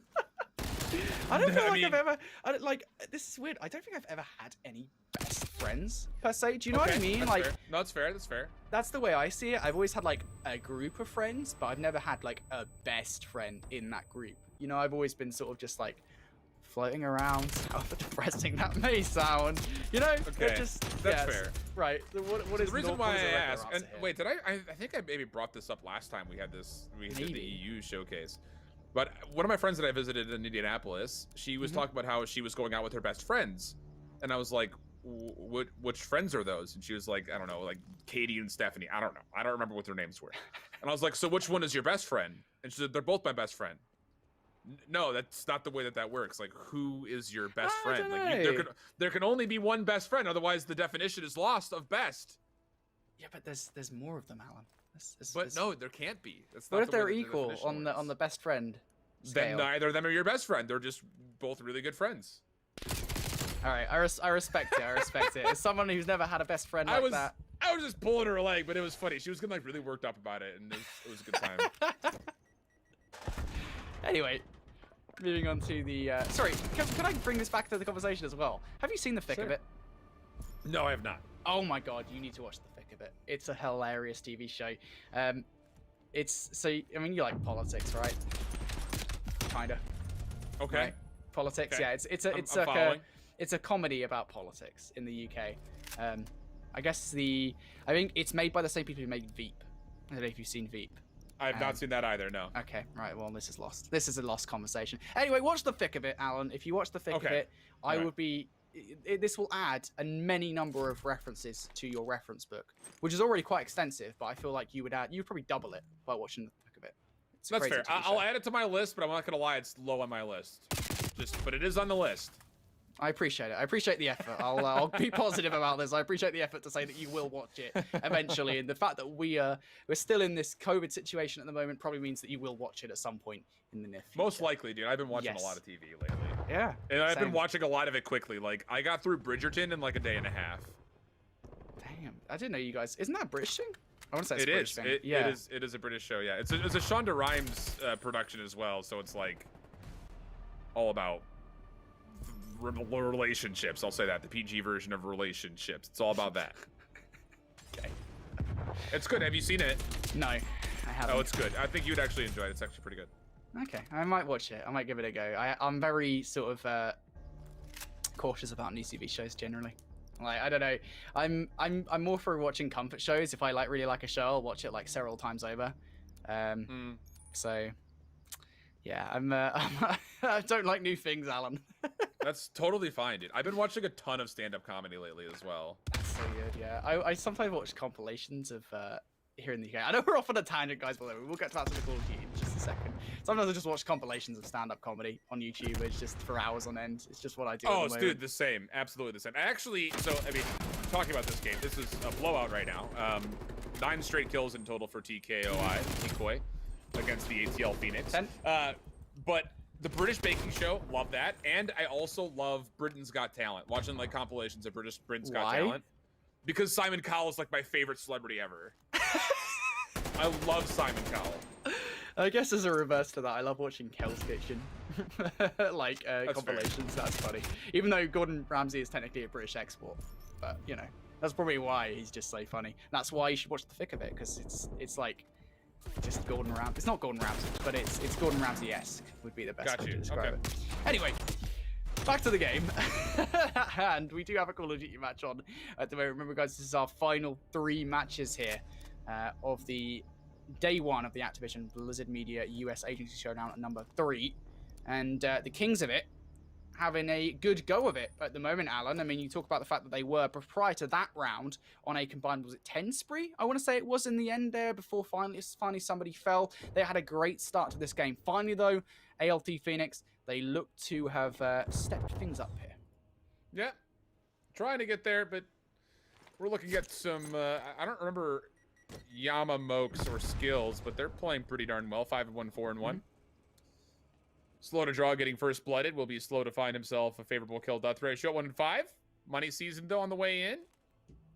I don't feel like I've ever. This is weird. I don't think I've ever had any best friends per se. Do you know what I mean? That's fair. No, that's fair. That's fair. That's the way I see it. I've always had like a group of friends, but I've never had like a best friend in that group. I've always been sort of just like floating around, however depressing that may sound. Okay, just, that's fair. Right. So what is the reason why I asked? And here? wait, I think I maybe brought this up last time we had this. We did the EU showcase. But one of my friends that I visited in Indianapolis, she was talking about how she was going out with her best friends, and I was like, which friends are those? And she was like, I don't know, like Katie and Stephanie. I don't know. I don't remember what their names were. And I was like, so which one is your best friend? And she said, they're both my best friend. No, that's not the way that works. Like, who is your best I friend? don't Like, know. there can only be one best friend. Otherwise, the definition is lost of best. Yeah, but there's more of them, Alan. But no, there can't be. That's What not if the way they're that the equal definition on the works. best friend Then scale? neither of them are your best friend. They're just both really good friends. All right, I respect it. I respect it. As someone who's never had a best friend like that. I was just pulling her leg, but it was funny. She was getting like really worked up about it, and it was a good time. Anyway, moving on to the. Sorry, can I bring this back to the conversation as well? Have you seen the thick of Sure. it? No, I have not. Oh my god, you need to watch the thick of it. It's a hilarious TV show. It's so I mean you like politics, right? Kinda. Okay. Right? Politics, Okay. yeah. It's I'm like following. it's a comedy about politics in the UK. I guess I think it's made by the same people who made Veep. I don't know if you've seen Veep. I have not seen that either. No. Okay, right. Well, this is lost. This is a lost conversation. Anyway, watch the thick of it, Alan. If you watch the thick of Okay. it, I Alright. would be. This will add a many number of references to your reference book, which is already quite extensive. But I feel like you'd probably double it by watching the thick of it. It's a That's crazy fair. TV I'll show. add it to my list, but I'm not gonna lie, it's low on my list. But it is on the list. I appreciate it. I appreciate the effort. I'll be positive about this. I appreciate the effort to say that you will watch it eventually, and the fact that we're still in this COVID situation at the moment probably means that you will watch it at some point in the near future. Most likely, dude. I've been watching Yes. a lot of TV lately. Yeah. And I've been same. watching a lot of it quickly. Like, I got through Bridgerton in like a day and a half. Damn, I didn't know you guys. Isn't that a British thing? I want to say it's It a British is. thing. Yeah. It is a British show, yeah. It's a Shonda Rhimes production as well, so it's like all about relationships. I'll say that. The PG version of relationships. It's all about that. Okay. It's good. Have you seen it? No, I haven't. Oh, it's good. I think you'd actually enjoy it. It's actually pretty good. Okay, I might watch it. I might give it a go. I'm very sort of cautious about new TV shows generally. Like I don't know, I'm more for watching comfort shows. If I really like a show, I'll watch it like several times over. So yeah, I don't like new things, Alan. That's totally fine, dude. I've been watching a ton of stand-up comedy lately as well. That's so good. Yeah, I sometimes watch compilations of here in the UK. I know we're off on a tangent, guys, but we'll get to that to the Call of Duty in just a second. Sometimes I just watch compilations of stand-up comedy on YouTube. It's just for hours on end. It's just what I do. Oh, at the dude, moment. the same. Absolutely the same. Actually, I mean, talking about this game, this is a blowout right now. 9 straight kills in total for Decoy against the ATL Phoenix. 10. But the British Baking Show, love that. And I also love Britain's Got Talent. Watching like compilations of Britain's Got Why? Talent. Because Simon Cowell is like my favorite celebrity ever. I love Simon Cowell. I guess as a reverse to that, I love watching Kel's Kitchen, like compilations. Fair. That's funny. Even though Gordon Ramsay is technically a British export, but you know that's probably why he's just so funny. That's why you should watch the thick of it, because it's like just Gordon Ramsay. It's not Gordon Ramsay, but it's Gordon Ramsay-esque would be the best Got way you. to describe Okay. it. Anyway. Back to the game, and we do have a Call of Duty match on at the moment. Remember, guys, this is our final 3 matches here of the day 1 of the Activision Blizzard Media US Agency Showdown at number 3, and the kings of it having a good go of it at the moment, Alan. I mean, you talk about the fact that they were, prior to that round, on a combined, was it 10 spree? I want to say it was in the end there before finally somebody fell. They had a great start to this game. Finally, though, ALT Phoenix, they look to have stepped things up here. Yeah, trying to get there, but we're looking at some, I don't remember Yamamokes or skills, but they're playing pretty darn well. 5-1, 4-1. Slow to draw, getting first blooded. Will be slow to find himself a favorable kill death ratio. 1-5. Money season though on the way in.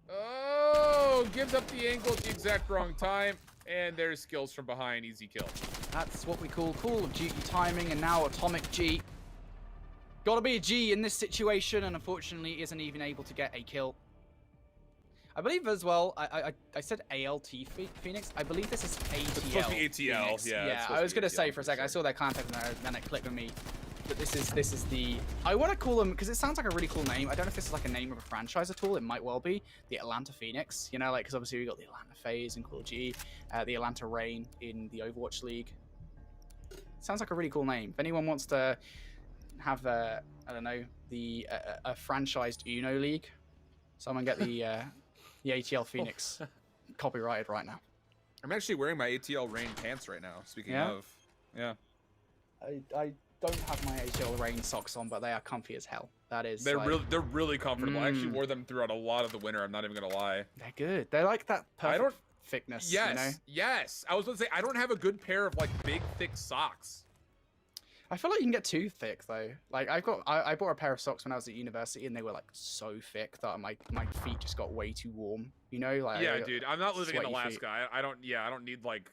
Oh, gives up the angle at the exact wrong time. And there's skills from behind. Easy kill. That's what we call Call of Duty timing, and now Atomic G. Gotta be a G in this situation, and unfortunately isn't even able to get a kill. I believe as well, I said ALT Phoenix. I believe this is ATL. It's supposed to be ATL, Phoenix. yeah, it's Yeah, supposed I was to be gonna say ATL for a second, for I saw their contact and then it clicked with me. But this is the, I want to call them, because it sounds like a really cool name. I don't know if this is like a name of a franchise at all. It might well be the Atlanta Phoenix, you know, like, because obviously we got the Atlanta FaZe in Call of Duty, the Atlanta Reign in the Overwatch League. Sounds like a really cool name. If anyone wants to have, I don't know, the a franchised Uno League, someone get the ATL Phoenix copyrighted right now. I'm actually wearing my ATL Rain pants right now. Speaking Yeah? of, yeah. I don't have my AGL rain socks on, but they are comfy as hell. That is. They're really comfortable. I actually wore them throughout a lot of the winter. I'm not even gonna lie. They're good. They're like that perfect thickness. Yes, you know? yes. I was gonna say I don't have a good pair of like big thick socks. I feel like you can get too thick though. Like I bought a pair of socks when I was at university, and they were like so thick that my feet just got way too warm. You know, like yeah, dude. I'm not living in Alaska. Feet. I don't. Yeah, I don't need like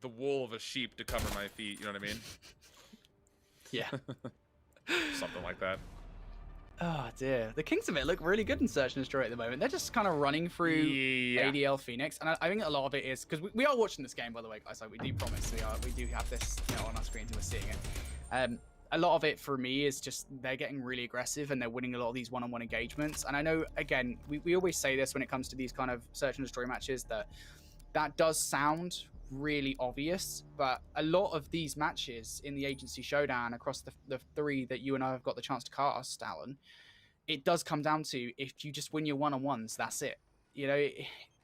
the wool of a sheep to cover my feet. You know what I mean? Yeah. Something like that. Oh dear, the Kings of it look really good in Search and Destroy at the moment. They're just kind of running through ADL Phoenix, and I think a lot of it is because we are watching this game, by the way, guys. Like we do promise we do have this on our screens and we're seeing it. A lot of it for me is just they're getting really aggressive and they're winning a lot of these one-on-one engagements. And I know, again, we always say this when it comes to these kind of Search and Destroy matches, that does sound really obvious, but a lot of these matches in the Agency Showdown across the three that you and I have got the chance to cast, Alan, it does come down to if you just win your one-on-ones, that's it. You know,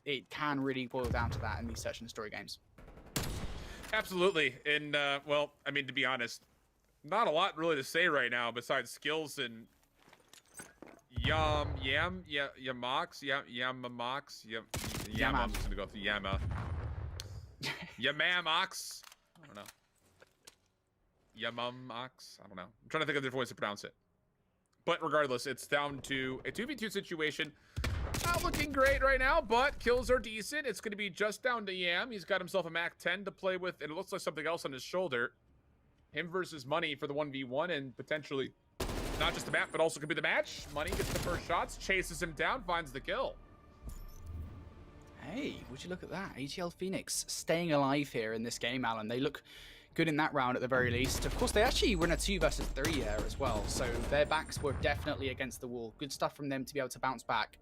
it can really boil down to that in these Search and Destroy games. Absolutely. And, well, I mean, to be honest, not a lot really to say right now besides skills and Yamamox. I'm just gonna go with the Yamamox. I don't know. Yamamox. I don't know. I'm trying to think of their voice to pronounce it. But regardless, it's down to a 2v2 situation. Not looking great right now, but kills are decent. It's going to be just down to Yam. He's got himself a Mac 10 to play with, and it looks like something else on his shoulder. Him versus Money for the 1v1, and potentially not just the map, but also could be the match. Money gets the first shots, chases him down, finds the kill. Hey, would you look at that? AGL Phoenix staying alive here in this game, Alan. They look good in that round at the very least. Of course, they actually win a 2 versus 3 there as well, so their backs were definitely against the wall. Good stuff from them to be able to bounce back.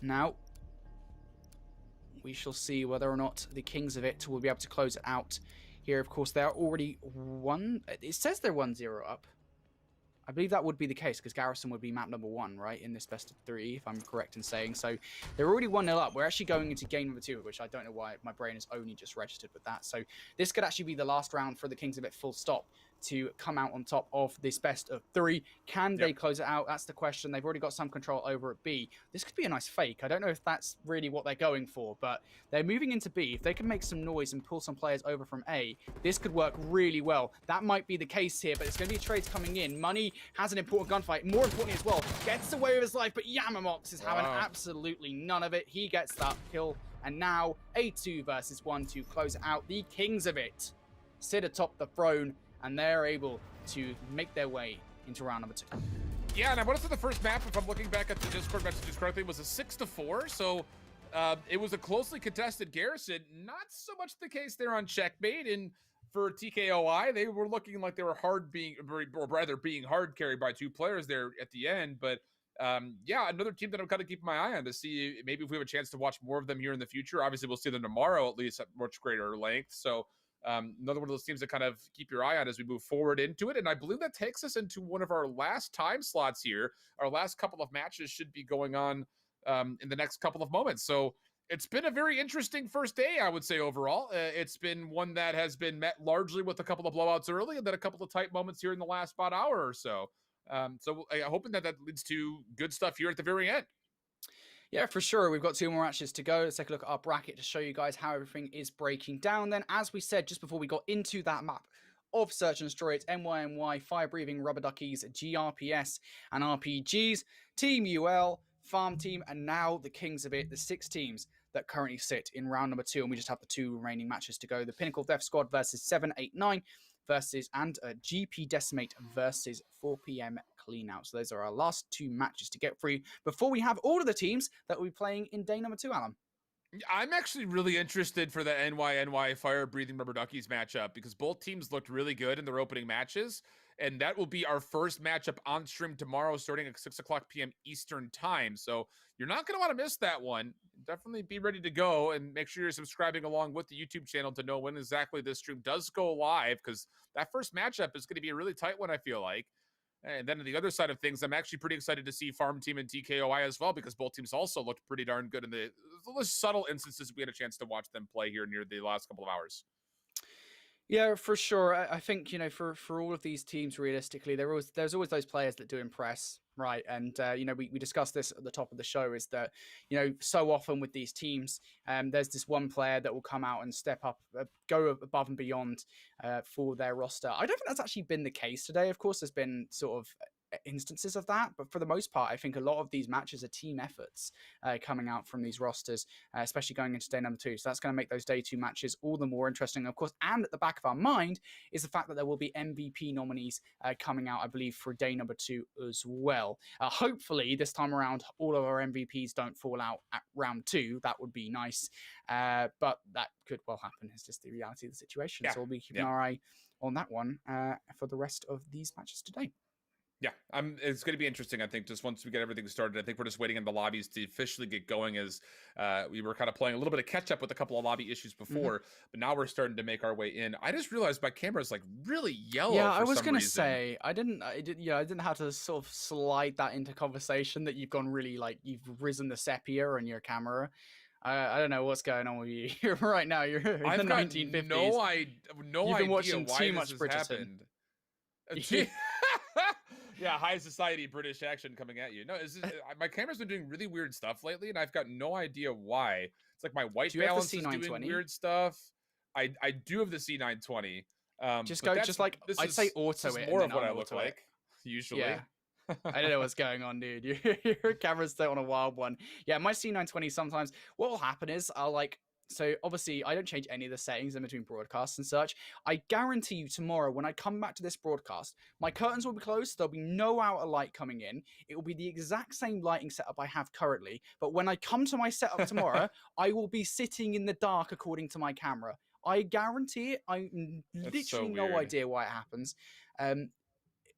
Now, we shall see whether or not the Kings of it will be able to close it out here. Of course, they are already it says they're 1-0 up. I believe that would be the case because Garrison would be map number 1, right, in this best of 3, if I'm correct in saying. So they're already 1-0 up. We're actually going into game number 2, which I don't know why my brain has only just registered with that. So this could actually be the last round for the Kings of it full stop to come out on top of this best of 3. Can they close it out? That's the question. They've already got some control over at B. This could be a nice fake. I don't know if that's really what they're going for, but they're moving into B. If they can make some noise and pull some players over from A, this could work really well. That might be the case here, but it's going to be trades coming in. Money has an important gunfight. More importantly as well, gets away with his life, but Yamamox is having absolutely none of it. He gets that kill, and now a 2 versus 1 to close out. The Kings of it sit atop the throne, and they're able to make their way into round number 2. Yeah, and I want to say the first map, if I'm looking back at the Discord messages correctly, was a 6-4. So it was a closely contested Garrison. Not so much the case there on Checkmate. And for TKOI, they were looking like they were being hard carried by 2 players there at the end. But yeah, another team that I'm kind of keeping my eye on to see maybe if we have a chance to watch more of them here in the future. Obviously, we'll see them tomorrow, at least at much greater length. So another one of those teams to kind of keep your eye on as we move forward into it. And I believe that takes us into one of our last time slots here. Our last couple of matches should be going on in the next couple of moments. So it's been a very interesting first day, I would say, overall. It's been one that has been met largely with a couple of blowouts early and then a couple of tight moments here in the last about hour or so. So I'm hoping that leads to good stuff here at the very end. Yeah, for sure. We've got 2 more matches to go. Let's take a look at our bracket to show you guys how everything is breaking down. Then, as we said just before we got into that map of Search and Destroy, it's NYNY, Fire Breathing, Rubber Duckies, GRPS, and RPGs, Team UL, Farm Team, and now the Kings of it, the 6 teams that currently sit in round number 2. And we just have the 2 remaining matches to go. The Pinnacle Death Squad versus 789 and GP Decimate versus 4PM Cleanout. So those are our last 2 matches to get through before we have all of the teams that will be playing in day number 2, Alan. I'm actually really interested for the NYNY Fire Breathing Rubber Duckies matchup because both teams looked really good in their opening matches. And that will be our first matchup on stream tomorrow starting at 6 o'clock p.m. Eastern time. So you're not going to want to miss that one. Definitely be ready to go and make sure you're subscribing along with the YouTube channel to know when exactly this stream does go live because that first matchup is going to be a really tight one, I feel like. And then on the other side of things, I'm actually pretty excited to see Farm Team and TKOI as well, because both teams also looked pretty darn good in the subtle instances we had a chance to watch them play here near the last couple of hours. Yeah, for sure. I think, you know, for all of these teams, realistically, there's always those players that do impress, right? And you know, we discussed this at the top of the show, is that, you know, so often with these teams, there's this one player that will come out and step up, go above and beyond for their roster. I don't think that's actually been the case today. Of course, there's been sort of instances of that, but for the most part, I think a lot of these matches are team efforts coming out from these rosters, especially going into day number 2. So that's going to make those day 2 matches all the more interesting, of course. And at the back of our mind is the fact that there will be MVP nominees coming out, I believe, for day number 2 as well. Hopefully this time around, all of our MVPs don't fall out at round 2. That would be nice, but that could well happen. It's just the reality of the situation. So we'll be keeping our eye on that one for the rest of these matches today. Yeah, it's going to be interesting, I think, just once we get everything started. I think we're just waiting in the lobbies to officially get going, as we were kind of playing a little bit of catch-up with a couple of lobby issues before, but now we're starting to make our way in. I just realized my camera is, like, really yellow for some reason. Yeah, I was going to say, I didn't have to sort of slide that into conversation that you've gone really, like, you've risen the sepia on your camera. I don't know what's going on with you right now. You're in the 1950s. No You've been watching why too much this Bridgerton. Yeah, high society British action coming at you. No, my camera's been doing really weird stuff lately, and I've got no idea why. It's like my white balance is doing weird stuff. I do have the C920. I'd say auto it. More of what I look like usually. Yeah. I don't know what's going on, dude. Your camera's still on a wild one. Yeah, my C920 sometimes, what will happen is so obviously I don't change any of the settings in between broadcasts and such. I guarantee you tomorrow when I come back to this broadcast, my curtains will be closed. There'll be no outer light coming in. It will be the exact same lighting setup I have currently. But when I come to my setup tomorrow, I will be sitting in the dark according to my camera. I guarantee it. I literally no idea why it happens.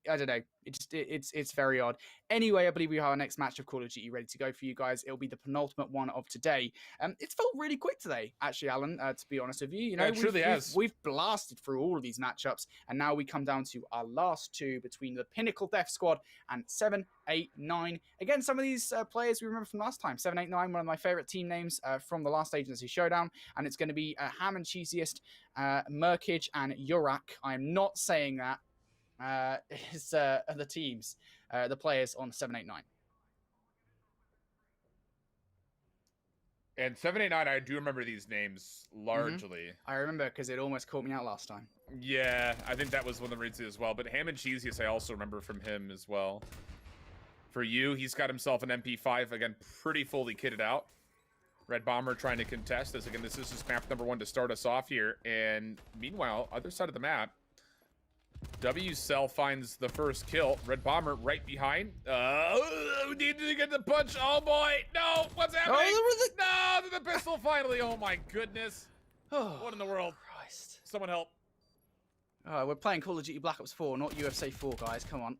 I don't know. It's very odd. Anyway, I believe we have our next match of Call of Duty ready to go for you guys. It'll be the penultimate one of today. It's felt really quick today, actually, Alan. To be honest with you, you know, it truly has. We've blasted through all of these matchups, and now we come down to our last 2 between the Pinnacle Death Squad and 789. Again, some of these players we remember from last time. 789, one of my favorite team names from the last Agency Showdown, and it's going to be Ham and Cheesiest, Merkage, and Yurak. I am not saying that. Is the teams, the players on 789. And 789, I do remember these names largely. I remember because it almost caught me out last time. Yeah, I think that was one of the reasons as well. But Ham and Cheesiest, I also remember from him as well. For you, he's got himself an MP5, again, pretty fully kitted out. Red Bomber trying to contest this. Again, this is just map number 1 to start us off here. And meanwhile, other side of the map, WCell finds the first kill. Red Bomber right behind. We need to get the punch. Oh boy, no! What's happening? No, the pistol finally. Oh my goodness! What in the world? Christ! Someone help! We're playing Call of Duty Black Ops 4, not UFC 4, guys. Come on.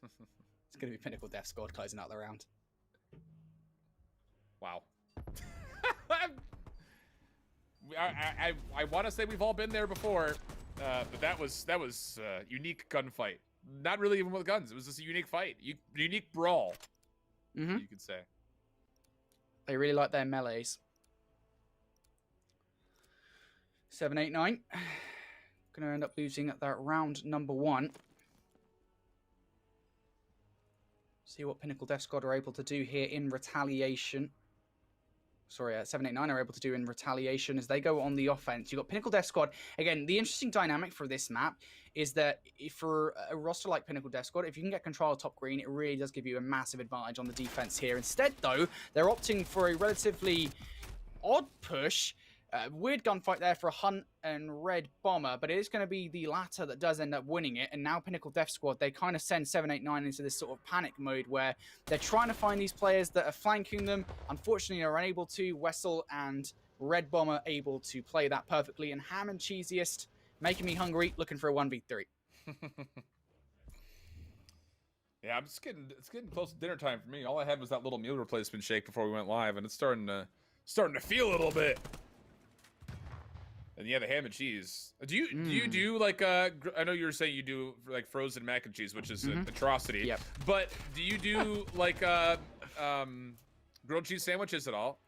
It's gonna be Pinnacle Death Squad closing out the round. Wow. I want to say we've all been there before. But that was unique gunfight. Not really even with guns. It was just a unique fight. Unique brawl, you could say. They really like their melees. 789. Going to end up losing at that round number 1. See what Pinnacle Death Squad are able to do here in retaliation. Sorry, 789 are able to do in retaliation as they go on the offense. You've got Pinnacle Death Squad. Again, the interesting dynamic for this map is that for a roster like Pinnacle Death Squad, if you can get control of top green, it really does give you a massive advantage on the defense here. Instead, though, they're opting for a relatively odd push. Weird gunfight there for Hunt and Red Bomber, but it is going to be the latter that does end up winning it. And now Pinnacle Death Squad, they kind of send 789 into this sort of panic mode where they're trying to find these players that are flanking them. Unfortunately, they're unable to. Wessel and Red Bomber able to play that perfectly. And Ham and Cheesiest making me hungry, looking for a 1v3. Yeah, it's getting close to dinner time for me. All I had was that little meal replacement shake before we went live, and it's starting to feel a little bit. And yeah, the ham and cheese. Do you do like I know you were saying you do like frozen mac and cheese, which is an atrocity. Yep. But do you do like grilled cheese sandwiches at all?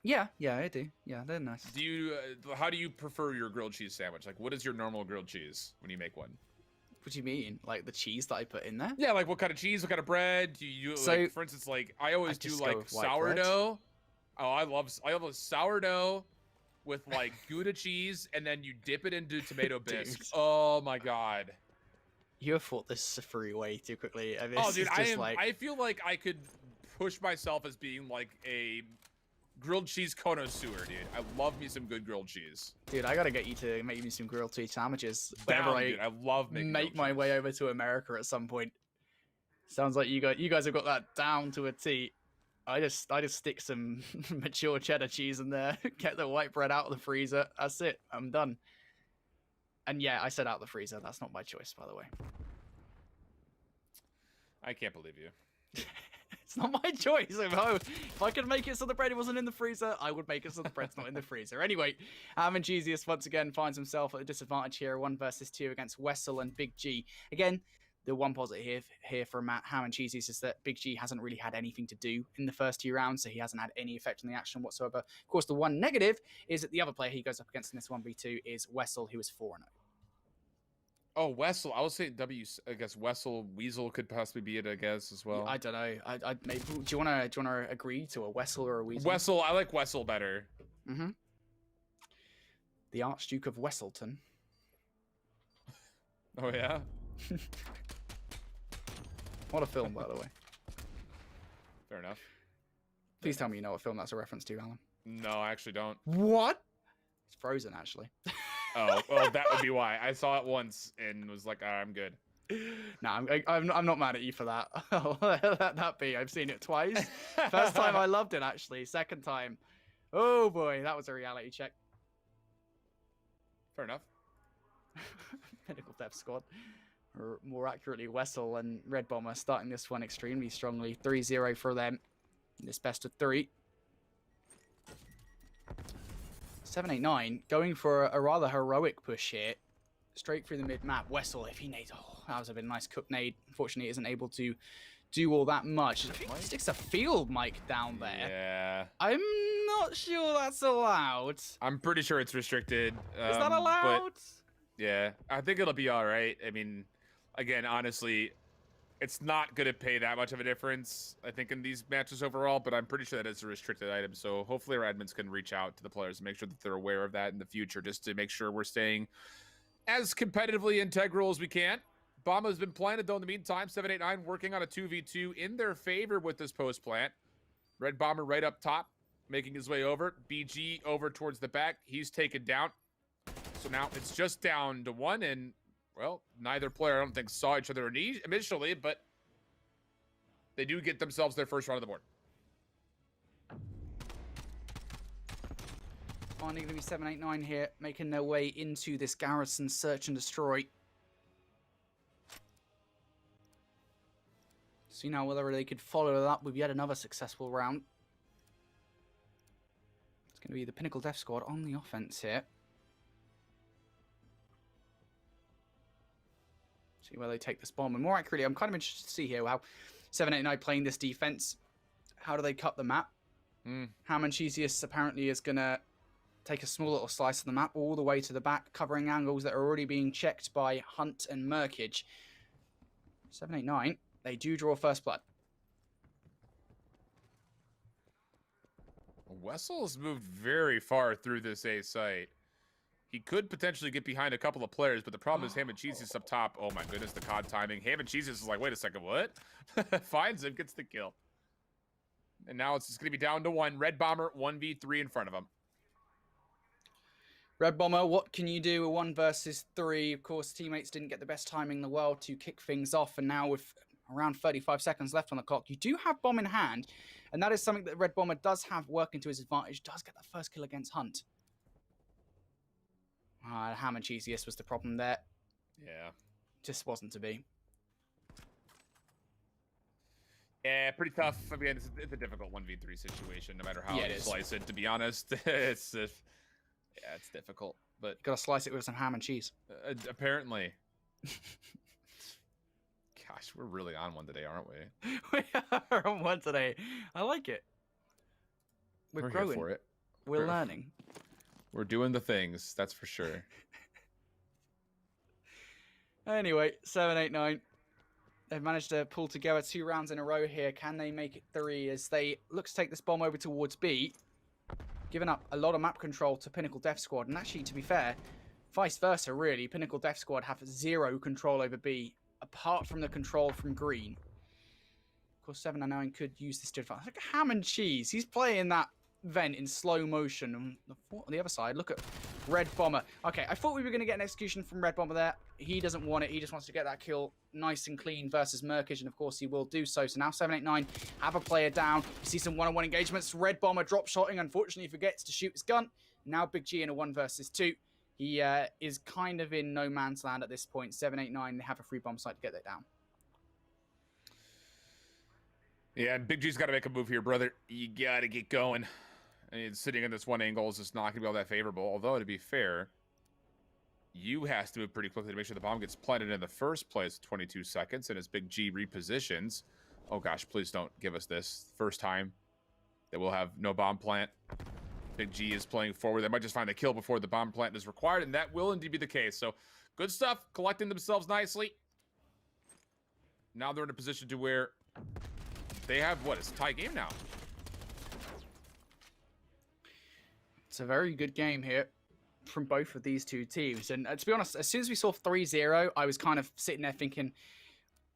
Yeah, I do. Yeah, they're nice. Do you how do you prefer your grilled cheese sandwich? Like, what is your normal grilled cheese when you make one? What do you mean? Like the cheese that I put in there? Yeah, like what kind of cheese, what kind of bread? Do you So, like, for instance, like I always do just go like with white bread. sourdough. Oh, I love a sourdough with like Gouda cheese, and then you dip it into tomato bisque. Dude. Oh my god. You have thought this through way too quickly. I mean, Oh, dude, like... I feel like I could push myself as being like a grilled cheese connoisseur, dude. I love me some good grilled cheese. Dude, I gotta get you to make me some grilled cheese sandwiches Down, whenever dude. I love making make my way over to America at some point. Sounds like you guys have got that down to a T. I just stick some mature cheddar cheese in there, get the white bread out of the freezer. That's it. I'm done. And yeah, I said out of the freezer. That's not my choice, by the way. I can't believe you. It's not my choice. If I could make it so the bread wasn't in the freezer, I would make it so the bread's not in the freezer. Anyway, Ham and Cheesiest once again finds himself at a disadvantage here, 1 versus 2 against Wessel and Big G. Again, the one positive here for Ham and Cheesiest is that Big G hasn't really had anything to do in the first 2 rounds, so he hasn't had any effect on the action whatsoever. Of course, the one negative is that the other player he goes up against in this 1v2 is Wessel, who is 4-0. Oh, Wessel. I would say I guess Wessel Weasel could possibly be it, I guess, as well. I don't know. I maybe do you wanna agree to a Wessel or a Weasel? Wessel, I like Wessel better. Mm-hmm. The Archduke of Wesselton. Oh yeah? What a film, by the way. Fair enough. Please tell me you know what film that's a reference to, Alan. No, I actually don't. What? It's Frozen, actually. Oh, well, that would be why. I saw it once and was like, I'm good. No, I'm not mad at you for that. Let that be. I've seen it twice. First time I loved it, actually. Second time, oh boy, that was a reality check. Fair enough. Pinnacle Death Squad. Or more accurately, Wessel and Red Bomber starting this one extremely strongly. 3-0 for them in this best of 3. 789 going for a rather heroic push here. Straight through the mid-map. Wessel, if he nades... Oh, that was a bit nice cook nade. Unfortunately, isn't able to do all that much. I think he sticks a field mic down there. Yeah. I'm not sure that's allowed. I'm pretty sure it's restricted. Is that allowed? But yeah, I think it'll be all right. I mean, again, honestly, it's not going to pay that much of a difference, I think, in these matches overall, but I'm pretty sure that it's a restricted item. So hopefully our admins can reach out to the players and make sure that they're aware of that in the future, just to make sure we're staying as competitively integral as we can. Bomba has been planted, though, in the meantime. 789 working on a 2v2 in their favor with this post plant. Red Bomber right up top, making his way over. BG over towards the back. He's taken down. So now it's just down to 1, and, well, neither player, I don't think, saw each other initially, but they do get themselves their first round of the board. Finally going to be 789 here, making their way into this garrison search and destroy. See now whether they could follow that up with yet another successful round. It's going to be the Pinnacle Death Squad on the offense here. See where they take this bomb. And more accurately, I'm kind of interested to see here how 789 playing this defense. How do they cut the map? Ham and Cheesiest apparently is going to take a small little slice of the map all the way to the back, covering angles that are already being checked by Hunt and Merkage. 789, they do draw first blood. Wessel's moved very far through this A site. He could potentially get behind a couple of players, but the problem is Ham and Cheesiest up top. Oh my goodness, the COD timing. Ham and Cheesiest is like, wait a second, what? Finds him, gets the kill. And now it's just going to be down to 1. Red Bomber, 1v3 in front of him. Red Bomber, what can you do? 1 versus 3. Of course, teammates didn't get the best timing in the world to kick things off. And now with around 35 seconds left on the clock, you do have bomb in hand. And that is something that Red Bomber does have working to his advantage. Does get that first kill against Hunt. Ham and Cheesiest was the problem there. Yeah. Just wasn't to be. Yeah, pretty tough. I mean, it's a difficult 1v3 situation, no matter how you slice it, to be honest. It's Yeah, it's difficult, but Got to slice it with some ham and cheese. Apparently. Gosh, we're really on one today, aren't we? We are on one today. I like it. We're growing. Here for it. We're learning. We're doing the things, that's for sure. Anyway, 7-8-9. They've managed to pull together 2 rounds in a row here. Can they make it 3 as they look to take this bomb over towards B? Giving up a lot of map control to Pinnacle Death Squad. And actually, to be fair, vice versa, really. Pinnacle Death Squad have 0 control over B, apart from the control from Green. Of course, 7-9 could use this to advance. Look at Ham and Cheese. He's playing that vent in slow motion. On the other side, look at Red Bomber. Okay, I thought we were going to get an execution from Red Bomber there. He doesn't want it. He just wants to get that kill nice and clean versus Merkish, and of course he will do so. So now 7-8-9 have a player down. You see some one-on-one engagements. Red Bomber drop shotting. Unfortunately, he forgets to shoot his gun. Now Big G in a 1 versus 2. He is kind of in no man's land at this point. 7-8-9, they have a free bomb site to get that down. Yeah, and Big G's got to make a move here, brother. You got to get going. I mean, sitting in this one angle is just not going to be all that favorable. Although, to be fair, you has to move pretty quickly to make sure the bomb gets planted in the first place. 22 seconds, and as Big G repositions. Oh gosh, please don't give us this. First time that we'll have no bomb plant. Big G is playing forward. They might just find the kill before the bomb plant is required, and that will indeed be the case. So, good stuff. Collecting themselves nicely. Now they're in a position to where they have, what, it's a tie game now. It's a very good game here from both of these two teams. And to be honest, as soon as we saw 3-0, I was kind of sitting there thinking,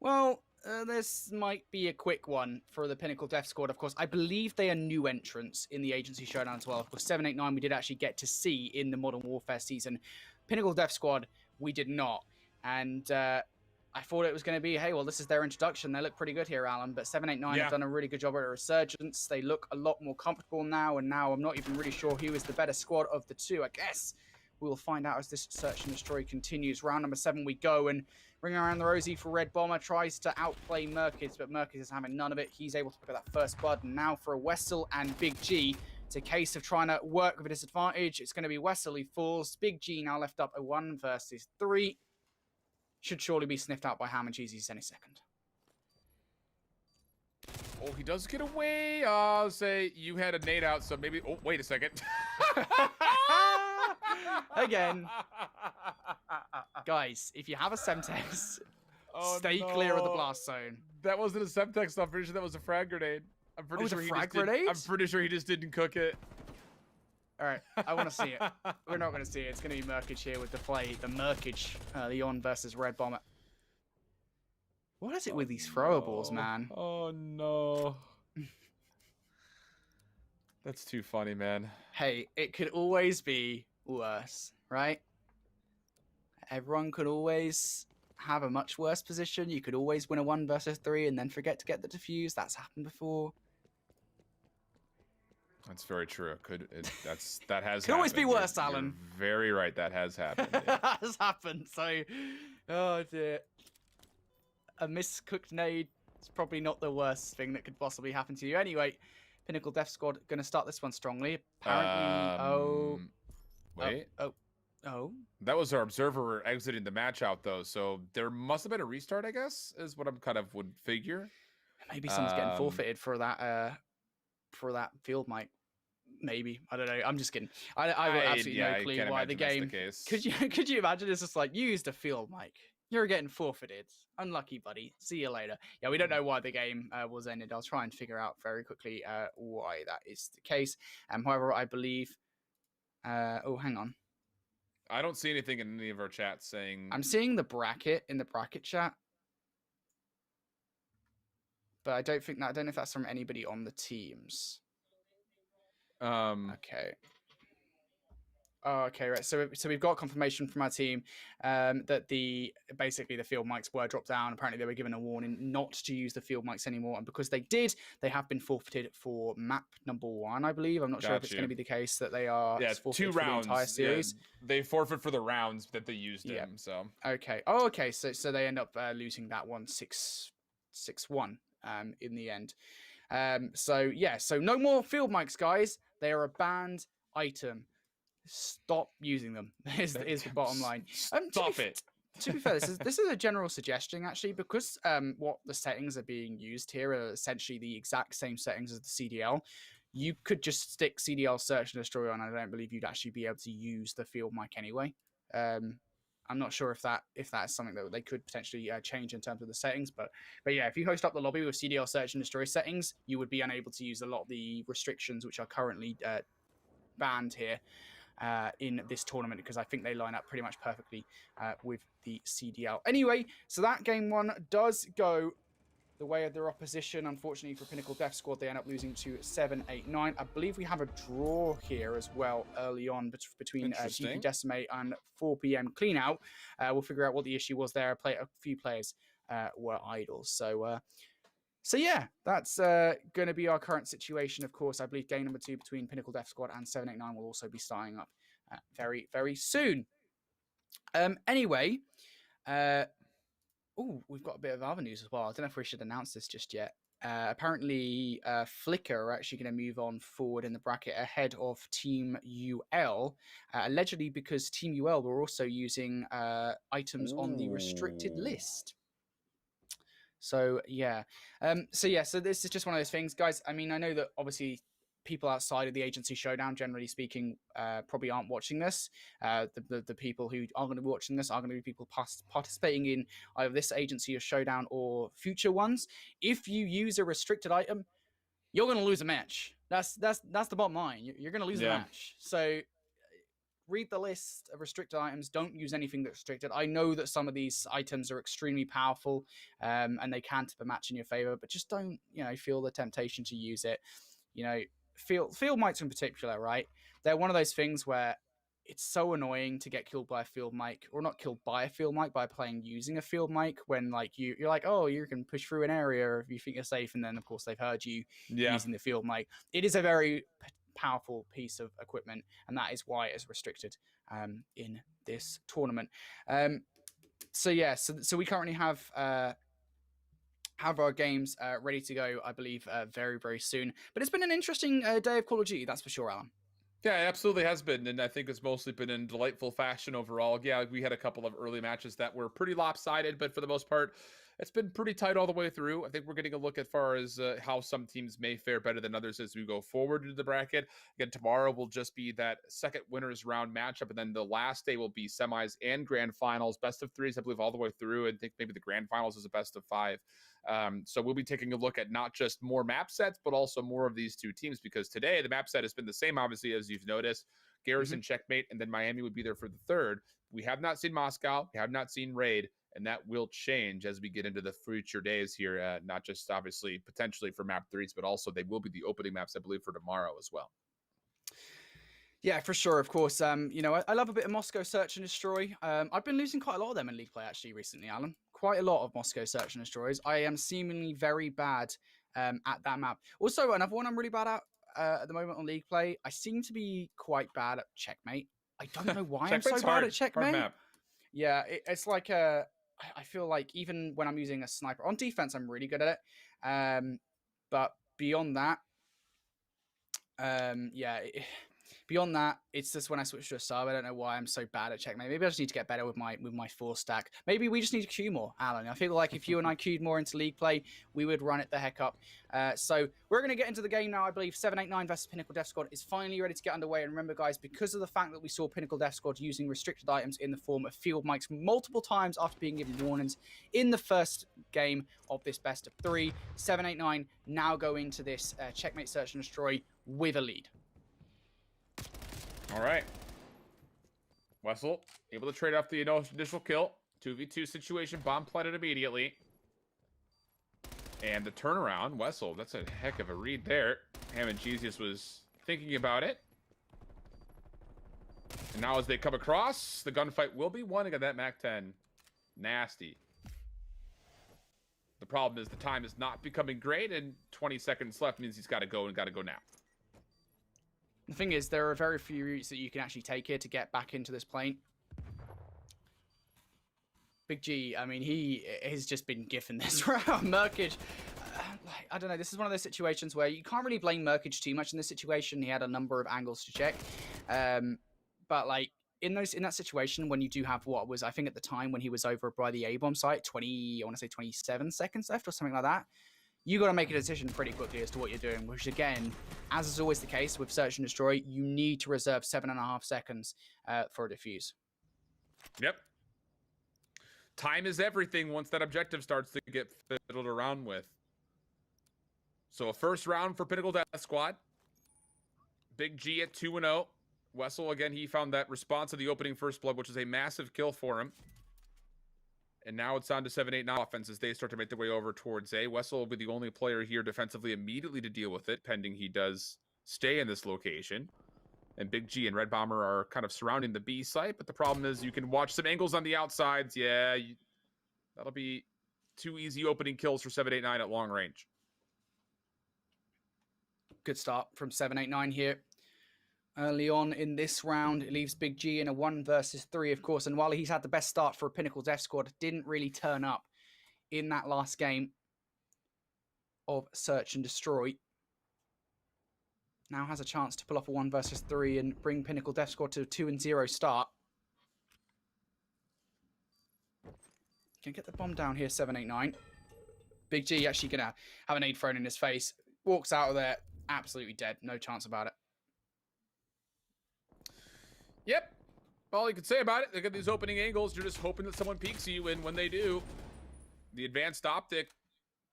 well, this might be a quick one for the Pinnacle Death Squad. Of course, I believe they are new entrants in the Agency Showdown as well. Of course, 7-8-9 we did actually get to see in the Modern Warfare season. Pinnacle Death Squad, we did not. And I thought it was going to be, hey, well, this is their introduction. They look pretty good here, Alan. But 7-8-9 have done a really good job at a resurgence. They look a lot more comfortable now. And now I'm not even really sure who is the better squad of the two. I guess we will find out as this search and destroy continues. Round number 7 we go. And ring around the rosy for Red Bomber. Tries to outplay Merkiz, but Merkiz is having none of it. He's able to pick up that first blood. And now for Wessel and Big G. It's a case of trying to work with a disadvantage. It's going to be Wessel who falls. Big G now left up a 1 versus 3. Should surely be sniffed out by Ham and Cheesies any second. Oh, he does get away. I'll say you had a nade out, so maybe... Oh, wait a second. Again. Guys, if you have a Semtex, stay clear of the blast zone. That wasn't a Semtex. I'm pretty sure that was a frag grenade. I'm pretty sure I'm pretty sure he just didn't cook it. All right, I want to see it. We're not going to see it. It's going to be Merkic here with the play. The Merkic, Leon versus Red Bomber. What is it with these throwables, man? Oh, no. That's too funny, man. Hey, it could always be worse, right? Everyone could always have a much worse position. You could always win a 1 versus 3 and then forget to get the defuse. That's happened before. That's very true. That has could always be worse, Alan. You're very right. That has happened. Yeah. That has happened. So, oh dear. A miscooked nade is probably not the worst thing that could possibly happen to you. Anyway, Pinnacle Death Squad going to start this one strongly. Apparently, wait. Oh. That was our observer exiting the match out, though. So there must have been a restart, I guess, is what I'm kind of would figure. Maybe someone's getting forfeited for that field mic. Maybe. I don't know. I'm just kidding. I've got absolutely no clue why the game. Could you imagine it's just like, you used a field mic. You're getting forfeited. Unlucky, buddy. See you later. Yeah, we don't know why the game was ended. I'll try and figure out very quickly why that is the case. However, I believe... oh, hang on. I don't see anything in any of our chats saying... I'm seeing the bracket in the bracket chat. But I don't know if that's from anybody on the teams. Okay. Oh, okay, right. So we've got confirmation from our team that basically the field mics were dropped down. Apparently they were given a warning not to use the field mics anymore, and because they did, they have been forfeited for map number 1, I believe. I'm not sure if it's going to be the case that they are forfeited 2 rounds. For the entire series. Yeah, they forfeit for the rounds that they used them. So okay. Oh, okay. So they end up losing that one 6-1 in the end. So no more field mics, guys. They are a banned item. stop using them. Is the bottom line. Stop it. To be fair, this is a general suggestion actually, because what the settings are being used here are essentially the exact same settings as the CDL. You could just stick CDL search and destroy on. I don't believe you'd actually be able to use the field mic anyway. I'm not sure if that's something that they could potentially change in terms of the settings, but yeah, if you host up the lobby with CDL search and destroy settings, you would be unable to use a lot of the restrictions which are currently banned here in this tournament, because I think they line up pretty much perfectly with the CDL. Anyway, so that game one does go the way of their opposition. Unfortunately for Pinnacle Death Squad, they end up losing to 7-8-9. I believe we have a draw here as well early on between GP Decimate and 4 PM Cleanout. We'll figure out what the issue was there. A few players were idle. So yeah, that's going to be our current situation. Of course, I believe game number 2 between Pinnacle Death Squad and 7-8-9 will also be starting up very, very soon. Anyway, we've got a bit of other news as well. I don't know if we should announce this just yet. Apparently, Flickr are actually going to move on forward in the bracket ahead of Team UL, allegedly because Team UL were also using items on the restricted list. So yeah, so this is just one of those things, guys. I mean, I know that obviously people outside of the agency Showdown, generally speaking, probably aren't watching this. The people who are going to be watching this are going to be people participating in either this agency or Showdown or future ones. If you use a restricted item, you're going to lose a match. That's the bottom line. You're going to lose a match. So read the list of restricted items. Don't use anything that's restricted. I know that some of these items are extremely powerful, and they can tip a match in your favor, but just don't, feel the temptation to use it. Field mics in particular, right? They're one of those things where it's so annoying to get killed by a field mic, or not killed by a field mic, by playing using a field mic, when like you're like, oh, you can push through an area if you think you're safe, and then of course they've heard you using the field mic. It is a very powerful piece of equipment, and that is why it's restricted in this tournament. So we currently have our games ready to go, I believe, very, very soon. But it's been an interesting day of Call of Duty, that's for sure, Alan. Yeah, it absolutely has been, and I think it's mostly been in delightful fashion overall. Yeah, we had a couple of early matches that were pretty lopsided, but for the most part, it's been pretty tight all the way through. I think we're getting a look as far as how some teams may fare better than others as we go forward into the bracket. Again, tomorrow will just be that second winners round matchup, and then the last day will be semis and grand finals, best of threes, I believe, all the way through. I think maybe the grand finals is a best of 5. So we'll be taking a look at not just more map sets, but also more of these two teams, because today the map set has been the same, obviously, as you've noticed. Garrison, Checkmate, and then Miami would be there for the third. We have not seen Moscow. We have not seen Raid. And that will change as we get into the future days here, not just obviously potentially for map 3s, but also they will be the opening maps, I believe, for tomorrow as well. Yeah, for sure, of course. I love a bit of Moscow Search and Destroy. I've been losing quite a lot of them in League play, actually, recently, Alan. Quite a lot of Moscow Search and Destroys. I am seemingly very bad at that map. Also, another one I'm really bad at the moment on League play, I seem to be quite bad at Checkmate. I don't know why I'm so bad at Checkmate. Hard map. Yeah, it's like I feel like even when I'm using a sniper on defense, I'm really good at it. But beyond that, beyond that, it's just when I switch to a sub, I don't know why I'm so bad at Checkmate. Maybe I just need to get better with my 4-stack. Maybe we just need to queue more, Alan. I feel like if you and I queued more into League play, we would run it the heck up. So we're going to get into the game now. I believe 7-8-9 versus Pinnacle Death Squad is finally ready to get underway. And remember, guys, because of the fact that we saw Pinnacle Death Squad using restricted items in the form of field mics multiple times after being given warnings in the first game of this best of 3, 7-8-9 now go into this Checkmate Search and Destroy with a lead. All right. Wessel able to trade off the initial kill. 2v2 situation. Bomb planted immediately. And the turnaround. Wessel, that's a heck of a read there. Hammond Jesus was thinking about it. And now as they come across, the gunfight will be won against that MAC-10. Nasty. The problem is the time is not becoming great, and 20 seconds left means he's got to go and got to go now. The thing is, there are very few routes that you can actually take here to get back into this plane. Big G, I mean, he has just been given this round. Merkage, I don't know, this is one of those situations where you can't really blame Merkage too much in this situation. He had a number of angles to check. but like in that situation when you do have what was I think at the time when he was over by the A bomb site 20 I want to say 27 seconds left or something like that. You got to make a decision pretty quickly as to what you're doing, which again, as is always the case with Search and Destroy, you need to reserve 7.5 seconds for a defuse. Yep. Time is everything once that objective starts to get fiddled around with. So a first round for Pinnacle Death Squad. Big G at 2-0. Wessel, again, he found that response to the opening first blood, which is a massive kill for him. And now it's on to 7-8-9 offense as they start to make their way over towards A. Wessel will be the only player here defensively immediately to deal with it, pending he does stay in this location. And Big G and Red Bomber are kind of surrounding the B site, but the problem is you can watch some angles on the outsides. Yeah, that'll be 2 easy opening kills for 7-8-9 at long range. Good start from 7-8-9 here. Early on in this round, it leaves Big G in a 1 versus 3, of course. And while he's had the best start for a Pinnacle Death Squad, didn't really turn up in that last game of Search and Destroy. Now has a chance to pull off a 1 versus 3 and bring Pinnacle Death Squad to a 2-0 start. Can get the bomb down here, 7-8-9. Big G actually going to have an nade thrown in his face. Walks out of there absolutely dead. No chance about it. Yep. All you can say about it, look at these opening angles. You're just hoping that someone peeks you, and when they do, the advanced optic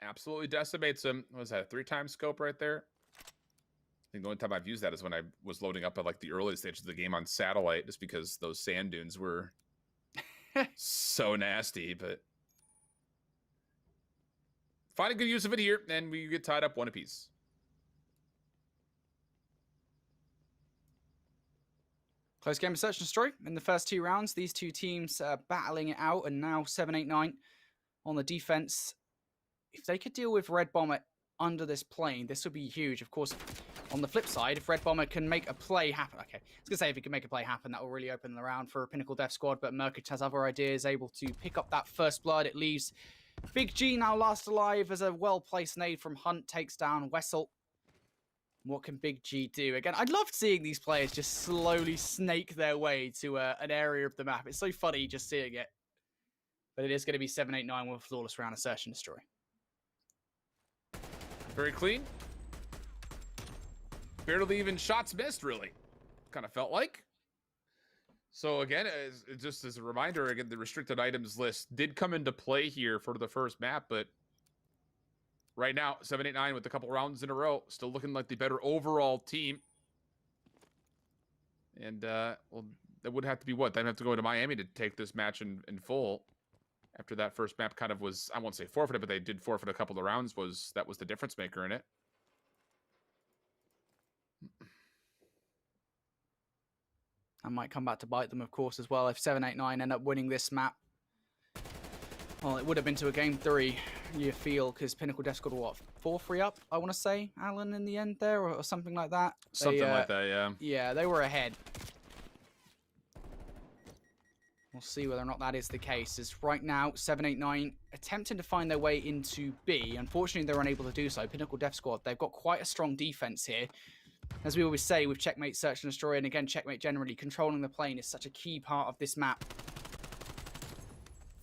absolutely decimates them. What was that, a 3-time scope right there? I think the only time I've used that is when I was loading up at like the early stages of the game on satellite, just because those sand dunes were so nasty, but finding good use of it here, and we get tied up 1 apiece. Close game of Search and Destroy in the first 2 rounds. These 2 teams battling it out, and now 7-8-9 on the defense. If they could deal with Red Bomber under this plane, this would be huge. Of course, on the flip side, if Red Bomber can make a play happen, okay, I was going to say if he can make a play happen, that will really open the round for a Pinnacle Death Squad, but Merkich has other ideas, able to pick up that first blood. It leaves Big G now last alive as a well-placed nade from Hunt takes down Wessel. What can Big G do? Again, I'd love seeing these players just slowly snake their way to an area of the map. It's so funny just seeing it. But it is going to be 7-8-9 with a flawless round of Search and Destroy. Very clean. Barely even shots missed, really. Kind of felt like. So again, just as a reminder, again, the restricted items list did come into play here for the first map, but right now, 7-8-9 with a couple rounds in a row, still looking like the better overall team. And, well, that would have to be what? They'd have to go to Miami to take this match in full. After that first map kind of was, I won't say forfeited, but they did forfeit a couple of rounds. That was the difference maker in it. That might come back to bite them, of course, as well. If 7-8-9 end up winning this map, well, it would have been to a game 3, you feel, because Pinnacle Death Squad were what, 4-3 up, I want to say, Alan, in the end there, or something like that. Something like that, yeah. Yeah, they were ahead. We'll see whether or not that is the case, as right now, 7-8-9 attempting to find their way into B. Unfortunately, they're unable to do so. Pinnacle Death Squad, they've got quite a strong defense here. As we always say with Checkmate, Search and Destroy, and again, Checkmate generally, controlling the plane is such a key part of this map.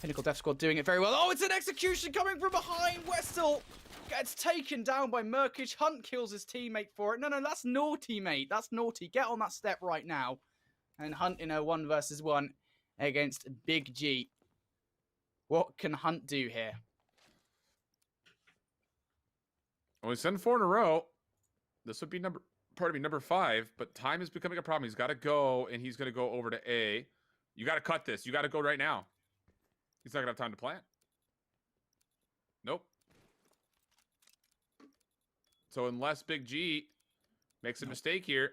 Pinnacle Death Squad doing it very well. Oh, it's an execution coming from behind. Wessel gets taken down by Merkich. Hunt kills his teammate for it. No, that's naughty, mate. That's naughty. Get on that step right now. And Hunt in a 1 versus 1 against Big G. What can Hunt do here? Well, he's sent 4 in a row. This would be number 5, but time is becoming a problem. He's got to go, and he's going to go over to A. You got to cut this. You got to go right now. He's not going to have time to plant. Nope. So unless Big G makes a mistake here,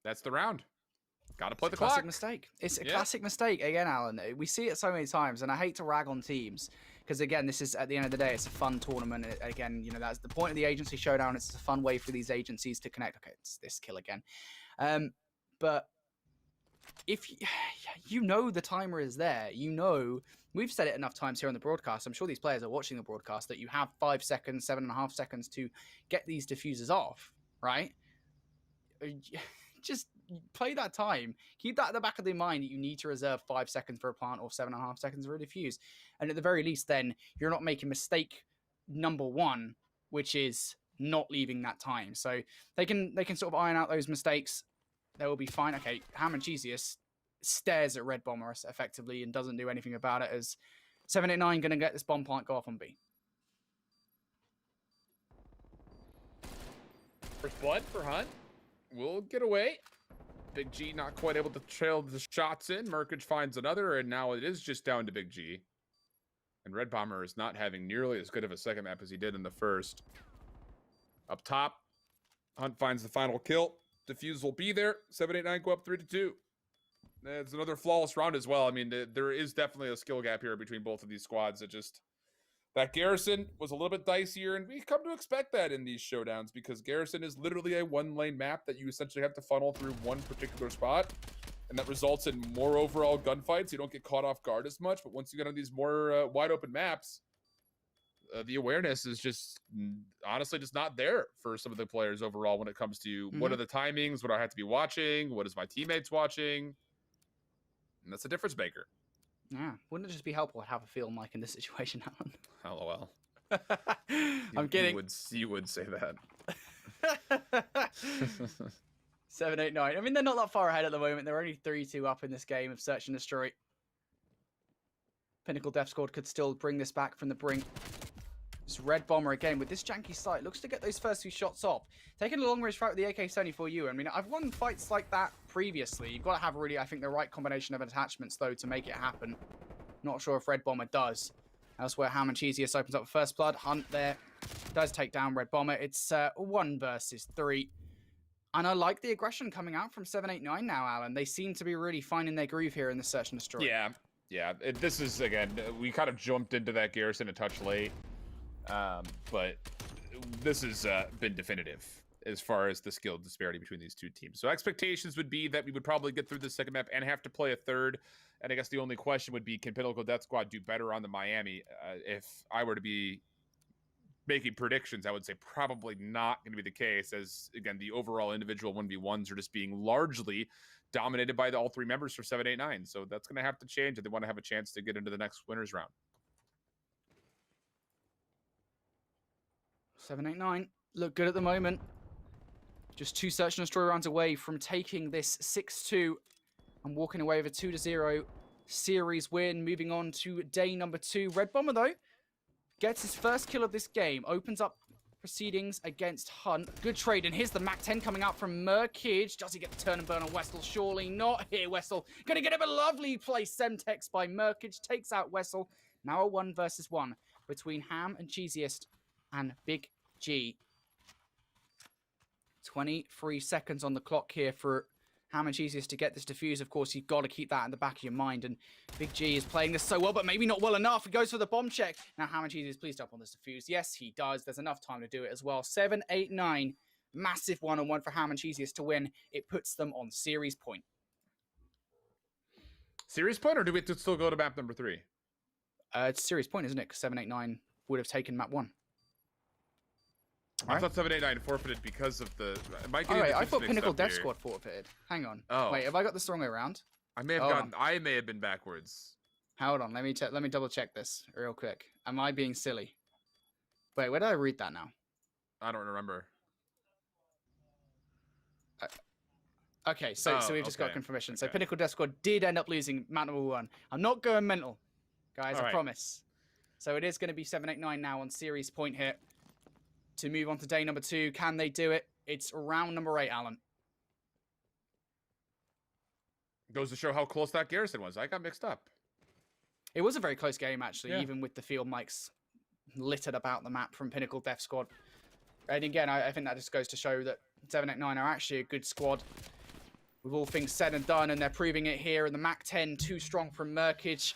that's the round. Got to play the clock. Classic mistake. It's a classic mistake. Again, Alan, we see it so many times, and I hate to rag on teams, because again, this is, at the end of the day, it's a fun tournament. Again, you know, that's the point of the agency showdown. It's a fun way for these agencies to connect. Okay, it's this kill again. But if you know the timer is there, you know, we've said it enough times here on the broadcast. I'm sure these players are watching the broadcast that you have 5 seconds, 7.5 seconds to get these diffusers off, right? Just play that time. Keep that at the back of your mind that you need to reserve 5 seconds for a plant or 7.5 seconds for a defuse. And at the very least, then you're not making mistake number one, which is not leaving that time. So they can sort of iron out those mistakes. They will be fine. Okay, Ham and Cheesiest stares at Red Bomber effectively and doesn't do anything about it, as 789 going to get this bomb plant go off on B. First blood for Hunt. Will get away. Big G not quite able to trail the shots in. Merkage finds another, and now it is just down to Big G. And Red Bomber is not having nearly as good of a second map as he did in the first. Up top, Hunt finds the final kill. Defuse will be there. 789 go up 3-2. It's another flawless round as well. I mean, there is definitely a skill gap here between both of these squads. That Garrison was a little bit dicier, and we come to expect that in these showdowns because Garrison is literally a one-lane map that you essentially have to funnel through one particular spot, and that results in more overall gunfights. You don't get caught off guard as much, but once you get on these more wide-open maps, the awareness is just honestly just not there for some of the players overall when it comes to what are the timings, what do I have to be watching, what is my teammates watching, and that's a difference maker. Yeah, wouldn't it just be helpful to have a field mic in this situation, Alan? LOL. I'm kidding. You would say that. 789. I mean, they're not that far ahead at the moment. They're only 3-2 up in this game of Search and Destroy. Pinnacle Death Squad could still bring this back from the brink. This Red Bomber again with this janky sight looks to get those first few shots off. Taking a long range fight with the AK-74U. I mean, I've won fights like that previously. You've got to have really, I think, the right combination of attachments, though, to make it happen. Not sure if Red Bomber does. Elsewhere, Ham and Cheesiest opens up First Blood. Hunt there does take down Red Bomber. It's 1 versus 3. And I like the aggression coming out from 789 now, Alan. They seem to be really finding their groove here in the Search and Destroy. Yeah. This is, again, we kind of jumped into that Garrison a touch late. But this has been definitive as far as the skill disparity between these two teams. So expectations would be that we would probably get through the second map and have to play a third. And I guess the only question would be, can Pinnacle Death Squad do better on the Miami? If I were to be making predictions, I would say probably not going to be the case, as, again, the overall individual 1v1s are just being largely dominated by all three members for 789. So that's going to have to change if they want to have a chance to get into the next winners round. 789 look good at the moment. Just 2 Search and Destroy rounds away from taking this 6-2 and walking away with a 2-0 series win. Moving on to day number 2. Red Bomber, though, gets his first kill of this game. Opens up proceedings against Hunt. Good trade, and here's the MAC-10 coming out from Merkage. Does he get the turn and burn on Wessel? Surely not here, Wessel. Gonna get him a lovely play. Semtex by Merkage takes out Wessel. Now a 1 versus 1 between Ham and Cheesiest and Big G. 23 seconds on the clock here for Ham and Cheesiest to get this defuse. Of course, you've got to keep that in the back of your mind. And Big G is playing this so well, but maybe not well enough. He goes for the bomb check. Now, Ham and Cheesiest, please jump on this defuse. Yes, he does. There's enough time to do it as well. 7-8-9. Massive one-on-one for Ham and Cheesiest to win. It puts them on series point. Series point, or do we still go to map number 3? It's series point, isn't it? Because 7-8-9 would have taken map 1. I thought 789 forfeited because of the. I thought Pinnacle Death Squad forfeited. Hang on. Oh. Wait, have I got this the wrong way around? I may have been backwards. Hold on, let me double check this real quick. Am I being silly? Wait, where did I read that now? I don't remember. Okay, so we've just got confirmation. So Pinnacle Death Squad did end up losing map number 1. I'm not going mental, guys. I promise. So it is going to be 7-8-9 now on series point here. To move on to day number 2. Can they do it? It's round number 8, Alan. Goes to show how close that Garrison was. I got mixed up. It was a very close game, actually, even with the field mics littered about the map from Pinnacle Death Squad. And again, I think that just goes to show that 7-8-9 are actually a good squad. With all things said and done, and they're proving it here. And the MAC-10, too strong from Merkage.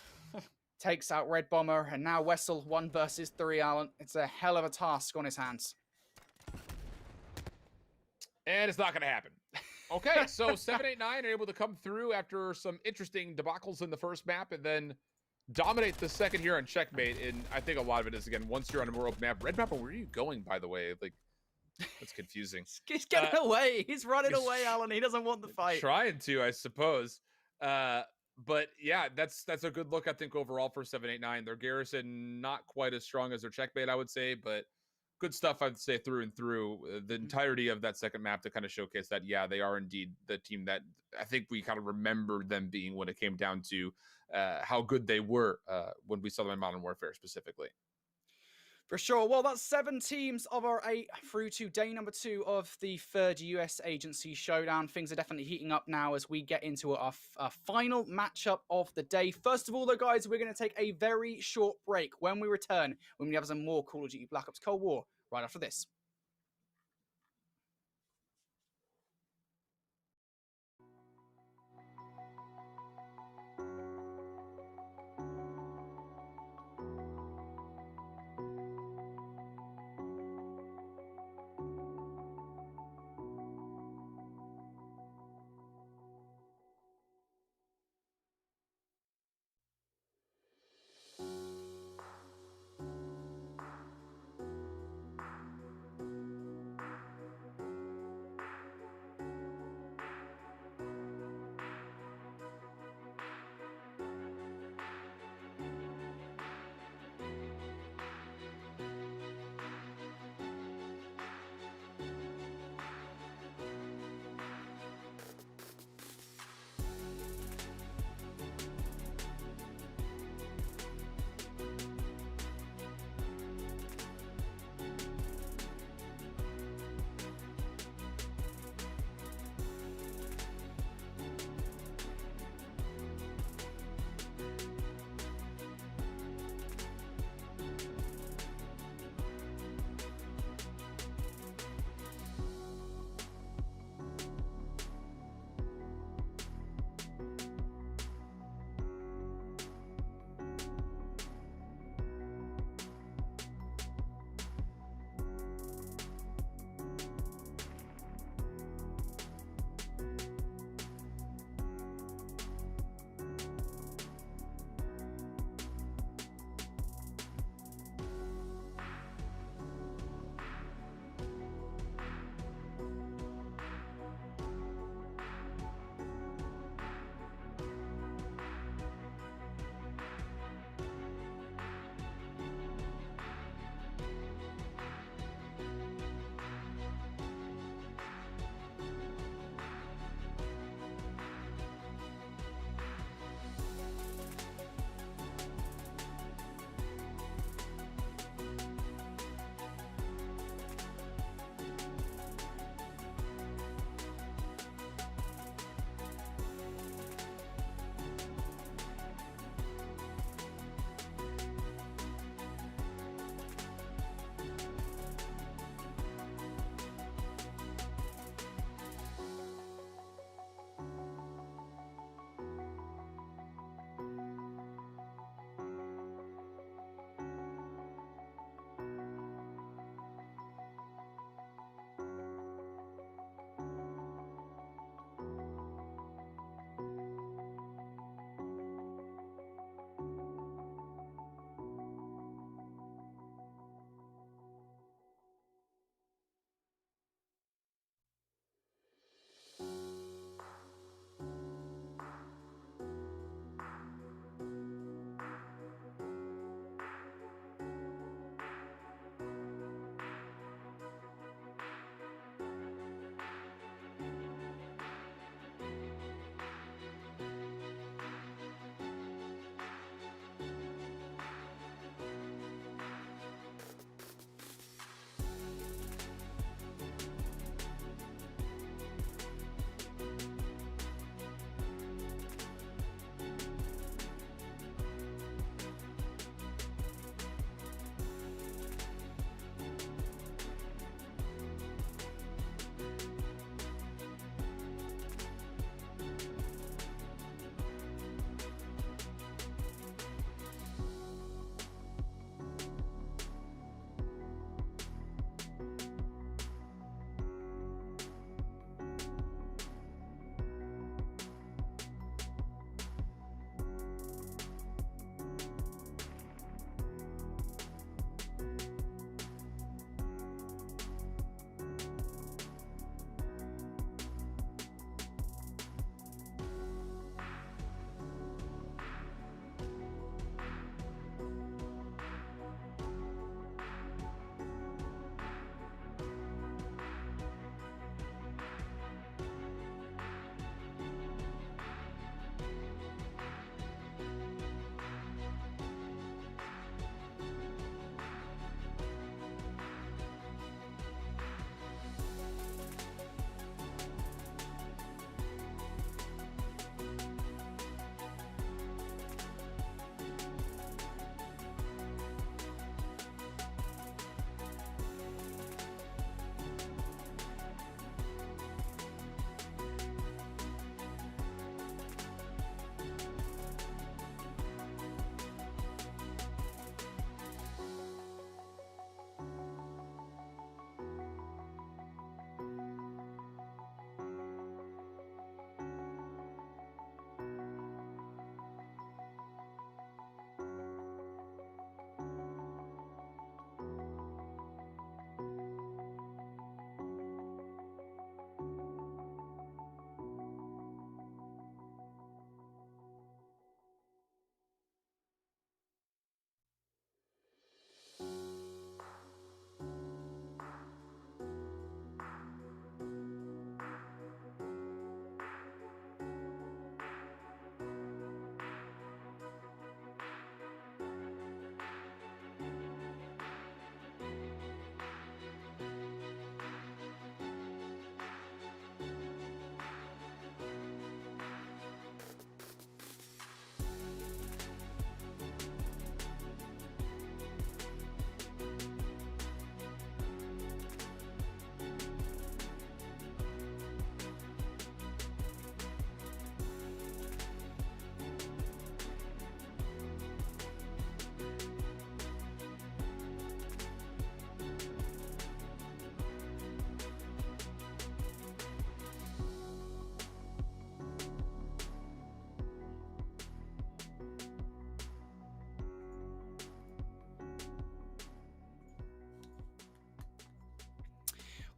Takes out Red Bomber, and now Wessel 1 versus 3, Alan. It's a hell of a task on his hands. And it's not going to happen. Okay, so 789 are able to come through after some interesting debacles in the first map and then dominate the second here on checkmate. And I think a lot of it is, again, once you're on a more open map. Red Bomber, where are you going, by the way? Like, That's confusing. He's getting away. He's running away, Alan. He doesn't want the fight. Trying to, I suppose. But yeah, that's a good look, I think, overall for 789. Their garrison not quite as strong as their checkmate, I would say, but good stuff, I'd say, through and through. The entirety of that second map to kind of showcase that, yeah, they are indeed the team that I think we kind of remembered them being when it came down to how good they were when we saw them in Modern Warfare specifically. For sure. Well, that's 7 teams of our 8 through to day number 2 of the third US agency showdown. Things are definitely heating up now as we get into our final matchup of the day. First of all, though, guys, we're going to take a very short break. When we return, when we have some more Call of Duty Black Ops Cold War right after this.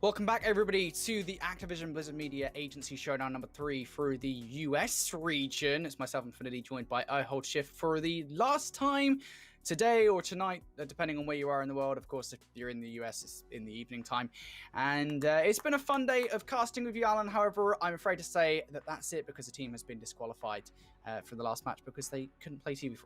Welcome back, everybody, to the Activision Blizzard Media Agency Showdown number 3 through the US region. It's myself, Infinity, joined by I Hold Shift for the last time today or tonight, depending on where you are in the world. Of course, if you're in the US, it's in the evening time. And it's been a fun day of casting with you, Alan. However, I'm afraid to say that that's it, because the team has been disqualified for the last match because they couldn't play TV3.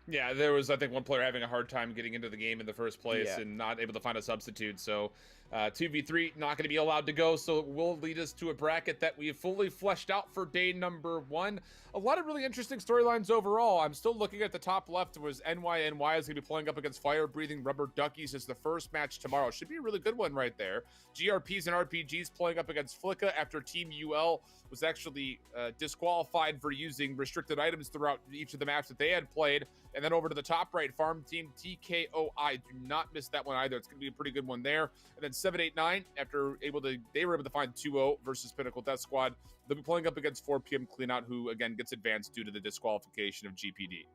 Yeah, there was, I think, one player having a hard time getting into the game in the first place and not able to find a substitute. So 2v3 not going to be allowed to go. So it will lead us to a bracket that we have fully fleshed out for day number 1. A lot of really interesting storylines overall. I'm still looking at the top left. It was NYNY is going to be playing up against Fire Breathing Rubber Duckies as the first match tomorrow. Should be a really good one right there. GRPs and RPGs playing up against Flicka after Team UL was actually disqualified for using restricted items throughout each of the maps that they had played. And then over to the top right, Farm Team TKOI. Do not miss that one either. It's going to be a pretty good one there. And then 789, they were able to find 2-0 versus Pinnacle Death Squad. They'll be playing up against 4 PM Cleanout, who again gets advanced due to the disqualification of GPD.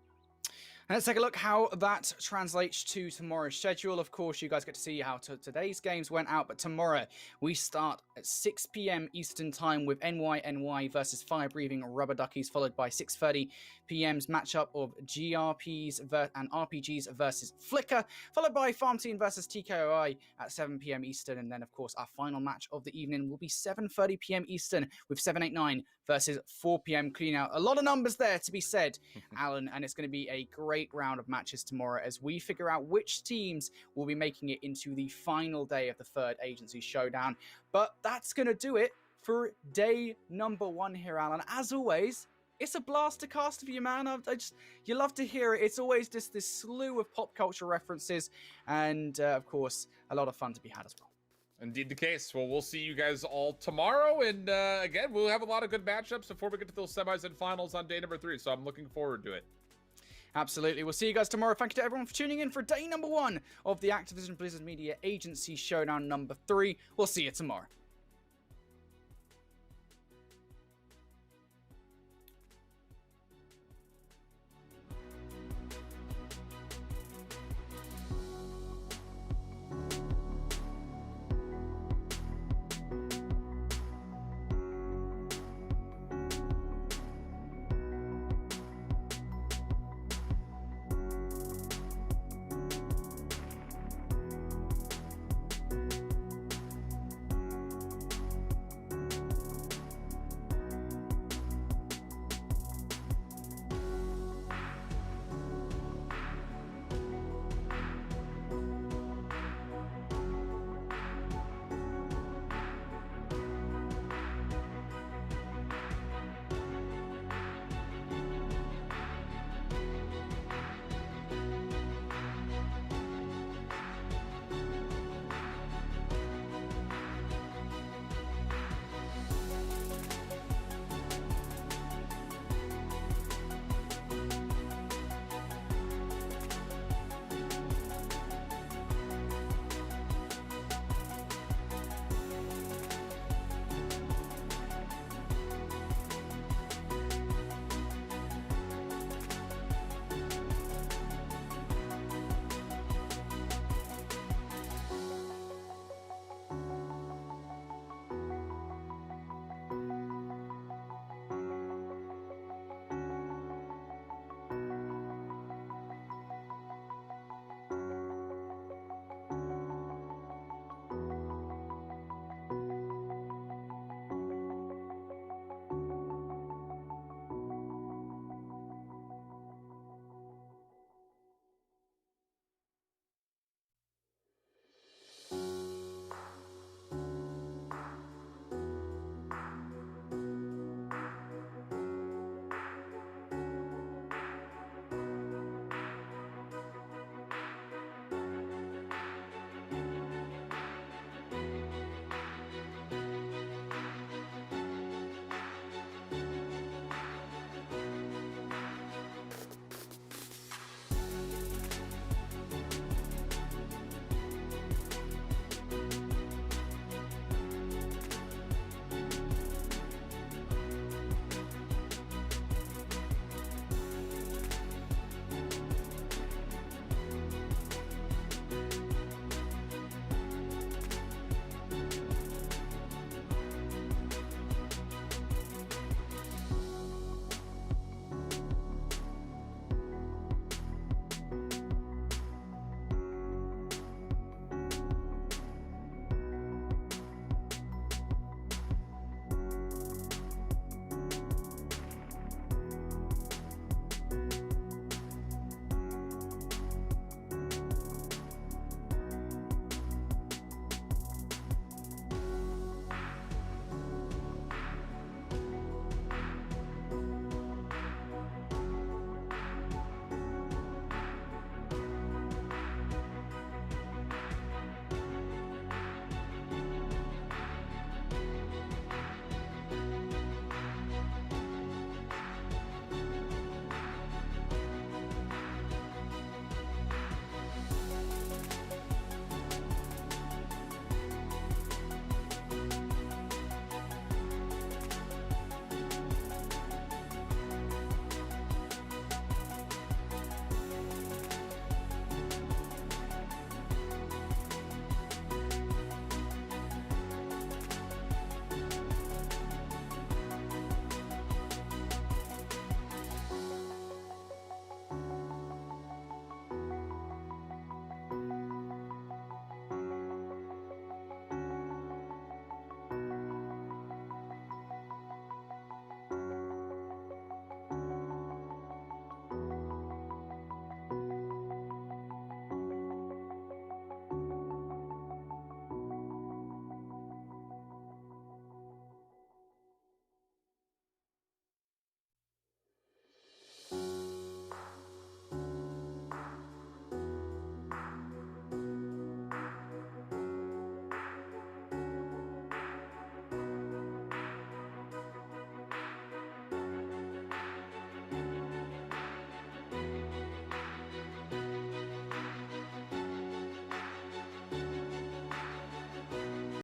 And let's take a look how that translates to tomorrow's schedule. Of course, you guys get to see how today's games went out, but tomorrow we start at 6 PM Eastern Time with NYNY versus Fire Breathing Rubber Duckies, followed by 6:30 PM's matchup of GRPs and RPGs versus Flicker, followed by Farm Team versus TKOI at 7 PM Eastern. And then, of course, our final match of the evening will be 7:30 PM Eastern with 789 versus 4 PM Cleanout. A lot of numbers there to be said, Alan, and it's going to be a great round of matches tomorrow as we figure out which teams will be making it into the final day of the third agency showdown. But that's going to do it for day number 1 here, Alan. As always, it's a blast to cast of you, man. You love to hear it. It's always just this slew of pop culture references and, of course, a lot of fun to be had as well. Indeed the case. Well, we'll see you guys all tomorrow. And again, we'll have a lot of good matchups before we get to those semis and finals on day number 3. So I'm looking forward to it. Absolutely. We'll see you guys tomorrow. Thank you to everyone for tuning in for day number 1 of the Activision Blizzard Media Agency Showdown number 3. We'll see you tomorrow.